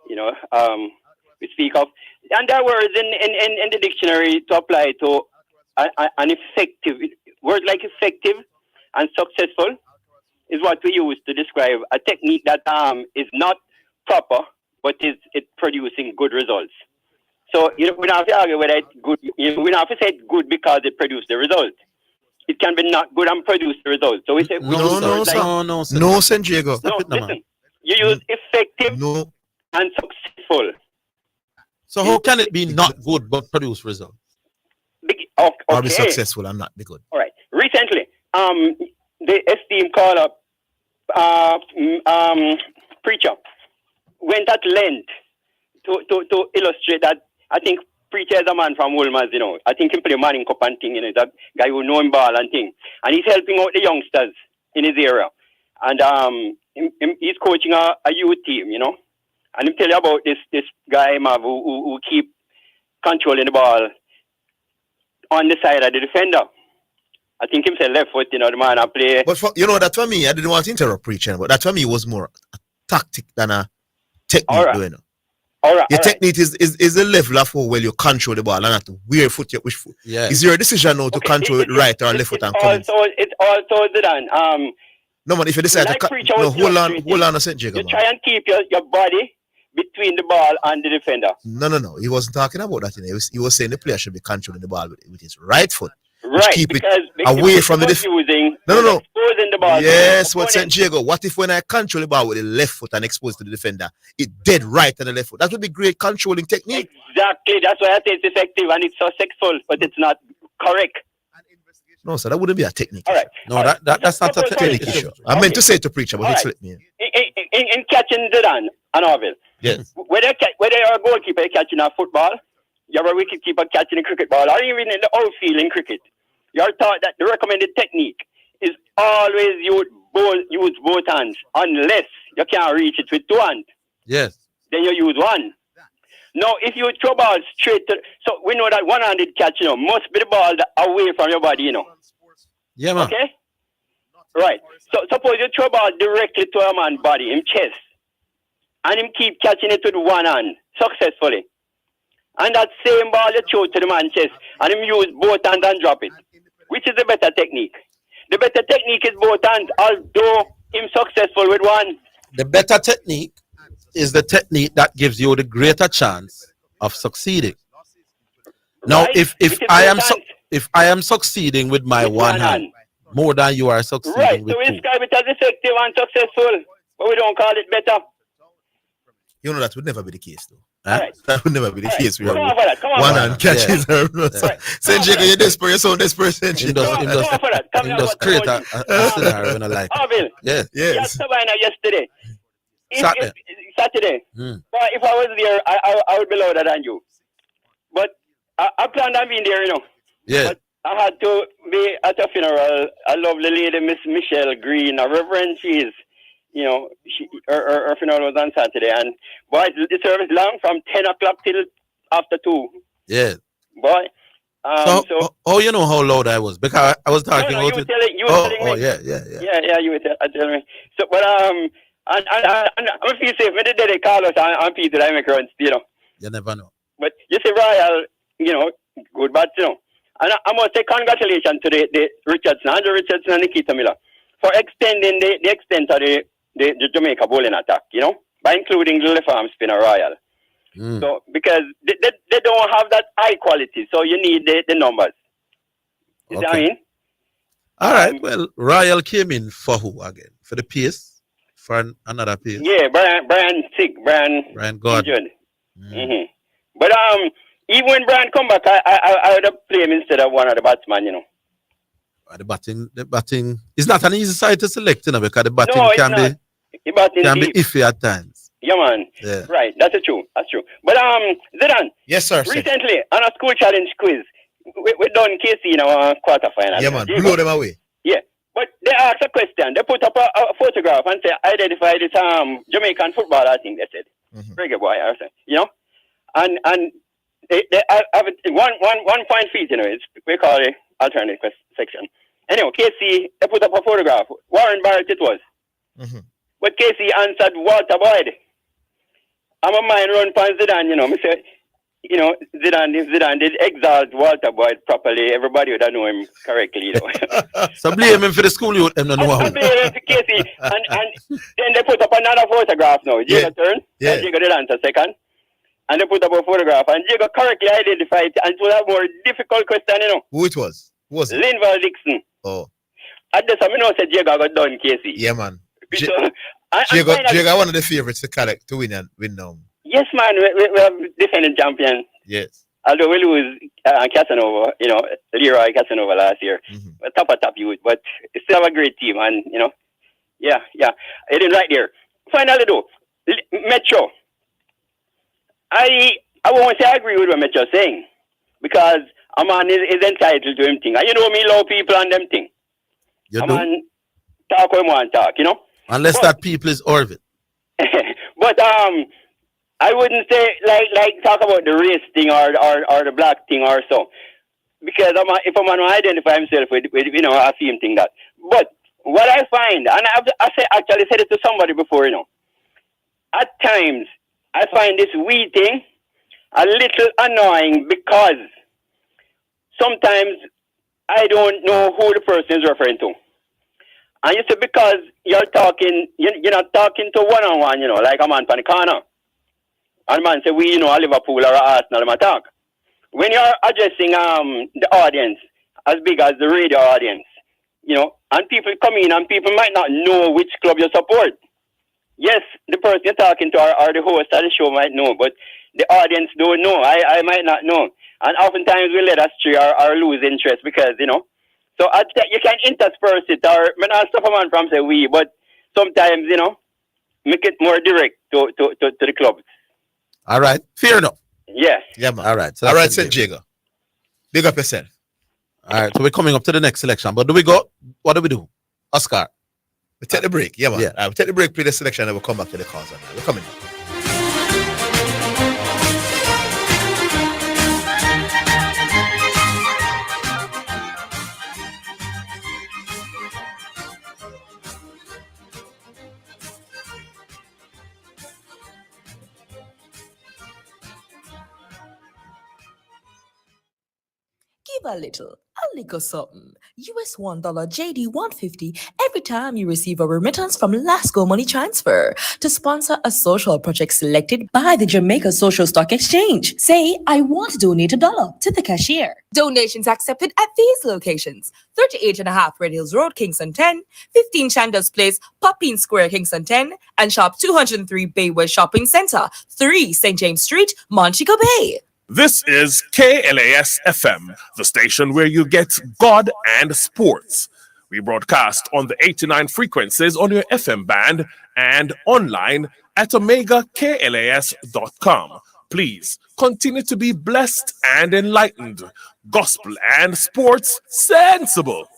We speak of. And there are words in the dictionary to apply to an effective, words like effective and successful is what we use to describe a technique that is not proper, but is producing good results. So we don't have to argue whether it's good. We don't have to say it's good because it produced the result. It can be not good and produce the result. So we say No, San Diego. Listen, you use effective and successful. So how can it be not good but produce results? Okay. Or be successful and not be good. All right. Recently, the esteemed caller, preacher, went at length to illustrate that. I think preacher is a man from Wolmer's, I think he play Manning Cup and thing, that guy who know him ball and thing. And he's helping out the youngsters in his area. And he's coaching a youth team, And he tell you about this guy, who keep controlling the ball on the side of the defender. I think himself left foot, the man I play. But that for me, I didn't want to interrupt preaching, but that for me was more a tactic than a technique. Your technique is the level of how well you control the ball and not where foot which foot. Yeah. Is your decision now to control it right or left foot and come in? It's also Zidane. No man, if you decide like to hold on a St. Jacob. You try and keep your body between the ball and the defender. No. He wasn't talking about that. He was saying the player should be controlling the ball with his right foot. Right, keep because it away from the using No. exposing the ball. Yes, what St. Diego. What if when I control the ball with the left foot and expose to the defender, it dead right on the left foot? That would be great controlling technique. Exactly. That's why I say it's effective and it's successful, but it's not correct. No, so that wouldn't be a technique. All right. No, that's not a technique issue. I meant to say it to preacher, but he slipped me. In catching Zidane and Orville, yes. Whether you're a goalkeeper catching a football, you're a wicketkeeper catching a cricket ball, or even in the outfield in cricket, you're taught that the recommended technique is always use both hands, unless you can't reach it with two hands. Yes. Then you use one. Now, if you throw ball straight to, so we know that one-handed catch, must be the ball away from your body, Yeah, man. Okay? Right. So suppose you throw ball directly to a man's body, him chest, and him keep catching it with one hand successfully. And that same ball you throw to the man's chest, and him use both hands and drop it. Which is the better technique? The better technique is both hands, although him successful with one. The better technique is the technique that gives you the greater chance of succeeding. Now, Right? if I am succeeding with my one hand more than you are succeeding Right, with so we two. describe it as effective and successful, but we don't call it better. That would never be the case, though. Right. That would never be the case. Come on for that. Come on One for hand that. catches her. Right. St. Jacob, you're desperate. You're so desperate, St. Jacob. Come on for that. Come on Just for that. create a scenario when I like it. Orville, Yes. yes. Savannah yesterday. Saturday. Saturday. But if I was there, I would be louder than you. But I planned on being there, Yeah. But I had to be at a funeral. A lovely lady, Miss Michelle Green, a reverend she is. Her funeral was on Saturday. And, boy, the service long from 10 o'clock till after 2. Yeah. Boy. So you know how loud I was? Because I was talking No, you about were it. telling me. Yeah. Yeah, you were telling me. So, but and I feel safe. When they did Carlos and Peter, I make runs, You never know. But you say Royal, good, but and I must say congratulations to the Richardson, Andrew Richardson and Nikita Miller for extending the extent of the Jamaica bowling attack, by including the left arm spinner Royal. So because they don't have that high quality, so you need the numbers. You see what I mean? All right. Well, Royal came in for who again? For the pace? For another pace? Yeah, Brian sick, Brian Gordon. injured. But even when Brian come back, I would have played him instead of one of the batsmen, The batting is not an easy side to select, because the batting No, it's can not. be iffy at times. Yeah, man. Yeah. Right. That's true. That's true. But Zidane. Yes, sir. Recently, on a school challenge quiz, we done KC in our quarterfinal. Yeah, man. Blow them away. Yeah. But they asked a question. They put up a photograph and say, identify this Jamaican footballer, I think they said. Reggae boy, I said. You know? And they have one point feet, you know, we call it alternate section. Anyway, KC, they put up a photograph. Warren Barrett it was. But KC answered Walter Boyd. I'm a mind run pan Zidane, you know. Me say, you know, Zidane, if Zidane did exalt Walter Boyd properly, everybody would have known him correctly, you know. So blame him for the school youth, him no know how. Blame him for KC. And then they put up another photograph now. Jago turn. Yeah. Jago did answer second. And they put up a photograph. And Jago correctly identified it. And it was a more difficult question, you know. Who it was? Who was it? Linval Dixon. Oh. At this time, I know said Jago got done, KC. Yeah, man. Jago one of the favorites to collect to win now. Yes, man. We have defending champions. Yes. Although we lose Casanova, you know, Leroy Casanova last year. Top of top youth, but still have a great team. And, you know, yeah. It is right there. Finally, though, Metro. I won't say I agree with what Metro saying because a man is entitled to him thing. And you know me love people and them thing. You a do? man talk when want talk, you know? Unless that people is Orville. But I wouldn't say like talk about the race thing or the black thing or so, because if a man identify himself with you know a same thing that. But what I find, and I actually said it to somebody before, you know, at times I find this weed thing a little annoying because sometimes I don't know who the person is referring to. And you say because you're talking, you're not talking to one-on-one, you know, like a man on the corner. And man say, we, you know, a Liverpool or a Arsenal, them attack. When you're addressing the audience, as big as the radio audience, you know, and people come in and people might not know which club you support. Yes, the person you're talking to or the host of the show might know, but the audience don't know. I might not know. And oftentimes we let us stray or lose interest because, you know, so you can intersperse it, or I mean, I'll stop a man from say we, but sometimes, you know, make it more direct to the clubs. All right, fair enough. Yeah. Yeah, man. All right. All right, said Jago. Big up yourself. All right, so we're coming up to the next selection, but what do we do? Oscar. We take the break. Yeah, man. Yeah. We'll take the break, play the selection, and we'll come back to the cause. We're coming. Give a little something. US $1 JD 150 every time you receive a remittance from Lasco Money Transfer to sponsor a social project selected by the Jamaica Social Stock Exchange. Say, I want to donate $1 to the cashier. Donations accepted at these locations: 38.5 Red Hills Road, Kingston 10, 15 Chandos Place, Poppin Square, Kingston 10, and Shop 203 Bay West Shopping Center, 3 St. James Street, Montego Bay. This is KLAS FM, the station where you get God and sports. We broadcast on the 89 frequencies on your FM band and online at OmegaKLAS.com. Please continue to be blessed and enlightened. Gospel and sports sensible.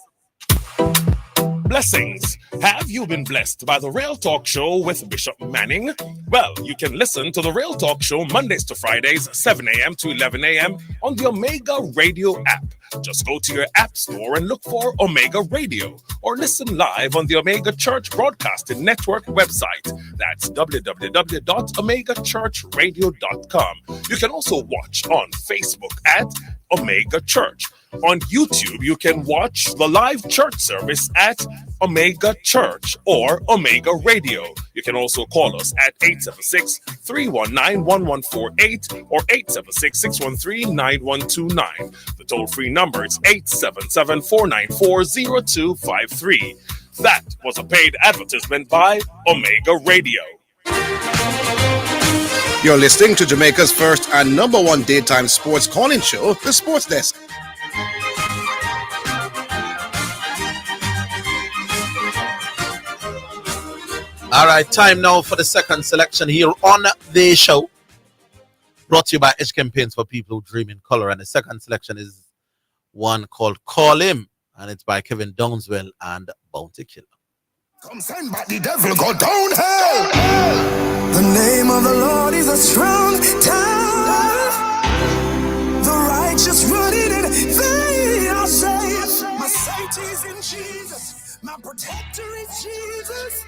Blessings. Have you been blessed by the Real Talk Show with Bishop Manning? Well, you can listen to the Real Talk Show Mondays to Fridays, 7 a.m. to 11 a.m. on the Omega Radio app. Just go to your app store and look for Omega Radio, or listen live on the Omega Church Broadcasting Network website. That's www.omegachurchradio.com. You can also watch on Facebook at Omega Church. On YouTube, you can watch the live church service at Omega Church or Omega Radio. You can also call us at 876-319-1148 or 876-613-9129. The toll-free number is 877-494-0253. That was a paid advertisement by Omega Radio. You're listening to Jamaica's first and number one daytime sports calling show, The Sports Desk. All right, time now for the second selection here on the show. Brought to you by Edge Campaigns for people who dream in color. And the second selection is one called Call Him, and it's by Kevin Downswell and Bounty Killer. Come send back the devil, go down hell. The name of the Lord is a strong tower. The righteous run in it, they are safe. My safety is in Jesus. My protector is Jesus.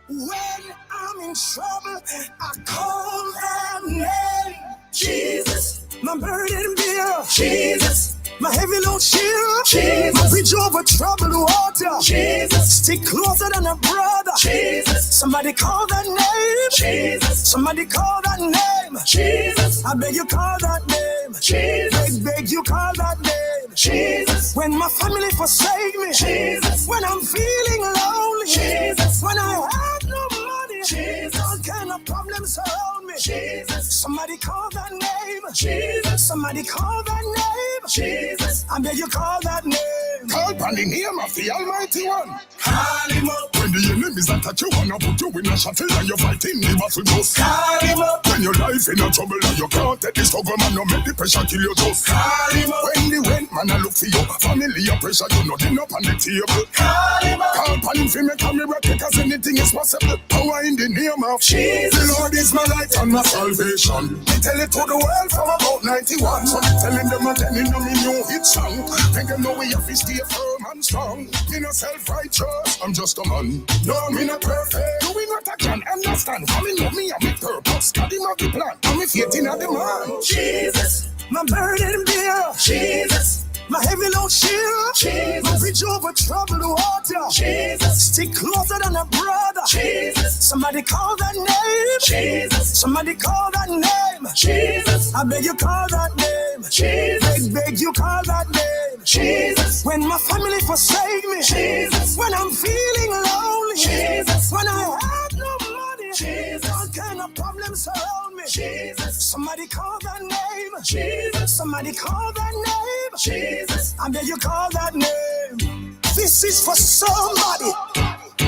When I'm in trouble, I call that name. Jesus. My burden bearer. Jesus. My heavy load sharer. Jesus. My bridge over troubled water. Jesus. Stick closer than a brother. Jesus. Somebody call that name. Jesus. Somebody call that name. Jesus. I beg you call that name. Jesus. Beg you call that name. Jesus. When my family forsake me. Jesus. When I'm feeling lonely. Jesus. When I have no money. Jesus. All kind of problems surround me. Jesus. Somebody call that name. Jesus. Somebody call that name. Jesus. I beg you call that name. Call upon the name of the Almighty One. Call him up. When the enemies attack you, wanna put you in a shuttle and you're fighting the battle just. Call him up. When your life in a trouble and you can't take the struggle, man, no make the pressure kill you just. Call him up. When the rent man I look for you, family your pressure, you nothing up on the table. Call him up. Call upon him for make a miracle, because anything is possible. Power in the name of Jesus. The Lord is my light and my salvation. He tell it to the world from about 91. So me telling them and telling them in new hit song. Think them know we have to stay firm and strong. Me no self-righteous, I'm just a man. No, me not perfect. Doing what I can understand. Coming with me and my purpose. God him have the plan. I'm a faith in the man. Jesus. My burden bearer. Jesus. My heavy load sharer. Jesus. My bridge over troubled water. Jesus. Stick closer than a brother. Jesus. Somebody call that name. Jesus. Somebody call that name. Jesus. I beg you call that name. Jesus. Beg you call that name. Jesus. When my family forsake me. Jesus. When I'm feeling lonely. Jesus. When I have no money. Jesus. All kind of problems surround me. Jesus. Somebody call that name. Jesus. Somebody call that name. Jesus. I beg you call that name. This is for somebody.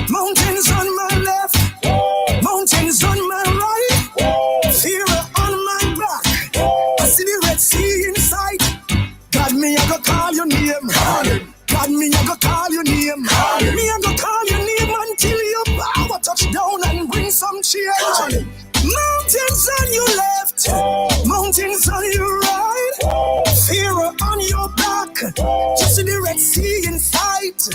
Mountains on my left. Mountains on my right. Fear on my back. I see the Red Sea in sight. God, me, I go call your name. God, me, I go call your name. Me, I go call your name until your power touch down and bring some change. Mountains on your left, mountains on your right, fear on your back, just see the Red Sea in sight.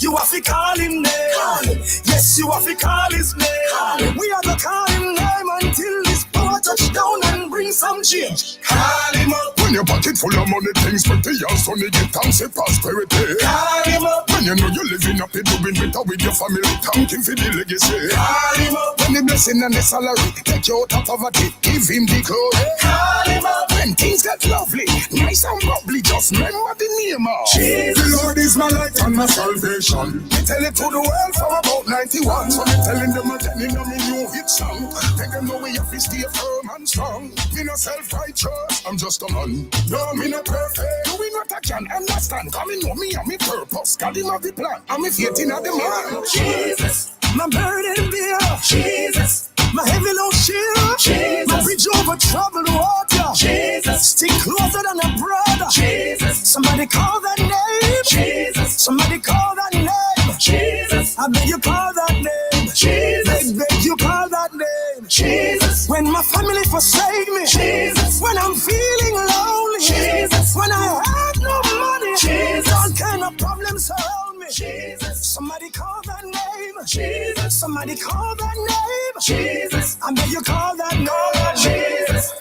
You have to call him name. Yes, you have to call his name. We have to call him name until his power touch down and bring some change. Call him up. When your pocket full of money, things pretty, your son, you get thanks and prosperity. Call him up. When you know you're living up, you're doing better with your family, thank him for the legacy. Call him up. When the blessing and the salary, take you out of poverty, give him the glory. Call him up. When things get lovely, nice and bubbly, just remember the name of Jesus. The Lord is my light and my salvation. Me tell it to the world from about 91. So me telling them and telling them a new hit song. Make them know we have to stay firm and strong. Me no self-righteous, I'm just a man. No, me no perfect. Doing what I can understand. Coming know me and me purpose. God him have the plan. I'm a faith in the man. Jesus. My burden bearer. Jesus. My heavy load sharer. Jesus. My bridge over troubled water. Jesus. Stick closer than a brother. Jesus. Somebody call that name. Jesus. Somebody call that name. Jesus. I beg you call that name. Jesus. Beg you call that name. Jesus. When my family forsake me. Jesus. When I'm feeling lonely. Jesus. When I have no money. Jesus. All kind of problems surround me. Jesus. Somebody call that name. Jesus. Somebody call that name. Jesus. I beg you call that name. Jesus.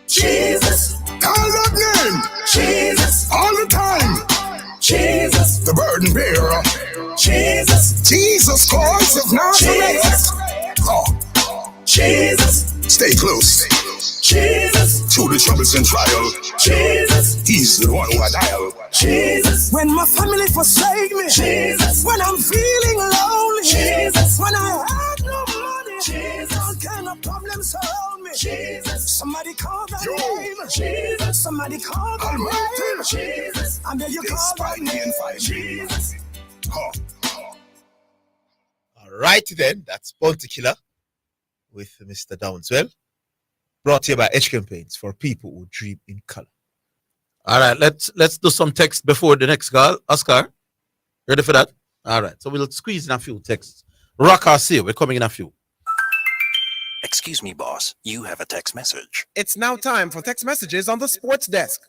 Jesus. Call that name. Jesus. All the time. Jesus. The burden bearer. Jesus. Jesus Christ of Nazareth. Oh. Jesus. Stay close. Jesus. To the troubles and trial. Jesus. He's the one who I dial. Jesus. When my family forsake me. Jesus. When I'm feeling lonely. Jesus. When I have no money. Jesus. All kind of problems surround me. Jesus. Somebody call that name. Jesus. Somebody call that Almighty. name. Jesus. I beg you call that name. Jesus. Oh. All Right then, that's Bounty Killer with Mr. Downswell. Brought to you by Edge Campaigns for people who dream in color. All right, let's do some text before the next call. Oscar, ready for that? All right, so we'll squeeze in a few texts. Rock or seal, we're coming in a few. Excuse me, boss. You have a text message. It's now time for text messages on the sports desk.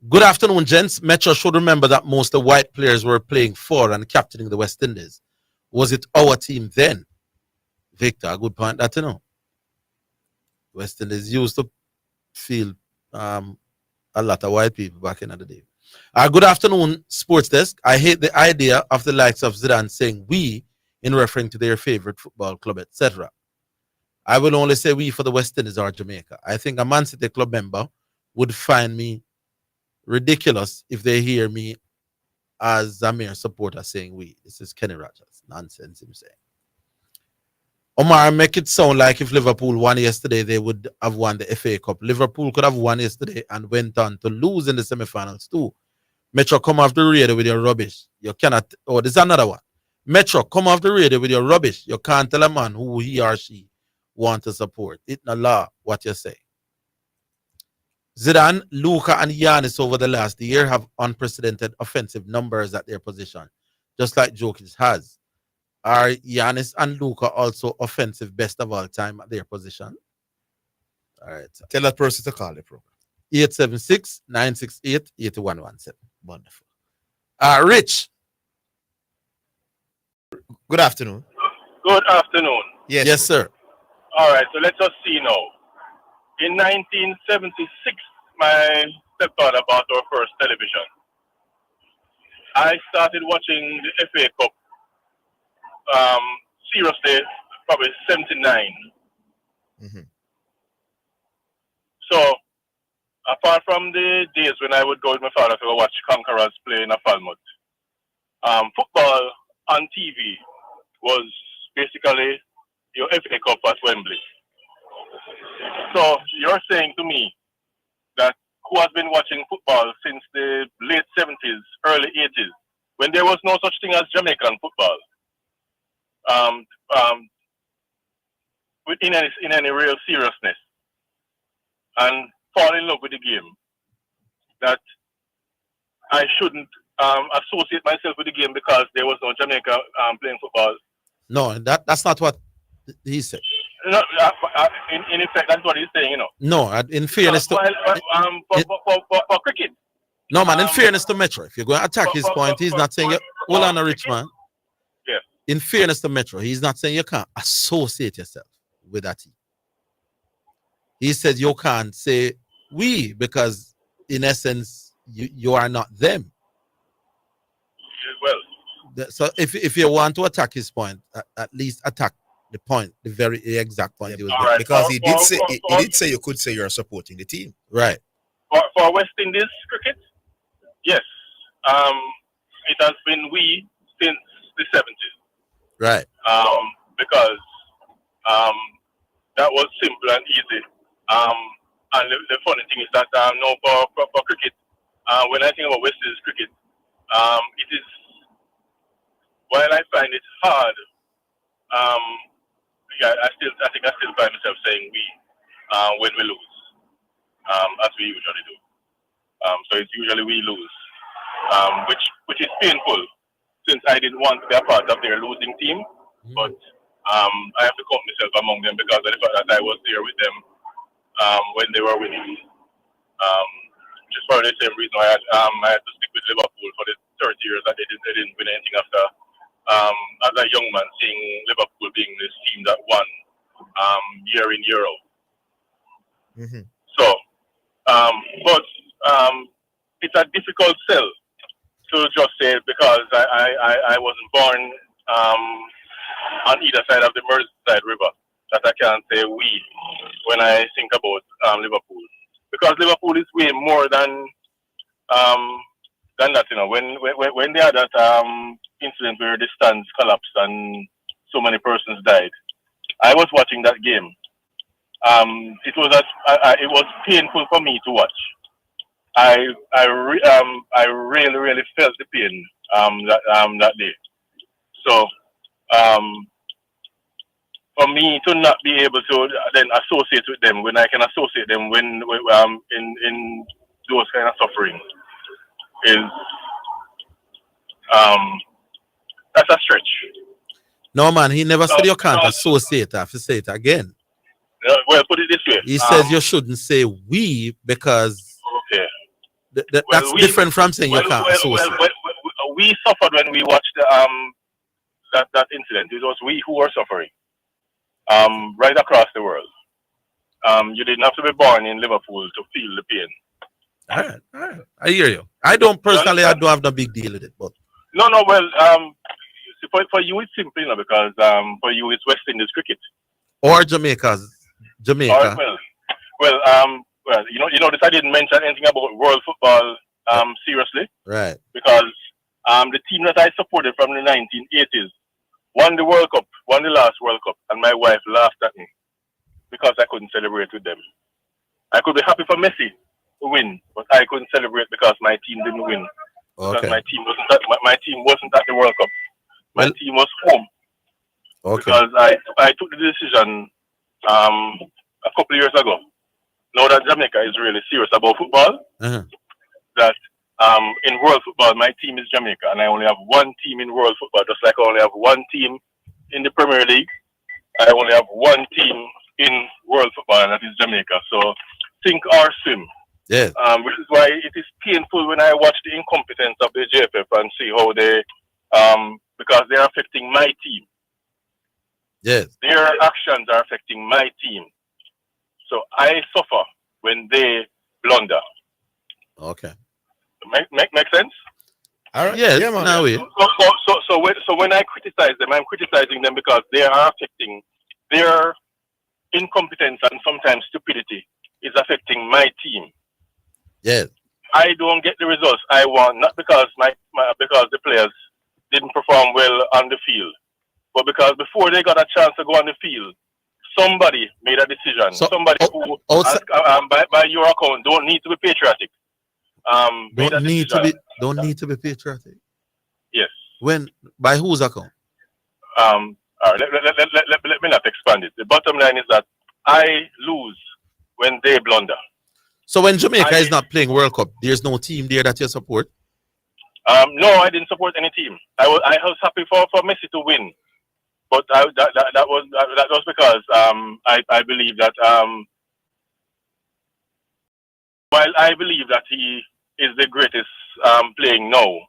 Good afternoon, gents. Metro should remember that most of the white players were playing for and captaining the West Indies. Was it our team then? Victor, a good point that you know. West Indies used to field a lot of white people back in the day. Good afternoon, Sports Desk. I hate the idea of the likes of Zidane saying we in referring to their favorite football club, etc. I will only say we for the West Indies or Jamaica. I think a Man City club member would find me ridiculous if they hear me as a mere supporter saying we. This is Kenny Rogers. Nonsense, him saying. Omar, make it sound like if Liverpool won yesterday, they would have won the FA Cup. Liverpool could have won yesterday and went on to lose in the semi-finals too. Metro, come off the radio with your rubbish. You cannot. Oh, there's another one. Metro, come off the radio with your rubbish. You can't tell a man who he or she want to support. It's not law what you say. Zidane, Luka, and Giannis over the last year have unprecedented offensive numbers at their position, just like Jokic has. Are Giannis and Luka also offensive best of all time at their position? All right. Tell that person to call the program. 876-968-8117. Wonderful. Rich. Good afternoon. Good afternoon. Yes, sir. All right, so let us see now. In 1976, my stepfather bought our first television. I started watching the FA Cup seriously, probably 79. So, apart from the days when I would go with my father to go watch Conquerors play in a Falmouth, football on TV was basically your FA Cup at Wembley. So, you're saying to me that who has been watching football since the late 70s, early 80s, when there was no such thing as Jamaican football, in any real seriousness, and fall in love with the game, that I shouldn't associate myself with the game because there was no Jamaica playing football. No, that's not what he said. No, in effect, that's what he's saying, you know. No, in fairness to... for cricket. No, man, in fairness to Metro, if you're going to attack his point, he's not saying... Hold on, Rich, man. Yeah. In fairness to Metro, he's not saying you can't associate yourself with that team. He said you can't say we because, in essence, you are not them. Well... So if you want to attack his point, at least attack the point, the exact point. Yeah, right. Because he did say you could say you're supporting the team. Right. For West Indies cricket, yes. It has been we since the 70s. Right. Because that was simple and easy. And the funny thing is that no, for cricket, when I think about West Indies cricket, it is, while I find it hard, I think I still find myself saying we when we lose, as we usually do. So it's usually we lose, which is painful since I didn't want to be a part of their losing team. But I have to count myself among them because of the fact that I was there with them when they were winning. Just for the same reason I had to stick with Liverpool for the 30 years that they didn't win anything after. As a young man, seeing Liverpool being this team that won year in, year out. So, but it's a difficult sell to just say because I wasn't born on either side of the Merseyside River that I can't say we when I think about Liverpool. Because Liverpool is way more than that, you know. When they had that incident where the stands collapsed and so many persons died, I was watching that game. It was painful for me to watch. I really felt the pain that day. So for me to not be able to then associate with them when I can associate them when in those kind of suffering is that's a stretch. No, man, he never said you can't associate. I have to say it again. Well, put it this way. He says you shouldn't say we because okay. That's different from saying you can't associate. We suffered when we watched that incident. It was we who were suffering right across the world. You didn't have to be born in Liverpool to feel the pain. All right. I hear you. I don't personally, I don't have no big deal with it, but no. Well, for you it's simple, you know, because for you it's West Indies cricket or Jamaica. Well, you notice I didn't mention anything about world football seriously, right? Because the team that I supported from the 1980s won the World Cup, won the last World Cup, and my wife laughed at me because I couldn't celebrate with them. I could be happy for Messi to win, but I couldn't celebrate because my team didn't win. Okay. Because my team wasn't at the World Cup. My team was home. Okay. Because I took the decision a couple of years ago. Now that Jamaica is really serious about football, that in world football, my team is Jamaica, and I only have one team in world football, just like I only have one team in the Premier League. I only have one team in world football, and that is Jamaica. So, sink or swim. Yeah. Which is why it is painful when I watch the incompetence of the JFF and see how they, because they are affecting my team. Yes. Their actions are affecting my team. So I suffer when they blunder. Okay. Make sense? All right. Yes. Now we. So when I criticize them, I'm criticizing them because they are affecting their incompetence and sometimes stupidity is affecting my team. Yes. I don't get the results I want, not because because the players didn't perform well on the field, but because before they got a chance to go on the field, somebody made a decision. Somebody who, by your account, don't need to be patriotic. Don't need to be patriotic. Yes. When by whose account? All right. Let me not expand it. The bottom line is that I lose when they blunder. So when Jamaica is not playing World Cup, there's no team there that you support? No, I didn't support any team. I was happy for Messi to win, but that was because I believe that while I believe that he is the greatest playing now,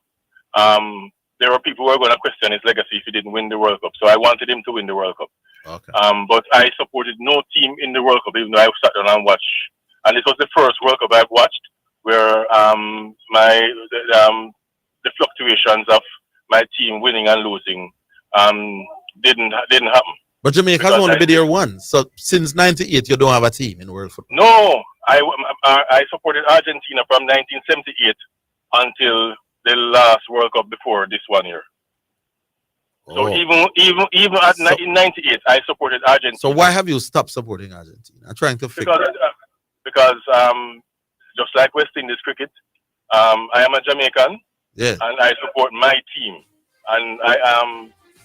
there are people who are going to question his legacy if he didn't win the World Cup. So I wanted him to win the World Cup. Okay. But I supported no team in the World Cup, even though I sat down and watched. And it was the first World Cup I've watched where the fluctuations of my team winning and losing didn't happen. But Jamaica's only been there once. So since '98, you don't have a team in world football. No, I supported Argentina from 1978 until the last World Cup before this one year. So even at in '98, I supported Argentina. So why have you stopped supporting Argentina? I'm trying to figure. Because just like West Indies cricket, I am a Jamaican. Yeah. And I support my team, and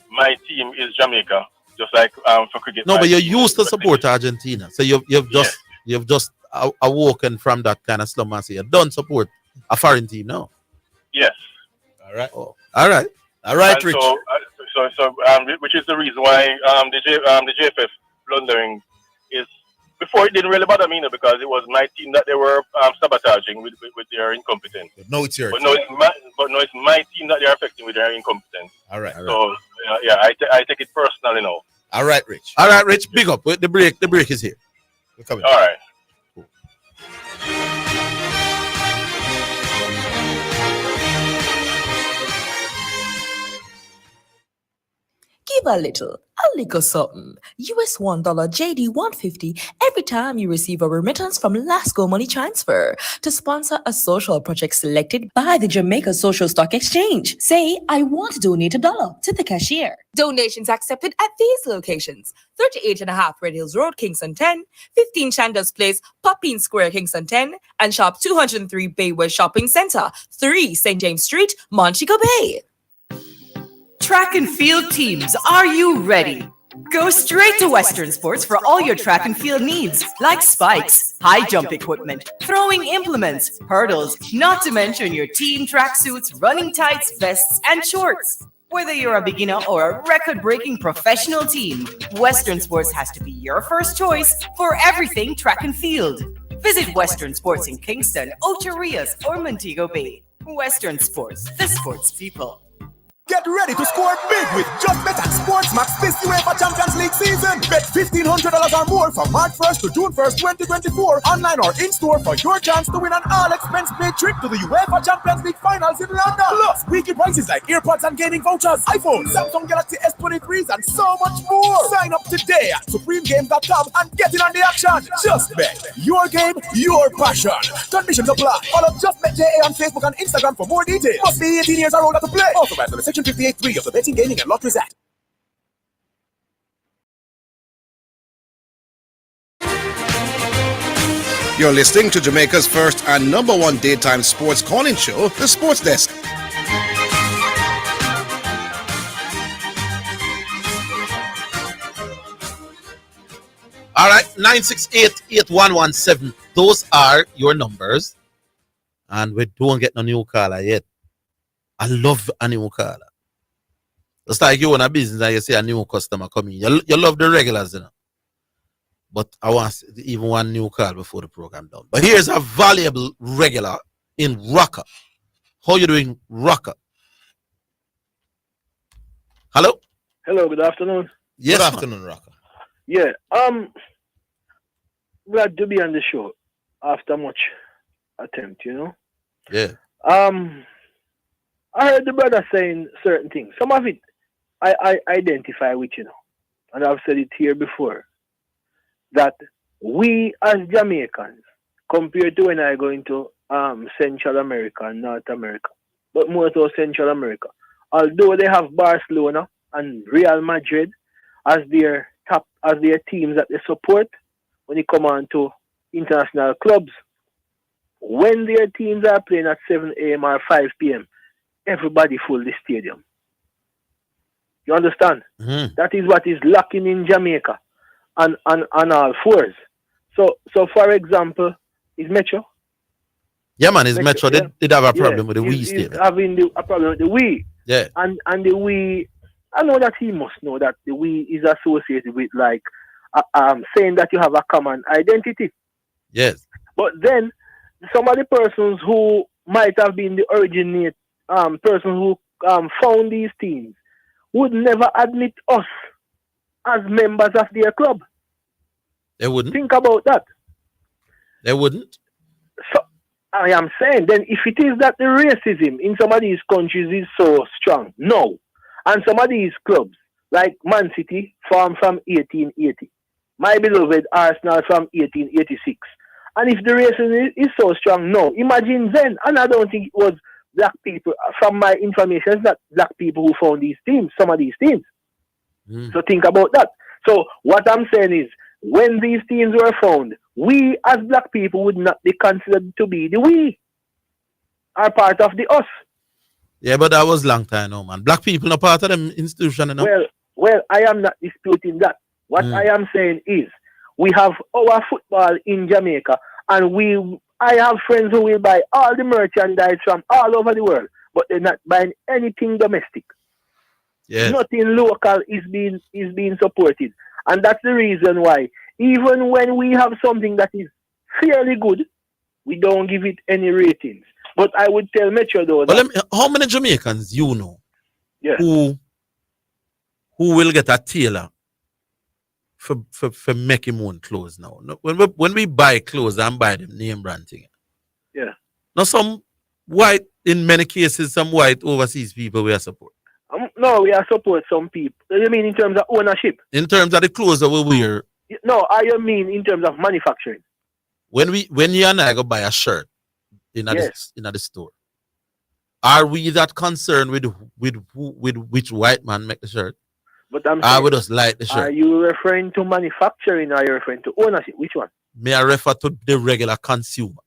my team is Jamaica. Just like for cricket. No, but you used to support Argentina, so you've just awoken from that kind of slumber and say you don't support a foreign team now. Yes. All right. Oh. All right. All right, Rich. So which is the reason why the JFF blundering is. Before it didn't really bother me, because it was my team that they were sabotaging with their incompetence. But no, it's yours. But no, it's my team that they're affecting with their incompetence. All right. So I take it personally now. All right, Rich. All right, Rich. Big up. The break is here. We're coming. All right. Give a little something. US $1 JD 150 every time you receive a remittance from Lasco Money Transfer to sponsor a social project selected by the Jamaica Social Stock Exchange. Say, I want to donate $1 to the cashier. Donations accepted at these locations: 38.5 Red Hills Road, Kingston 10, 15 Chandos Place, Poppin Square, Kingston 10, and Shop 203 Bay West Shopping Center, 3 St. James Street, Montego Bay. Track and field teams, are you ready? Go straight to Western Sports for all your track and field needs, like spikes, high jump equipment, throwing implements, hurdles, not to mention your team tracksuits, running tights, vests, and shorts. Whether you're a beginner or a record-breaking professional team, Western Sports has to be your first choice for everything track and field. Visit Western Sports in Kingston, Ocho Rios, or Montego Bay. Western Sports, the sports people. Get ready to score big with Just Bet and Sports Max this UEFA Champions League season. Bet $1,500 or more from March 1st to June 1st, 2024, online or in-store for your chance to win an all-expense-paid trip to the UEFA Champions League finals in London. Plus, weekly prizes like AirPods and gaming vouchers, iPhone, Samsung Galaxy S23s, and so much more. Sign up today at supremegames.com and get in on the action. Just Bet. Your game, your passion. Conditions apply. Follow Just Bet JA on Facebook and Instagram for more details. Must be 18 years or older to play. Also by the Section 58.3 of the Betting, Gaming and Lotteries Act. You're listening to Jamaica's first and #1 daytime sports calling show, The Sports Desk. All right, 968-8117. Those are your numbers. And we don't get no new caller yet. I love a new caller. It's like you own a business and you see a new customer coming. You love the regulars, you know. But I want even one new call before the program done. But here's a valuable regular in Rocker. How you doing, Rocker? Hello? Hello, good afternoon. Yes, Good afternoon, Rocker. Yeah, glad to be on the show after much attempt, you know. Yeah. I heard the brother saying certain things. Some of it I identify with, you know, and I've said it here before, that we as Jamaicans, compared to when I go into Central America and North America, but more so Central America, although they have Barcelona and Real Madrid as their teams that they support when it come on to international clubs, when their teams are playing at 7 a.m. or 5 p.m., everybody full the stadium. You understand? Mm-hmm. That is what is lacking in Jamaica and all fours. So for example, is Metro? Yeah, man, it's Metro. Yeah. They did have a problem with the Wii He's stadium. having a problem with the Wii. Yeah. And the Wii, I know that he must know that the Wii is associated with like saying that you have a common identity. Yes. But then some of the persons who might have been the originate person who found these teams would never admit us as members of their club. They wouldn't. Think about that. They wouldn't. So I am saying then if it is that the racism in some of these countries is so strong, no. And some of these clubs, like Man City, formed from 1880. My beloved Arsenal from 1886. And if the racism is so strong, no. Imagine then, and I don't think it was black people, from my information, it's not black people who found these teams, some of these teams. So think about that. So what I'm saying is, when these teams were found, we as black people would not be considered to be the we, are part of the us. Yeah, but that was long time now, man. Black people are part of them institution, you know? Well, I am not disputing that. What I am saying is, we have our football in Jamaica, and I have friends who will buy all the merchandise from all over the world, but they're not buying anything domestic. Yes. Nothing local is being supported. And that's the reason why, even when we have something that is fairly good, we don't give it any ratings. But I would tell Metro though that, how many Jamaicans you know who will get a tailor for making own clothes now? When we buy clothes and buy them name brand thing. Yeah. Now some white, in many cases, some white overseas people we are support. No, we are support some people. You mean in terms of ownership? In terms of the clothes that we wear. No, I mean in terms of manufacturing. When you and I go buy a shirt in the store, are we that concerned with which white man make the shirt? But I'm saying, we just like the shirt. Are you referring to manufacturing or are you referring to ownership? Which one? May I refer to the regular consumer?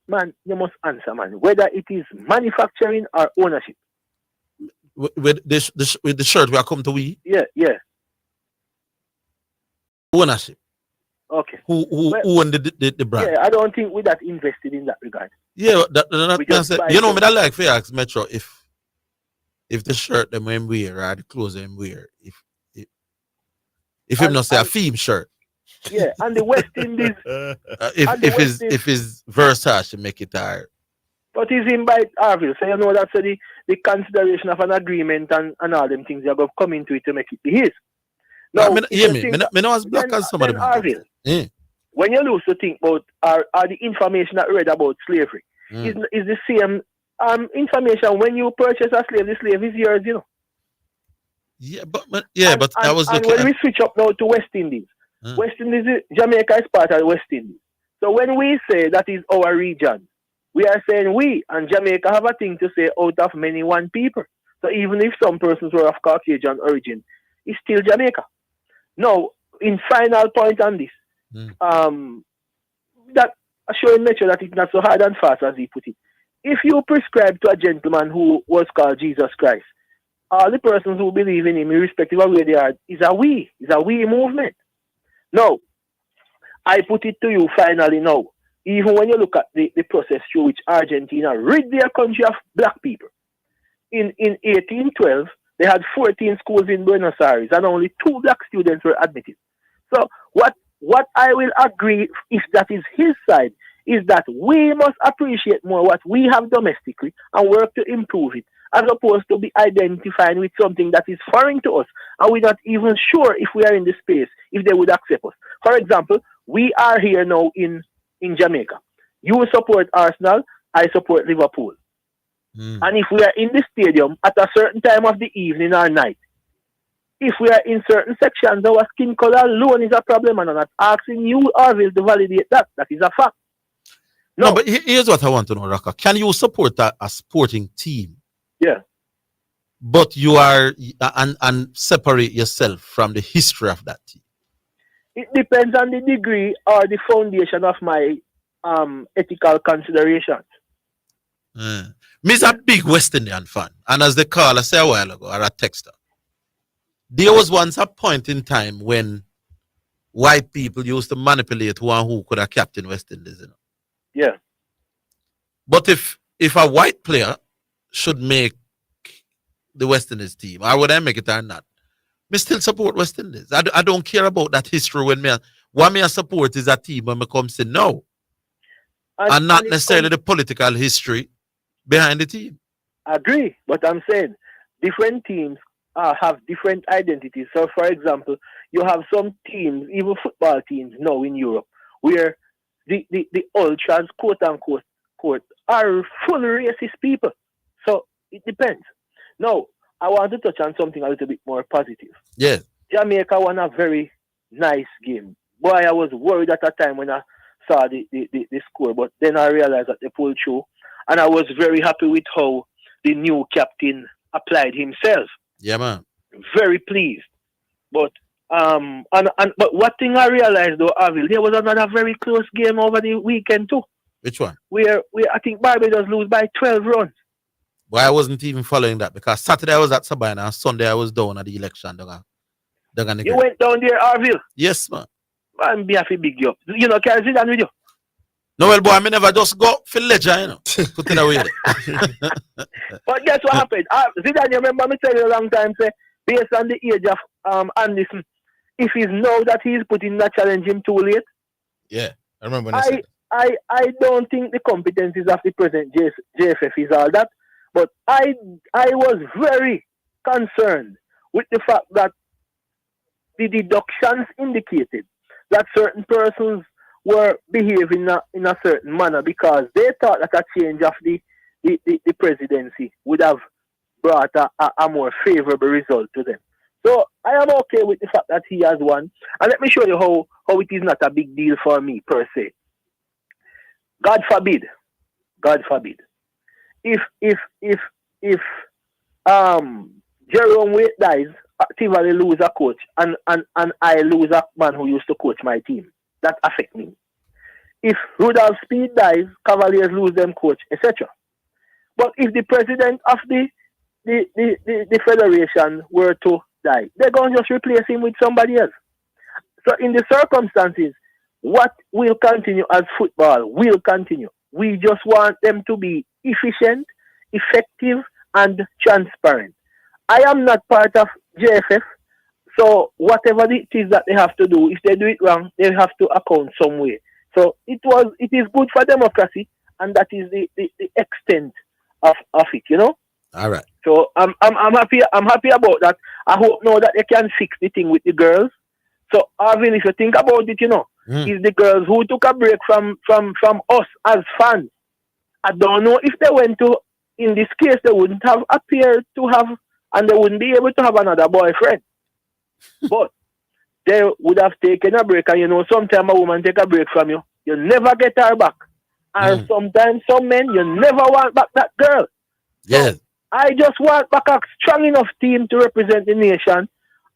Man, you must answer, man. Whether it is manufacturing or ownership. With the shirt we are come to we? Yeah. ownership. Okay. Who own the brand? Yeah, I don't think we're that invested in that regard. Yeah, We just buy you know, me some- that like for ask Metro if the shirt them when wear or the clothes them wear, if him not say a theme shirt. Yeah, and the West Indies. If his Versace make it hard. But he's in by Orville, so you know that's the consideration of an agreement and all them things you're going to come into it to make it be his. Now, me know as black as some of them. Orville, when you lose to think about are the information that you read about slavery is the same information when you purchase a slave, the slave is yours, you know. Yeah, but I was and looking when we switch up now to West Indies, West Indies, Jamaica is part of the West Indies. So when we say that is our region, we are saying we and Jamaica have a thing to say out of many one people. So even if some persons were of Caucasian origin, it's still Jamaica. Now, in final point on this, that showing nature that it's not so hard and fast as he put it. If you prescribe to a gentleman who was called Jesus Christ, all the persons who believe in him, irrespective of where they are, is a we movement. Now, I put it to you finally now. Even when you look at the process through which Argentina rid their country of black people. In 1812, they had 14 schools in Buenos Aires and only 2 black students were admitted. So what I will agree, if that is his side, is that we must appreciate more what we have domestically and work to improve it, as opposed to be identifying with something that is foreign to us and we're not even sure if we are in the space, if they would accept us. For example, we are here now in Jamaica. You support Arsenal, I support Liverpool. And if we are in the stadium at a certain time of the evening or night, if we are in certain sections, our skin color alone is a problem, and I'm not asking you, Orville, to validate that. That is a fact. No, but here's what I want to know, Raka. Can you support a sporting team? Yeah. But you are and separate yourself from the history of that team? It depends on the degree or the foundation of my ethical considerations. Me's a big West Indian fan, and as the caller said a while ago, or a texter, there was once a point in time when white people used to manipulate who and who could have captain West Indies, you know. Yeah. But if a white player should make the West Indies team, or would I make it or not, me still support West Indies. I don't care about that history when what me support is a team when me come say no. And not necessarily the political history behind the team. I agree, but I'm saying different teams have different identities. So, for example, you have some teams, even football teams now in Europe, where the ultras, quote unquote, are full racist people. So it depends. Now, I want to touch on something a little bit more positive. Yes. Jamaica won a very nice game. Boy, I was worried at that time when I saw the score, but then I realized that they pulled through, and I was very happy with how the new captain applied himself. Yeah, man. Very pleased. But but what thing I realized though, Orville, there was another very close game over the weekend too. Which one? Where I think Barbados lose by 12 runs. Well, I wasn't even following that because Saturday I was at Sabina and Sunday I was down at the election. You went down there, Orville? Yes, man. I'm be happy big you. You know, can I sit down with you? No, well, boy, I never just go for ledger, you know. Put it away. But guess what happened? Zidane, you remember me telling you a long time, say, based on the age of Anderson, if he's know that he's putting that challenge him too late. Yeah, I remember when I said I don't think the competencies of the present JFF is all that. But I was very concerned with the fact that the deductions indicated that certain persons were behaving in a certain manner because they thought that a change of the presidency would have brought a more favorable result to them. So I am okay with the fact that he has won. And let me show you how it is not a big deal for me per se. God forbid. If Jerome Waite dies, Tivoli lose a coach and I lose a man who used to coach my team. That affects me. If Rudolph Speed dies, Cavaliers lose them coach, etc. But if the president of the federation were to die, they're going to just replace him with somebody else. So in the circumstances, what will continue as football will continue. We just want them to be efficient, effective, and transparent. I am not part of JFF, so whatever it is that they have to do, if they do it wrong, they have to account some way. So it is good for democracy, and that is the extent of it, you know. All right. So I'm happy about that. I hope now that they can fix the thing with the girls. So Orville, if you think about it, you know, it's the girls who took a break from us as fans. I don't know if they went to, in this case, they wouldn't have appeared to have, and they wouldn't be able to have another boyfriend. But they would have taken a break, and you know, sometimes a woman take a break from you, you never get her back. And sometimes some men, you never want back that girl. Yes. So I just want back a strong enough team to represent the nation,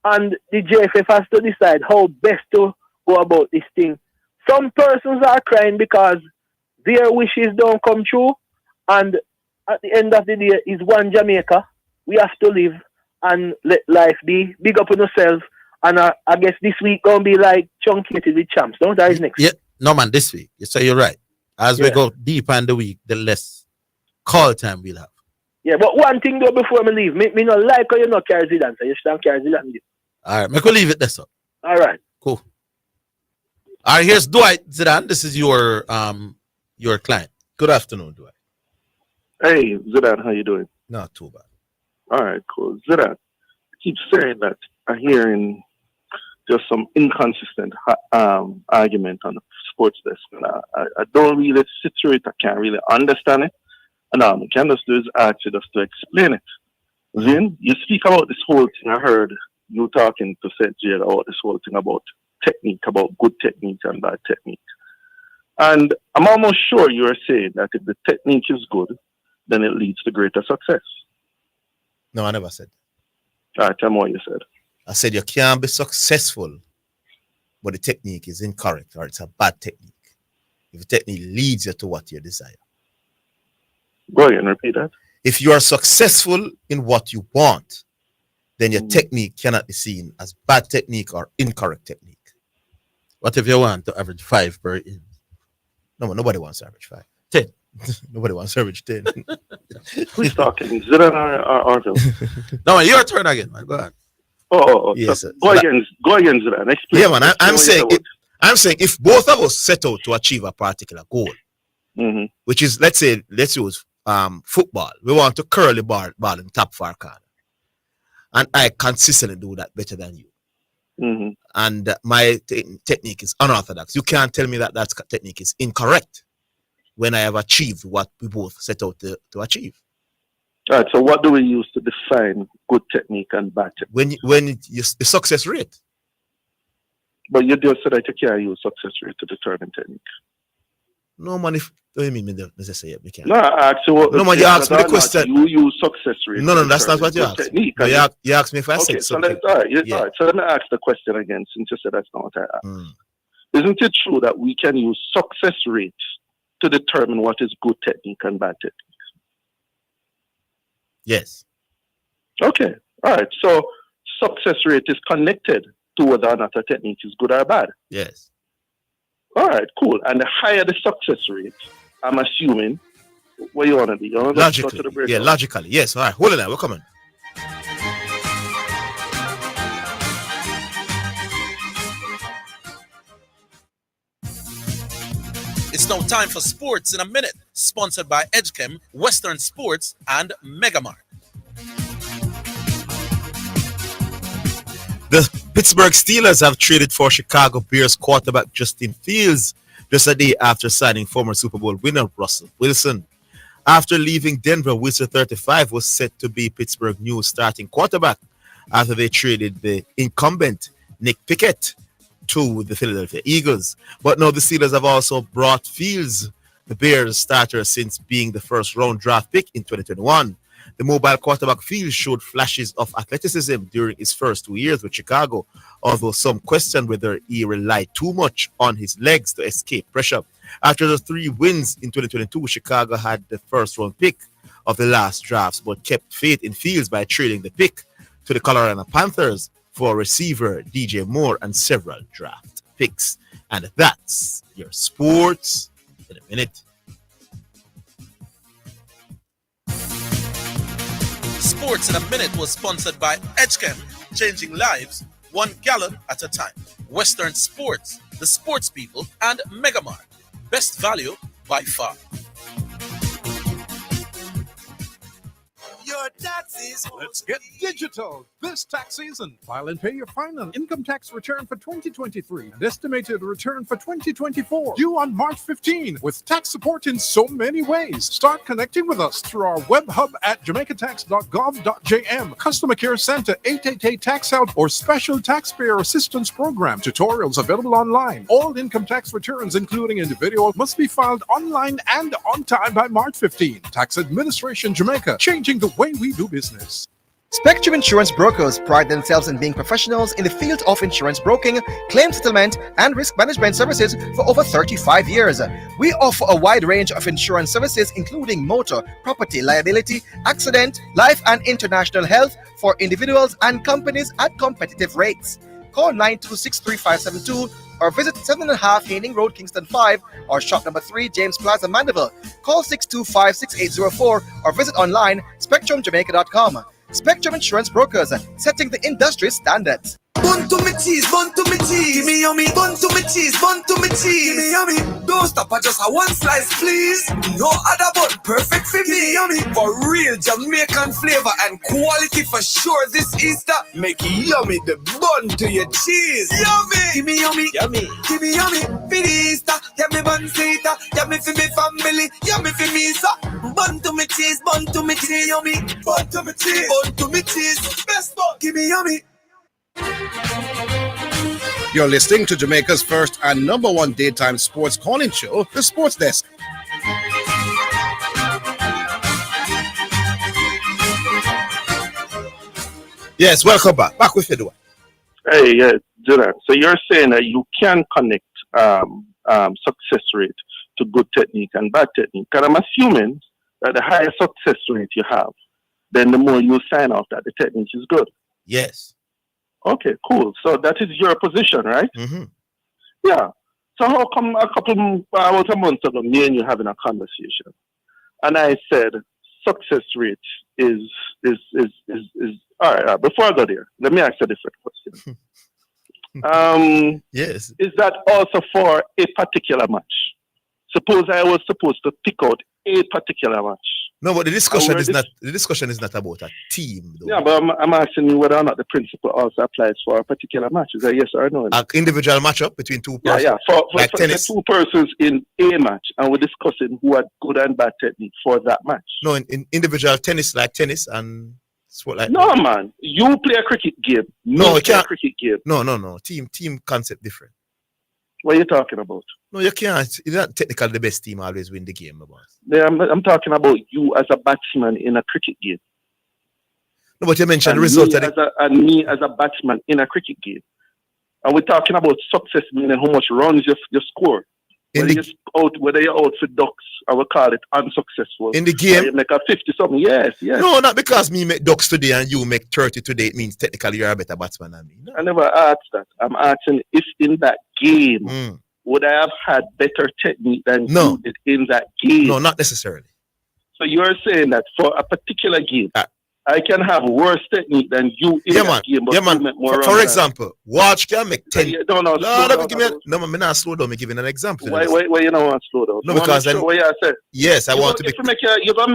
and the JFF has to decide how best to go about this thing. Some persons are crying because their wishes don't come true, and at the end of the day, is one Jamaica. We have to live and let life be. Big up on ourselves. And I guess this week gonna be like truncated with champs. No, that is next. Yeah, no man, this week. So you're right. As we go deeper in the week, the less call time we'll have. Yeah, but one thing though before me leave, me not like how you not carry Zidane, so you should carry Zidane with you. All right, make we leave it there, sir. All right. Cool. All right, here's Dwight Zidane. This is your client. Good afternoon, Dwight. Hey, Zidane, how you doing? Not too bad. All right, cool. Zidane, I keep saying that I'm hearing just some inconsistent argument on the sports desk. And I don't really sit through it. I can't really understand it. And all I can just do is ask you just to explain it. Then you speak about this whole thing. I heard you talking to St. Jade about this whole thing about technique, about good technique and bad technique. And I'm almost sure you are saying that if the technique is good, then it leads to greater success. No, I never said that. All right, tell me what you said. I said you can't be successful, but the technique is incorrect or it's a bad technique. If the technique leads you to what you desire. Go ahead and repeat that. If you are successful in what you want, then your technique cannot be seen as bad technique or incorrect technique. What if you want to average 5 per inning? No, nobody wants to average 5. 10. Nobody wants to average 10. Who's talking? Zidane or Orville? No, your turn again, man. Go ahead. Oh, yes. So go again, Zidane. Explain. Yeah, man. I'm saying if both of us set out to achieve a particular goal, which is let's use football. We want to curl the ball in top far corner, and I consistently do that better than you. And my technique is unorthodox. You can't tell me that technique is incorrect when I have achieved what we both set out to achieve. All right. So what do we use to define good technique and bad technique? When the success rate. But you just said that you can't use success rate to determine technique. No, man. What do you mean? We can't. No, I asked you. No, man. You asked me the question. You use success rate. No, that's not what you asked. No, you asked me if I said something. All right. So let me ask the question again, since you said that's not what I asked. Isn't it true that we can use success rates to determine what is good technique and bad technique? Yes. Okay. All right. So success rate is connected to whether or not a technique is good or bad. Yes. All right. Cool. And the higher the success rate, I'm assuming, what you want to do? You want to logically. Go to the Logically. Yes. All right. Hold on now. We're coming. It's now time for Sports in a Minute, sponsored by EdgeChem, Western Sports, and Megamart. The Pittsburgh Steelers have traded for Chicago Bears quarterback Justin Fields just a day after signing former Super Bowl winner Russell Wilson. After leaving Denver, Wilson, 35, was set to be Pittsburgh's new starting quarterback after they traded the incumbent Nick Pickett to the Philadelphia Eagles. But now the Steelers have also brought Fields, the Bears starter since being the first-round draft pick in 2021. The mobile quarterback Fields showed flashes of athleticism during his first 2 years with Chicago, although some questioned whether he relied too much on his legs to escape pressure. After the 3 wins in 2022, Chicago had the first-round pick of the last drafts, but kept faith in Fields by trading the pick to the Carolina Panthers for receiver DJ Moore and several draft picks. And that's your sports in a minute. Sports in a Minute was sponsored by Edgechem, changing lives one gallon at a time. Western Sports, the sports people, and Megamart. Best value by far. Your taxes. Let's get digital this tax season. File and pay your final income tax return for 2023 and estimated return for 2024 due on March 15 with tax support in so many ways. Start connecting with us through our web hub at jamaicatax.gov.jm, Customer Care Center 888 Tax Help, or Special Taxpayer Assistance Program. Tutorials available online. All income tax returns, including individual, must be filed online and on time by March 15. Tax Administration Jamaica, changing the way we do business. Spectrum Insurance Brokers pride themselves in being professionals in the field of insurance broking, claim settlement, and risk management services for over 35 years. We offer a wide range of insurance services, including motor, property, liability, accident, life, and international health for individuals and companies at competitive rates. Call 926-3572 or visit 7.5 Haining Road, Kingston 5, or shop number 3, James Plaza, Mandeville. Call 625-6804 or visit online spectrumjamaica.com. Spectrum Insurance Brokers, setting the industry standards. Bun to me cheese, bun to me cheese. Give me yummy. Bun to me cheese, bun to me cheese. Give me yummy. Don't stop at just a one slice, please. No other bun, perfect for me. Yummy. For real Jamaican flavor and quality for sure. This Easter, make yummy the bun to your cheese. Yummy. Give me yummy. Yummy. Give me yummy. For the Easter, yummy bun Sita. Yummy for me family. Yummy for me, sir. Bun to me cheese, yummy. Bun to me cheese, best bun. Give me yummy. You're listening to Jamaica's first and number one daytime sports calling show, The Sports Desk. Yes, welcome back. Back with you. Hey, Zidane. So you're saying that you can connect success rate to good technique and bad technique. And I'm assuming that the higher success rate you have, then the more you sign off that the technique is good. Yes. Okay, cool. So that is your position, right? Mm-hmm. Yeah. So how come about a month ago, me and you having a conversation, and I said success rate is all right. Before I go there, let me ask a different question. Yes. Is that also for a particular match? Suppose I was supposed to pick out a particular match. No, but the discussion is not about a team, though. Yeah, but I'm asking you whether or not the principle also applies for a particular match. Is that yes or no? An individual matchup between two persons. Yeah. For tennis. two persons in a match, and we're discussing who had good and bad technique for that match. No, in individual tennis, like tennis and sport like. No, man. You play a cricket game. No, play a cricket game. No. Team concept different. What are you talking about? No, you can't. You're not technically the best team always win the game, boss. Yeah, I'm talking about you as a batsman in a cricket game. No, but you mentioned the result of and me as a batsman in a cricket game. And we're talking about success, meaning how much runs you score. Whether you're out for ducks, I would call it unsuccessful. In the game? You make a 50-something, yes. No, not because me make ducks today and you make 30 today, it means technically you're a better batsman than me. No. I never asked that. I'm asking if in that game, would I have had better technique than you did in that game? No, not necessarily. So you're saying that for a particular game, I can have worse technique than you in that game, but you make more for example, Watch can make 10. No, I'm not slow down. I'm giving an example. Why you don't want to slow down? No, because then, yes, I want to be. You're going to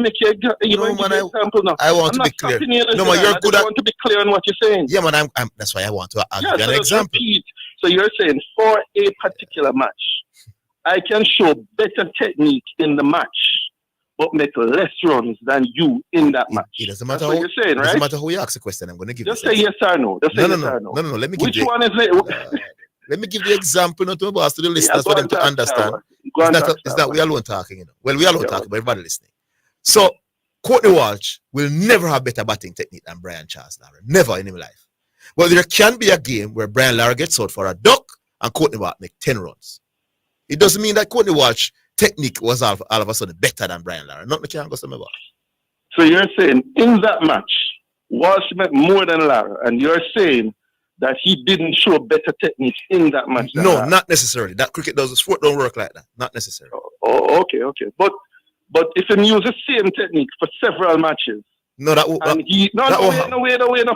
make your example now. I want to be clear. No, man, you're good. I want to be clear on what you're saying. Yeah, man, that's why I want to give you an example. So you're saying for a particular match, I can show better technique in the match, but make less runs than you in that match. It doesn't matter. That's what you're saying, right? It doesn't matter who you ask the question. I'm going to give you. Just say yes or no. Just say yes or no. No. Let me give Which one is it? Let me give the example, not to my boss, to the listeners for them to understand. It's not we alone talking, you know. Well, we alone talking, but everybody listening. So, Courtney Walsh will never have better batting technique than Brian Charles Lara. Never in his life. Well, there can be a game where Brian Lara gets out for a duck and Courtney Walsh make 10 runs. It doesn't mean that Courtney Walsh technique was all of a sudden better than Brian Lara. Not the can go somewhere. So you're saying in that match, Walsh met more than Lara, and you're saying that he didn't show better technique in that match. No, not necessarily. That cricket does. The sport don't work like that. Not necessarily. Oh, okay. But if he uses the same technique for several matches, no, that won't. And he no,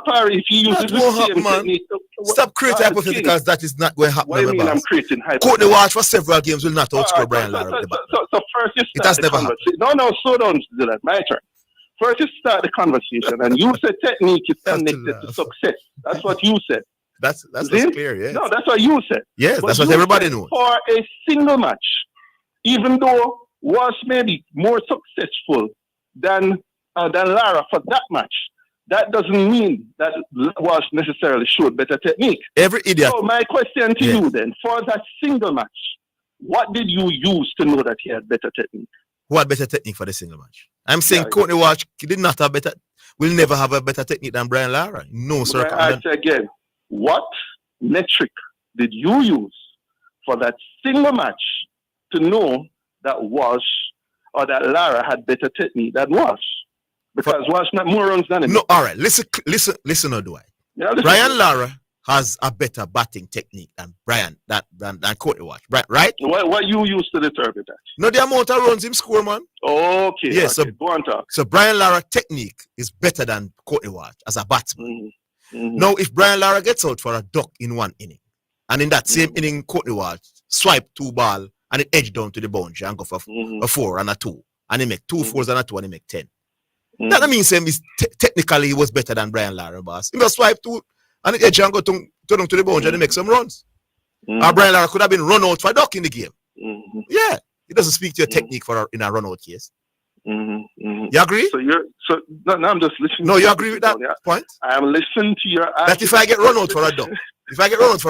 Parry. If he uses the same technique, stop creating hypotheticals. That is not going to happen. What do you mean I'm creating hypotheticals? Courtney Walsh for several games will not outscore Brian Lara. So first you start the conversation. No, slow down, Zidane. My turn. First you start the conversation, and you said technique is connected to success. That's what you said. That's clear, yeah. No, that's what you said. Yes, but that's what everybody knows. For a single match, even though Walsh may be more successful than Lara for that match, that doesn't mean that Walsh necessarily showed better technique. Every idiot. So my question to you then, for that single match, what did you use to know that he had better technique? Who had better technique for the single match? I'm saying Courtney Walsh did not have better, will never have a better technique than Brian Lara. No, sir. I ask again, what metric did you use for that single match to know that Walsh or that Lara had better technique than Walsh? Because Walsh not more runs than him. No, all right. Listen, no, Dwight. Yeah, Brian Lara has a better batting technique than Courtney Walsh, right? What you used to determine that? No, the amount of runs him score, man. Okay. Yeah, so go on talk. So Brian Lara technique is better than Courtney Walsh as a batsman. Now, if Brian Lara gets out for a duck in one inning, and in that same inning, Courtney Walsh swipe 2 ball and it edge down to the boundary and go for a 4 and a 2, and he make 2 4s and a 2 and he make 10. That means him is technically he was better than Brian Lara, boss. He just swipe 2 and it edge and go to the boundary and he make some runs. Or Brian Lara could have been run out for a duck in the game. Yeah, it doesn't speak to your technique in a run out case. You agree? No, I'm just listening. No, you agree with that point? I'm listening to your. That if I get run out for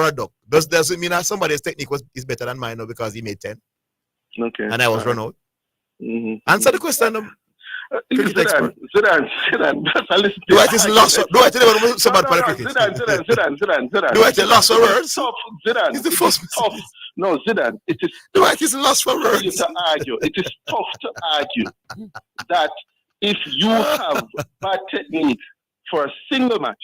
a duck, does it mean that somebody's technique is better than mine now because he made 10? Okay. And I was run out. Answer the question. Zidane. Do I just lost? Do I tell you somebody for cricket? Zidane. Do I tell lost for words? Zidane. It's the first. Tough. No, Zidane. It is. Do I just lost for words? To argue. It is tough to argue that if you have bad technique for a single match,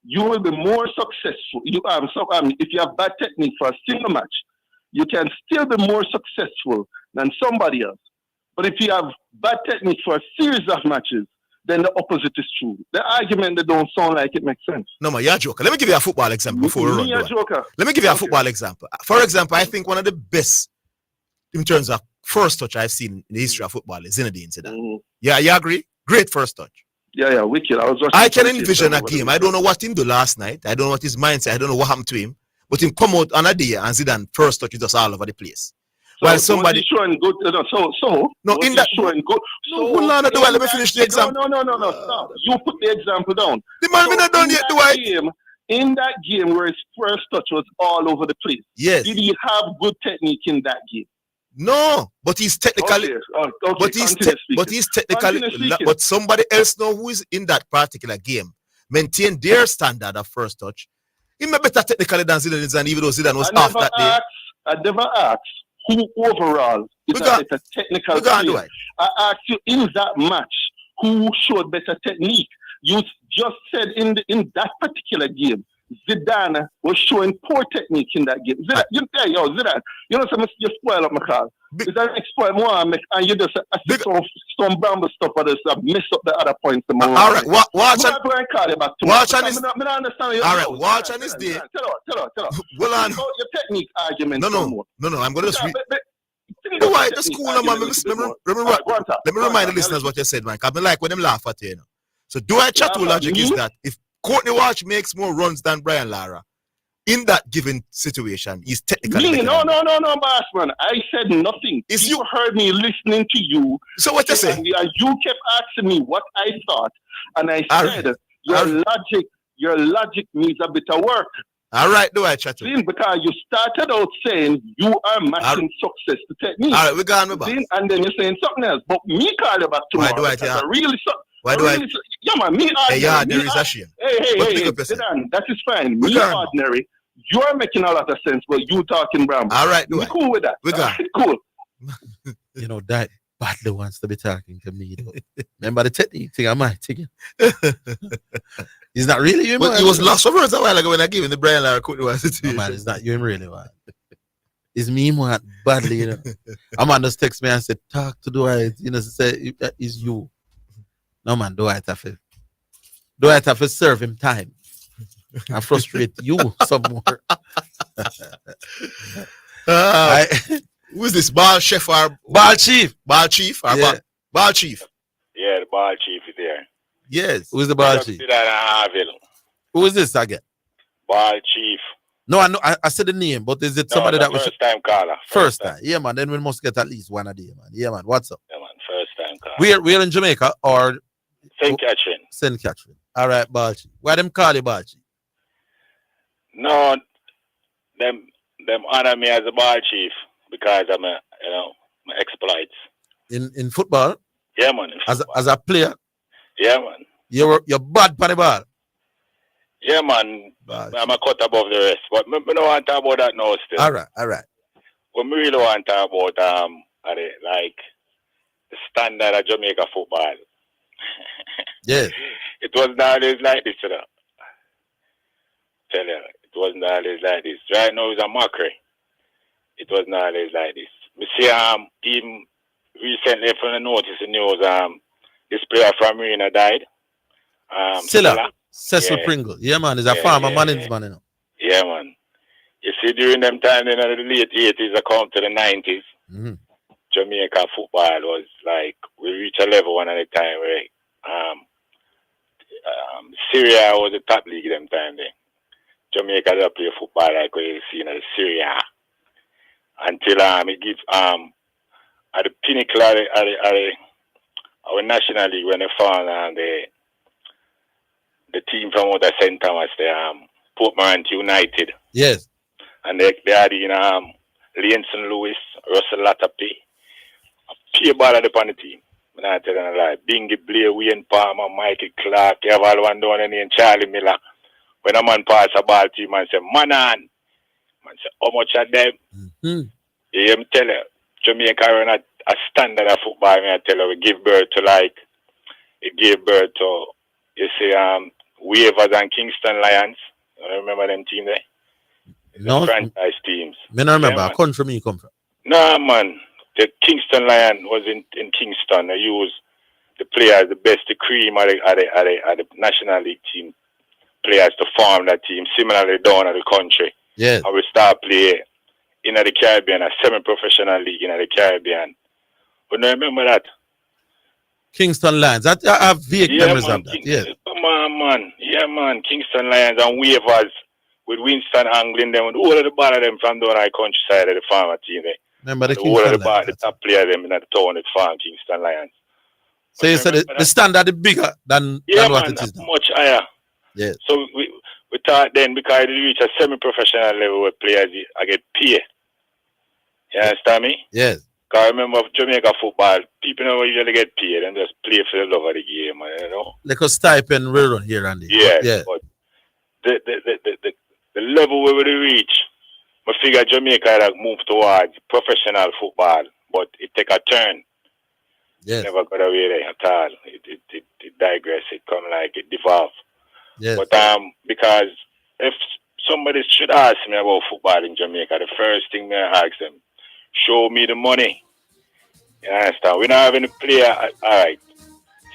you will be more successful. If you have bad technique for a single match, you can still be more successful than somebody else. But if you have bad technique for a series of matches, then the opposite is true. The argument that don't sound like it makes sense. No, man, you're a joker. Let me give you a football example before we run. You're a joker. Let me give you a football example. For example, I think one of the best in terms of first touch I've seen in the history of football is Zidane. Yeah, you agree? Great first touch. Yeah, wicked. I can envision a game. I don't know what him do last night. I don't know what his mindset. I don't know what happened to him. But him come out on a day and Zidane first touch is just all over the place. So while somebody showing good, no in that showing good. So hold on, let me finish the example. No, stop. You put the example down. The man me not done yet, do I? In that game where his first touch was all over the place. Yes. Did he have good technique in that game? No, but he's technically. But he's technically. But somebody else know who is in that particular game maintain their standard of first touch. He may better technically than Zidane, even though Zidane was off that day. I never asked who overall is a better technical player. I asked you in that match who showed better technique. You just said in that particular game, Zidane was showing poor technique in that game. Zidane, you know some you spoil up my call. Zidane spoil more and you just some bramble stuff or just mess up the other points. All right, watch on. Watch on this. All right, watch on this day. Tell. Well on your technique argument. No. I'm going to just read. Why the school, man? Let me remind the listeners what you said, man. Because I like when them laugh at you. So, do I chat to logic is that if Courtney Walsh makes more runs than Brian Lara in that given situation, he's technically. No, boss man. I said nothing. If you heard me listening to you, so what you say? And you kept asking me what I thought, and I said your logic needs a bit of work. All right, do I chat to you? Because you started out saying you are matching success to technique. All right, we got me back. And then you're saying something else. But me call you back tomorrow. Why do I tell you? Yeah, man, me ordinary. Yeah, there is a shame. Hey, Zidane, that is fine. Me ordinary. You're making a lot of sense, but you talking Bram. All right, we cool with that. We got cool. You know that badly wants to be talking to me. Though. Remember the technique thing? Am I taking? He's not really you, But he was lost for words a while ago when I gave him the Brian Lara Courtney situation. No, man, it's not you him really, man. It's me, man, badly, you know. A man just text me and said, talk to Dwight, you know, say, it's you. No, man, Dwight have to serve him time and frustrate you some more. Who's this? Ball chef or ball chief? Ball chief or Yeah. ball chief? Yeah, the ball chief is there. Yes. Who's the ball chief? Who is this again? Ball chief. No, I know. I said the name, but is it somebody that was first time caller? First time? Yeah, man. Then we must get at least one a day, man. Yeah, man. What's up? Yeah, man. First time caller. We're in Jamaica or St. Catherine. St. Catherine. All right, ball chief. Why them call you ball chief? No, them honor me as a ball chief because I'm my exploits. In football? Yeah, man. As a player? Yeah, man. You're bad for the ball. Yeah, man. I'm a cut above the rest. But I don't want to talk about that now still. All right. What we really want to talk about like the standard of Jamaica football. Yeah. It wasn't always like this, you know. Tell you, it wasn't always like this. Right now it's a mockery. It wasn't always like this. We see even recently from the notice in news, this player from Marina died. Cecil Pringle. Yeah, man. He's a farmer management, you know. Yeah, man. You see, during them time in the late 80s, I come to the 90s, Jamaica football was like, we reached a level one at a time where Syria was the top league them time there. Jamaica did play football like what you see in Syria. Until it gives at the pinnacle of our national league when they found the team from out of St. Thomas, the Portmont United. Yes. And they had in Lienson Lewis, Russell Latapi, a ball upon the team. I'm not telling a lie. Bingy Blair, Wayne Palmer, Michael Clark, you have all one down and Charlie Miller. When a man pass a ball to him and say, man on. Man say, how much of them? You hear me tell you, Jamaica run a standard of football, I tell you, we give birth to it gave birth to, you see, Wavers and Kingston Lions. You remember them team there? No. Franchise teams. Me not remember. A country me come from. No, man. The Kingston Lion was in Kingston. They used the players, the best, the cream of the National League team players to form that team. Similarly down at the country. Yes. And we start play in the Caribbean, a semi-professional league in the Caribbean. But no, remember that? Kingston Lions. I have vague memories of that. Yes. Come on, man. Yeah, man. Kingston Lions and Wavers with Winston angling them and all of the ball of them from down the countryside of the farmer team there. Remember the all of Kingston the ball, the top player them in the town at farm Kingston Lions. So you said the standard is bigger than what it is now. Much higher. Yes. So we thought then because it reach a semi-professional level where players get paid. You understand me? Yes. Because I remember Jamaica football, people don't usually get paid and just play for the love of the game, you know. Like a stipend will run here and there. Yeah. But the level where we reach, I figure Jamaica had moved towards professional football, but it take a turn. Yes. Never got away there at all. It digressed. It come like it devolved. Yes. But because if somebody should ask me about football in Jamaica, the first thing I ask them, show me the money. You understand? We don't have any player. All right.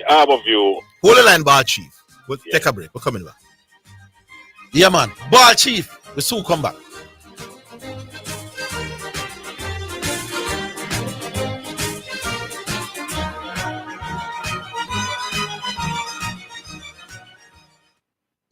How about you? Hold the line, Ball Chief. We'll take a break. We're coming back. Yeah, man. Ball Chief. We soon come back.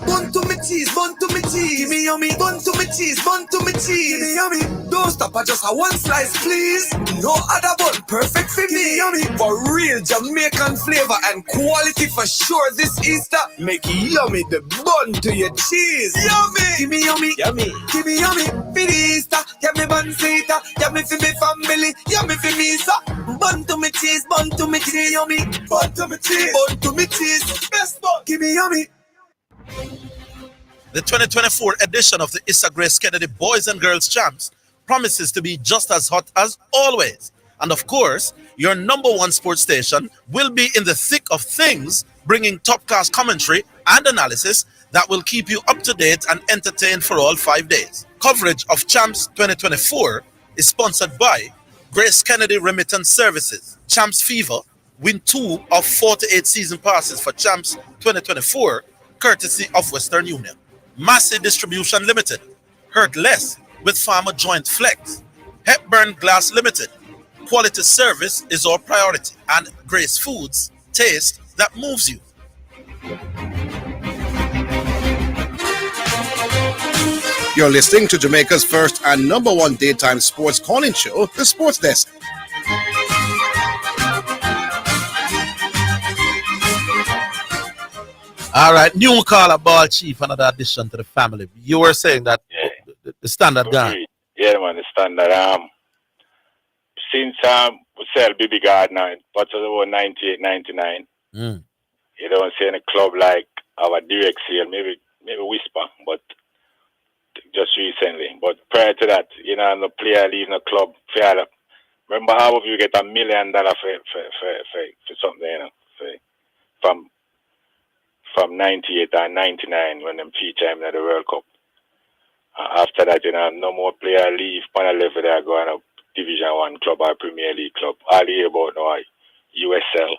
Bun to me cheese, bun to me cheese. Give me yummy. Bun to me cheese, bun to me cheese. Give me yummy. Don't stop at just a one slice, please. No other bun, perfect for me. Yummy. For real Jamaican flavor and quality for sure this Easter. Make yummy the bun to your cheese. Yummy. Give me yummy. Yummy. Give me yummy. For the Easter. Give me bun Sita. Yummy for me family. Yummy for me, sir. Bun to me cheese, bun to me cheese. Yummy. Bun to me cheese. Bun to me cheese. Best bun. Give me yummy. The 2024 edition of the Issa Grace Kennedy Boys and Girls Champs promises to be just as hot as always. And of course, your number one sports station, will be in the thick of things, bringing top-class commentary and analysis that will keep you up to date and entertained for all 5 days. Coverage of Champs 2024 is sponsored by Grace Kennedy Remittance Services. Champs Fever, win 2 of 48 season passes for Champs 2024, courtesy of Western Union. Massey Distribution Limited, hurt less with Farmer Joint Flex. Hepburn Glass Limited, quality service is our priority. And Grace Foods, taste that moves you. You're listening to Jamaica's first and number one daytime sports calling show, The Sports Desk. All right, new caller, ball chief, another addition to the family. You were saying that the standard gone. Yeah, man, the standard. Since we sell BB Gardner, but about 98, 99, you don't see any club like our direct sale, maybe Whisper, but just recently. But prior to that, you know, no player leaving a club. Remember how of you get $1 million for something, you know, from 98 and 99 when them feature him at the World Cup. After that, you know, no more player leave on a level they are going up Division 1 club or Premier League club. All you hear about now USL.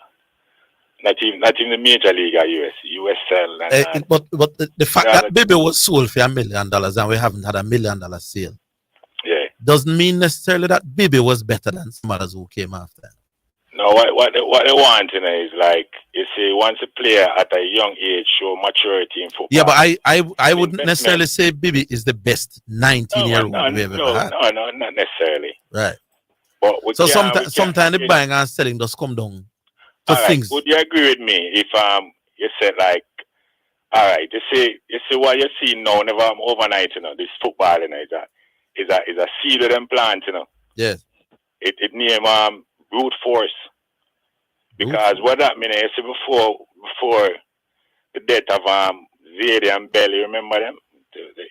Not even the major league or USL. But the fact that Baby was sold for $1 million and we haven't had $1 million sale, doesn't mean necessarily that Baby was better than some others who came after. No, what they want, you know, is like, you see, once a player at a young age show maturity in football. Yeah, but I wouldn't necessarily say Baby is the best 19-year-old we've ever had. No, not necessarily. Right. But so sometimes the buying and selling does come down to things. Would you agree with me if you said like, all right, you see what you see now, never overnight, you know, this football, you know, is a seed of them plant, you know. Yes. It name brute force. Because what that means, you see before the death of Zidane and Belly, remember them?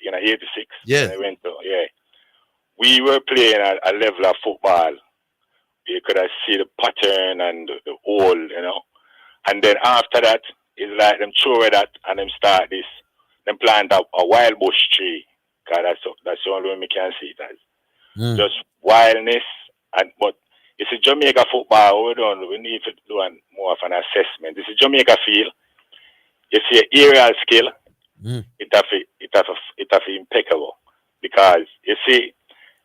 In 86. Yeah. They went to, we were playing a level of football. You could see the pattern and the hole, you know. And then after that, it's like them throw that and them start this. Them plant a wild bush tree. Because that's the only way we can see it as. Just wildness. But you see Jamaica football, we need to do more of an assessment. This is Jamaica feel. You see aerial skill, it have impeccable. Because you see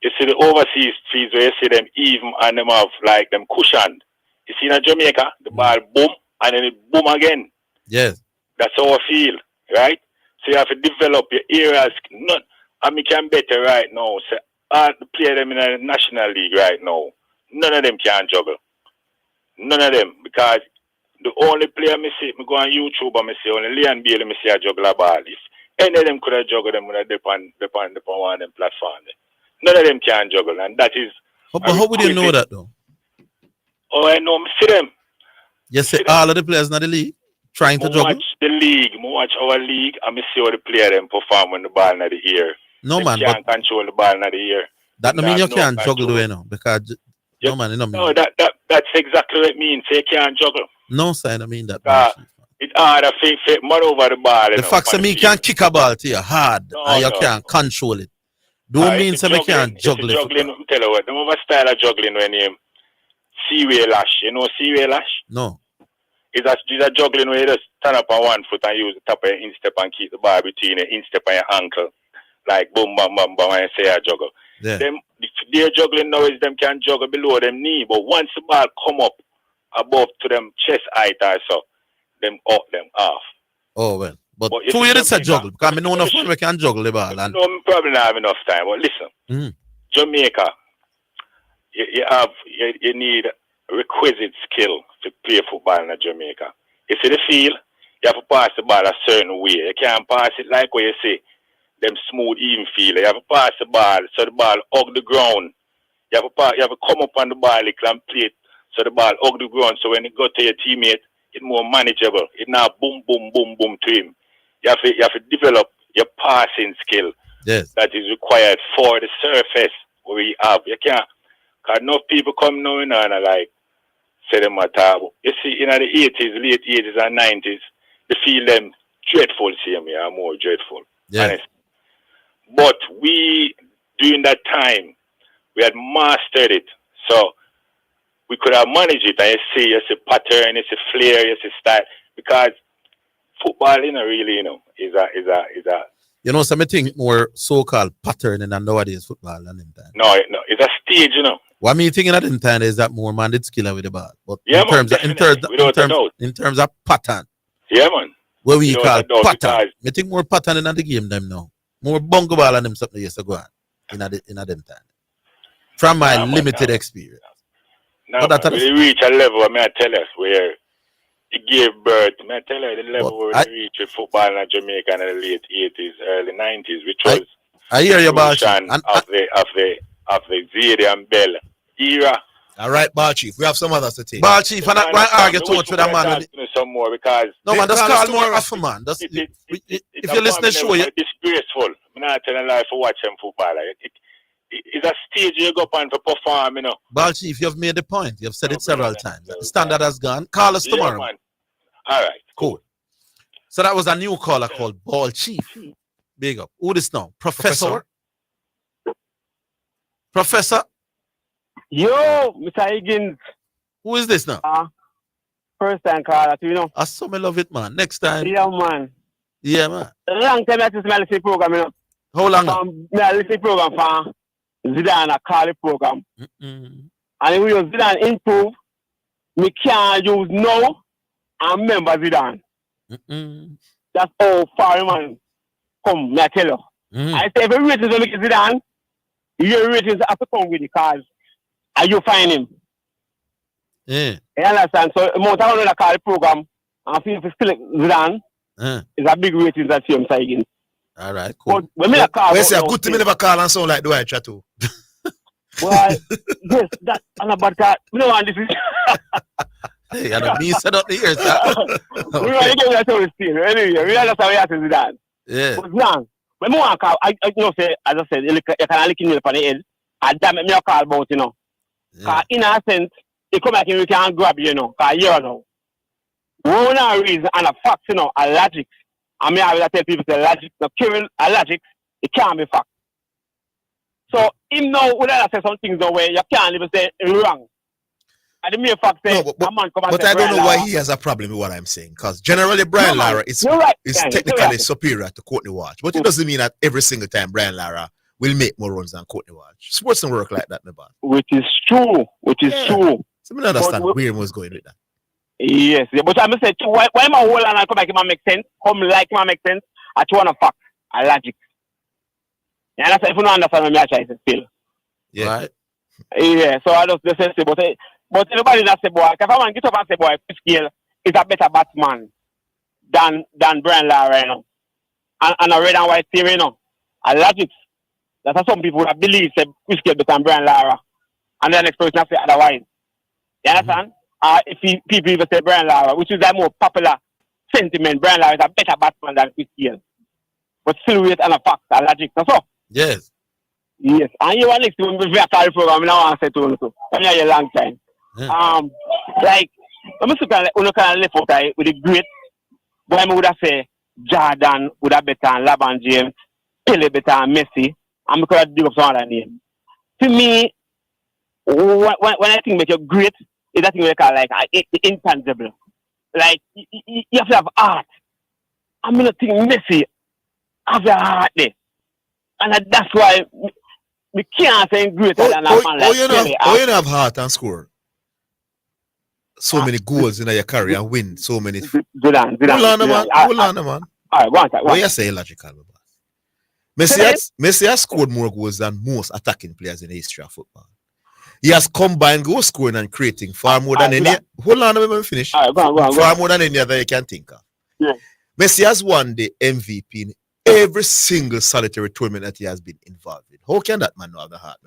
the overseas fields where you see them even and them have like them cushioned. You see in Jamaica, the ball boom and then it boom again. Yes. That's how I feel, right? So you have to develop your aerial skill. I mean, can better right now. So all the players them in the National League right now, none of them can juggle. None of them. Because the only player me go on YouTube and me see only Leon Bailey me see a juggle a ball. If any of them could have juggled them when they depend one of them platforms. None of them can juggle, and that is. But how would you know that though? Oh, I know. Me see them. You say all of the players in the league trying to juggle? Watch the league, watch our league, and me see how the player them perform when the ball in the ear. No man, can't control the ball in the ear. That don't mean you can't juggle the way now, because no man, no, that's exactly what it means. Say you can't juggle. No, sir, I don't mean that. It's hard to mud over the ball. The fact that me can kick a ball to you hard and you can't control it. Don't mean that me can't juggle it. Juggling, tell you what, them have a style of juggling when you Seaway lash. You know Seaway lash? No. It's a juggling where you just stand up on one foot and use the top of your instep and keep the ball between your instep and your ankle. Like boom, bam, bam, bam, and say a juggle. Yeah. Their juggling now is them can juggle below them knee, but once the ball come up above to them chest height or so, them up, them off. Oh, well. But two years a juggle, because I know enough we can juggle the ball. And... No, probably not have enough time, but listen, Jamaica, you need requisite skill to play football in Jamaica. You see the field, you have to pass the ball a certain way. You can't pass it like what you say, them smooth even field. You have to pass the ball so the ball hug the ground. You have to come up on the ball and play it so the ball hug the ground. So when it go to your teammate, it's more manageable. It's not boom, boom, boom, boom to him. You have to develop your passing skill that is required for the surface where we have. You can't. Because enough people come now and like, say them at all. You see, in the 80s, late 80s and 90s, the feel them dreadful, see me, are more dreadful. Yeah. Honest. But we, during that time, we had mastered it. So we could have managed it. And you see pattern, you see flair, you see style. Because football, really, is a You know, some think more so-called pattern in nowadays football than in time. No, it's a stage, What me thinking at in time is that more man did skill with the ball. But Yeah, in terms in terms of pattern, yeah, man. what we Without call a doubt, pattern. Me think more pattern in the game them now. More bongo ball and them something used to go on in them time. From my limited experience. Now, But we reach a level, may I tell us, where it gave birth, may I tell you, the level where we reached with football in Jamaica in the late 80s, early 90s, which was I hear you, Barchi. of the Zidane Bell era. All right, Bar Chief. We have some others to take. Bar Chief, and I argue too much with that man. Some more because No, man, just call more often, man. If you listen to the show, you... disgraceful. I'm not telling lie for watching football. It's a stage you go on for perform, Bar Chief, you've made the point. You've said it several times. The standard has gone. Call us tomorrow. Man. All right. Cool. So that was a new caller called Ball Chief. Big up. Who this now? Professor? Yo, Mr. Higgins. Who is this now? First time caller, I so me love it, man. Next time. Yeah, man. Yeah, man. Long time I just listen program, How long? I listen program for Zidane, a call the program. And if we use Zidane improve, we can't use no and remember Zidane. That's how far, man. Come, me I tell you. I say, if you rate is only Zidane, your ratings have to come with the cars. And you find him. Yeah. You understand? So, most of the call the program, and if you still Zidane, it's a big rating that you Higgins. All right, cool. But when me call, say a good thing me never call and sound like the way I too. Well, yes, that's a bad card. We don't want this. Hey, I don't mean set up the ears. We want to get that to the steam. Anyway, we understand what you have to Zidane. Yeah. But now, when I want to call, I say, as I said, you can lick in the head. And damn it, me a call about, Because in a sense, they come back and we can grab you, Because you know. One reason and a fact, a logic. I mean, I will tell people say logic, the current logic, it can't be fact. So, him now, when I say some things the way, you can't even say wrong. And the mere fact say, but I don't know why he has a problem with what I'm saying. Because generally, Brian Lara is technically superior to Courtney Walsh. But it doesn't mean that every single time Brian Lara will make more runs than Courtney Walsh. Sports don't work like that, Nabal. Which is true. So I don't understand where he was going with that. Yes, but I'm saying, why my whole and I come back, it make sense? Come like it make sense? I want a fact, a logic. Yeah, that's if you don't understand what I try to still. Yeah. Right. Yeah, so I just say, but everybody that say, boy, if I want to get up and say, boy, Scale is a better batsman than Brian Lara, And a red and white team, a logic. That's how some people that believe say Scale better than Brian Lara. And then next person say otherwise. You understand? If people even say Brian Lara, which is the more popular sentiment, Brian Lara is a better batsman than Scale. But still wait on a fact, a logic. That's all. Yes. Yes. And you want next to me, if you have a program, I want to say to you, so. I'm here a long time. Yeah. Like, I'm just kind of left out with the great, but I would have say Jordan would have better than LeBron James, Pele better than Messi, and we could have dig up some other name. To me, when I think about your great, is that thing we call like intangible. Like, you have to have art. I'm going to think Messi have a heart there. And that's why we can't say greater than a man like Pele. You have heart and score so many goals in your career and win so many. Zidane. Hold on, man. All right, go on. What you say logical, Messi has scored more goals than most attacking players in the history of football. He has combined goal scoring and creating far more than any. Hold on, let me finish. Go on. Far more than any other you can think of. Yeah. Messi has won the MVP in every single solitary tournament that he has been involved in. How can that man not have the heart?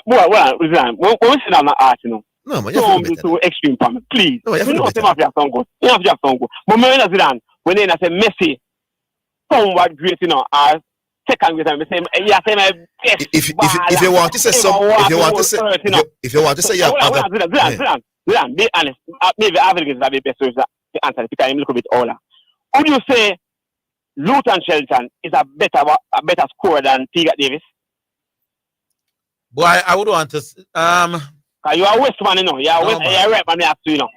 Well, when we sit down the heart, no, man, don't be too extreme for me, please. No, you have to have some good. You have to have some good. But when they say Messi, somewhat great, as second great, say my best. If you want to say some, if you want to say, you have other. Yeah, be honest. Maybe Orville is the best way to answer it because I'm a little bit older. Would you say Luton Shelton is a better scorer than Teagat Davis? Boy, I would want to. You are West man, you know. You are No, West. man. You are right, man. You have to, you know.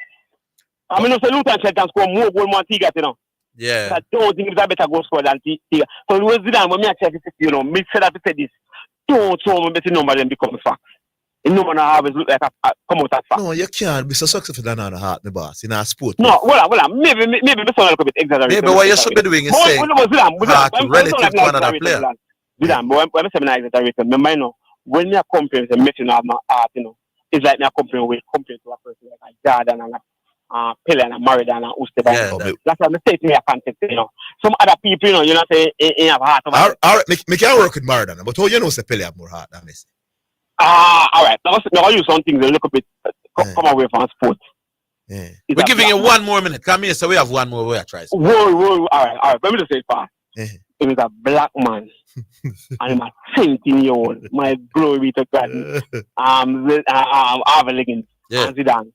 I mean, if Luton Shelton score more goal than Teagat, you know. Yeah. I don't think it's a better goal scorer than Teagat. So it was Zidane when me check it, you know, me said that to say this. Don't show me better number than become a fact. You know, I always look like a come out as fact. No, you can't be so successful than on the heart, the boss, in a sport. No, well, maybe me sound a little bit exaggerated. Maybe what you should be doing is saying heart relative to another player. Zidane, but when I say I'm exaggerated, remember, you know, when you are comparing the Messi of my art, you know, it's like me comparing to a person like a Jordan and a Pele and a Maradona and Usteba. Yeah, That's what I say to me a context, you know. Some other people, you know, you're not saying they have heart. All right, me can work with Maradona, but how you know say Pele have more heart than Messi? All right. Now I'll use something a little bit come away from sports. Yeah. We're giving you 1 more minute. Come here, so we have 1 more way I try. Whoa. All right. Let me just say it fast. He was a black man. And I'm a 17-year-old. My glory be to God. Orville and Zidane.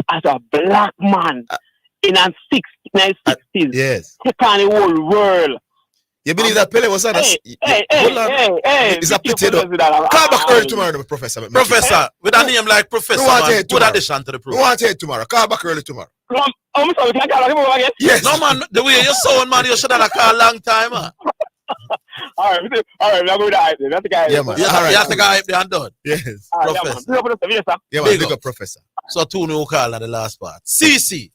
As a black man in a 60s, yes. take on the whole world. You believe that Pele was on us? Hey. It's a pity though. Call back early tomorrow, Professor. Professor, with a name like Professor, man, put addition to the program. We want to hear tomorrow. Call back early tomorrow. I'm sorry, can I call him again? Yes. No, man, the way you're sound, man, you should have called a long time, man. All right, I'm going to hype. That's the guy. Yeah, man. You have to go hype there and done. Yes. Professor. Yeah, man. Big up, Professor. So, 2 new call at the last part. CC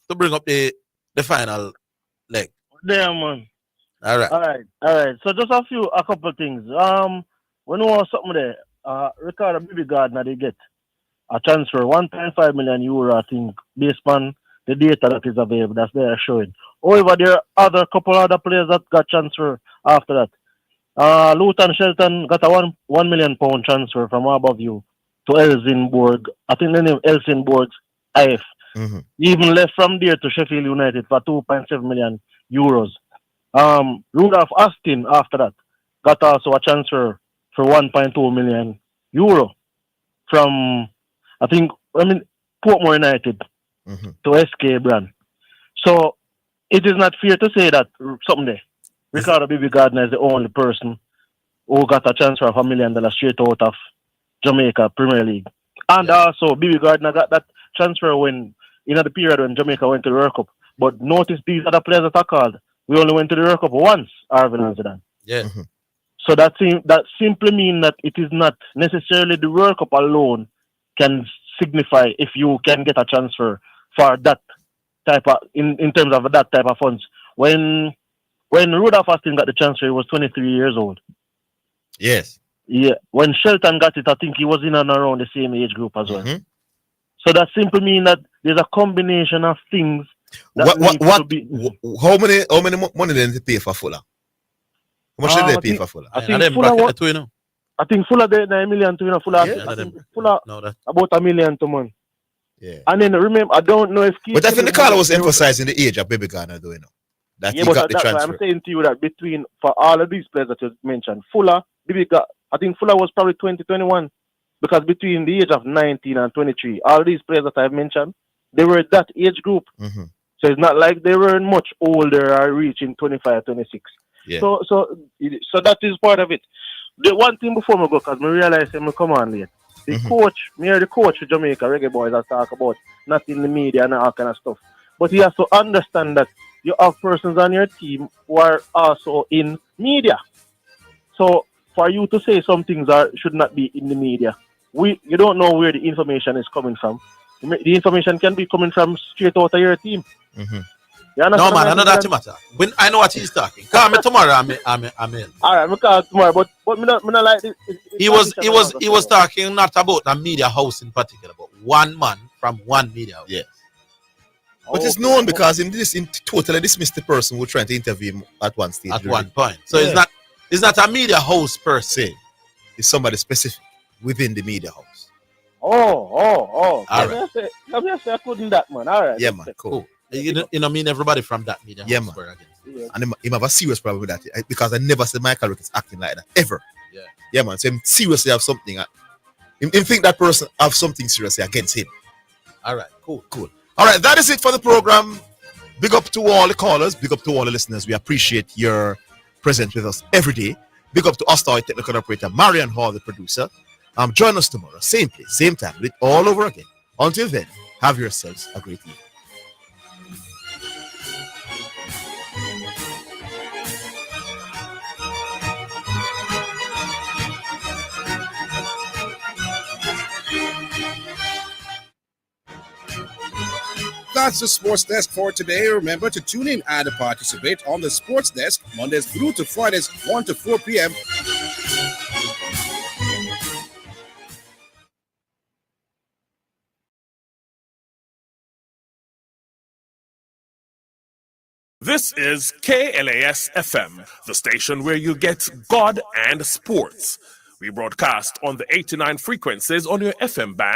to bring up the final leg. There, man. All right. So just a couple of things. When we want something there, Ricardo Bibi Gardner, they get a transfer, 1.5 million euro, I think, based on the data that is available, that's there showing. However, there are couple other players that got transfer after that. Luton Shelton got a £1 million transfer from Aberview to Helsingborg. I think the name Helsingborg's IF. Mm-hmm. He even left from there to Sheffield United for 2.7 million euros. Rudolph Austin after that got also a transfer for 1.2 million euro from Portmore United to SK Brand. So it is not fair to say that someday Ricardo Bibi Gardner is the only person who got a transfer of $1 million straight out of Jamaica Premier League. And also Bibi Gardner got that transfer when in the period when Jamaica went to the World Cup. But notice these other players that are called. We only went to the World Cup once, Orville and Zidane. Yeah. So that simply means that it is not necessarily the World Cup alone can signify if you can get a transfer for that type of in terms of that type of funds. When Rudolph Austin got the transfer, he was 23 years old. Yes. Yeah. When Shelton got it, I think he was in and around the same age group as well. So that simply means that there's a combination of things. How many money did they pay for Fuller? How much did they pay for Fuller? I think Fuller did 9 million to Fuller. Fuller about $1 million to month. Yeah. And then remember, I don't know if but I think the caller was emphasizing the age of Bibi Gardner, do you know? That he got the transfer. Why I'm saying to you that for all of these players that you mentioned, Fuller, I think Fuller was probably 2021 because between the age of 19 and 23, all these players that I've mentioned, they were that age group. So it's not like they were much older or reaching 25, 26. Yeah. So that is part of it. The one thing before me go, because I realize I'm come on late. The coach for Jamaica Reggae Boys that talk about not in the media and all kind of stuff. But he has to understand that you have persons on your team who are also in media. So for you to say some things that should not be in the media, you don't know where the information is coming from. The information can be coming from straight out of your team. No, man, I know that matter. When I know what he's talking. Call me tomorrow, I'm in. All right, I'm call tomorrow, but me not like this. He was talking not about a media house in particular, but one man from one media house. Yeah. But it's known because he totally dismissed the person who was trying to interview him at one stage. At one point. So it's not a media house per se. It's somebody specific within the media house. Oh. All right. Let me say I couldn't that, man. All right. Yeah, man. Cool. You know, mean everybody from that media house. Yeah, man. And he have a serious problem with that because I never said Michael Ricketts acting like that ever. Yeah, man. So him seriously have something. Him think that person have something seriously against him. All right, cool. Cool. All right, that is it for the program. Big up to all the callers. Big up to all the listeners. We appreciate your presence with us every day. Big up to Ostoy, technical operator, Marian Hall, the producer. Join us tomorrow, same place, same time, with it all over again. Until then, have yourselves a great evening. That's the Sports Desk for today. Remember to tune in and participate on the Sports Desk Mondays through to Fridays, 1 to 4 p.m. This is KLAS FM, the station where you get God and sports. We broadcast on the 89 frequencies on your FM band.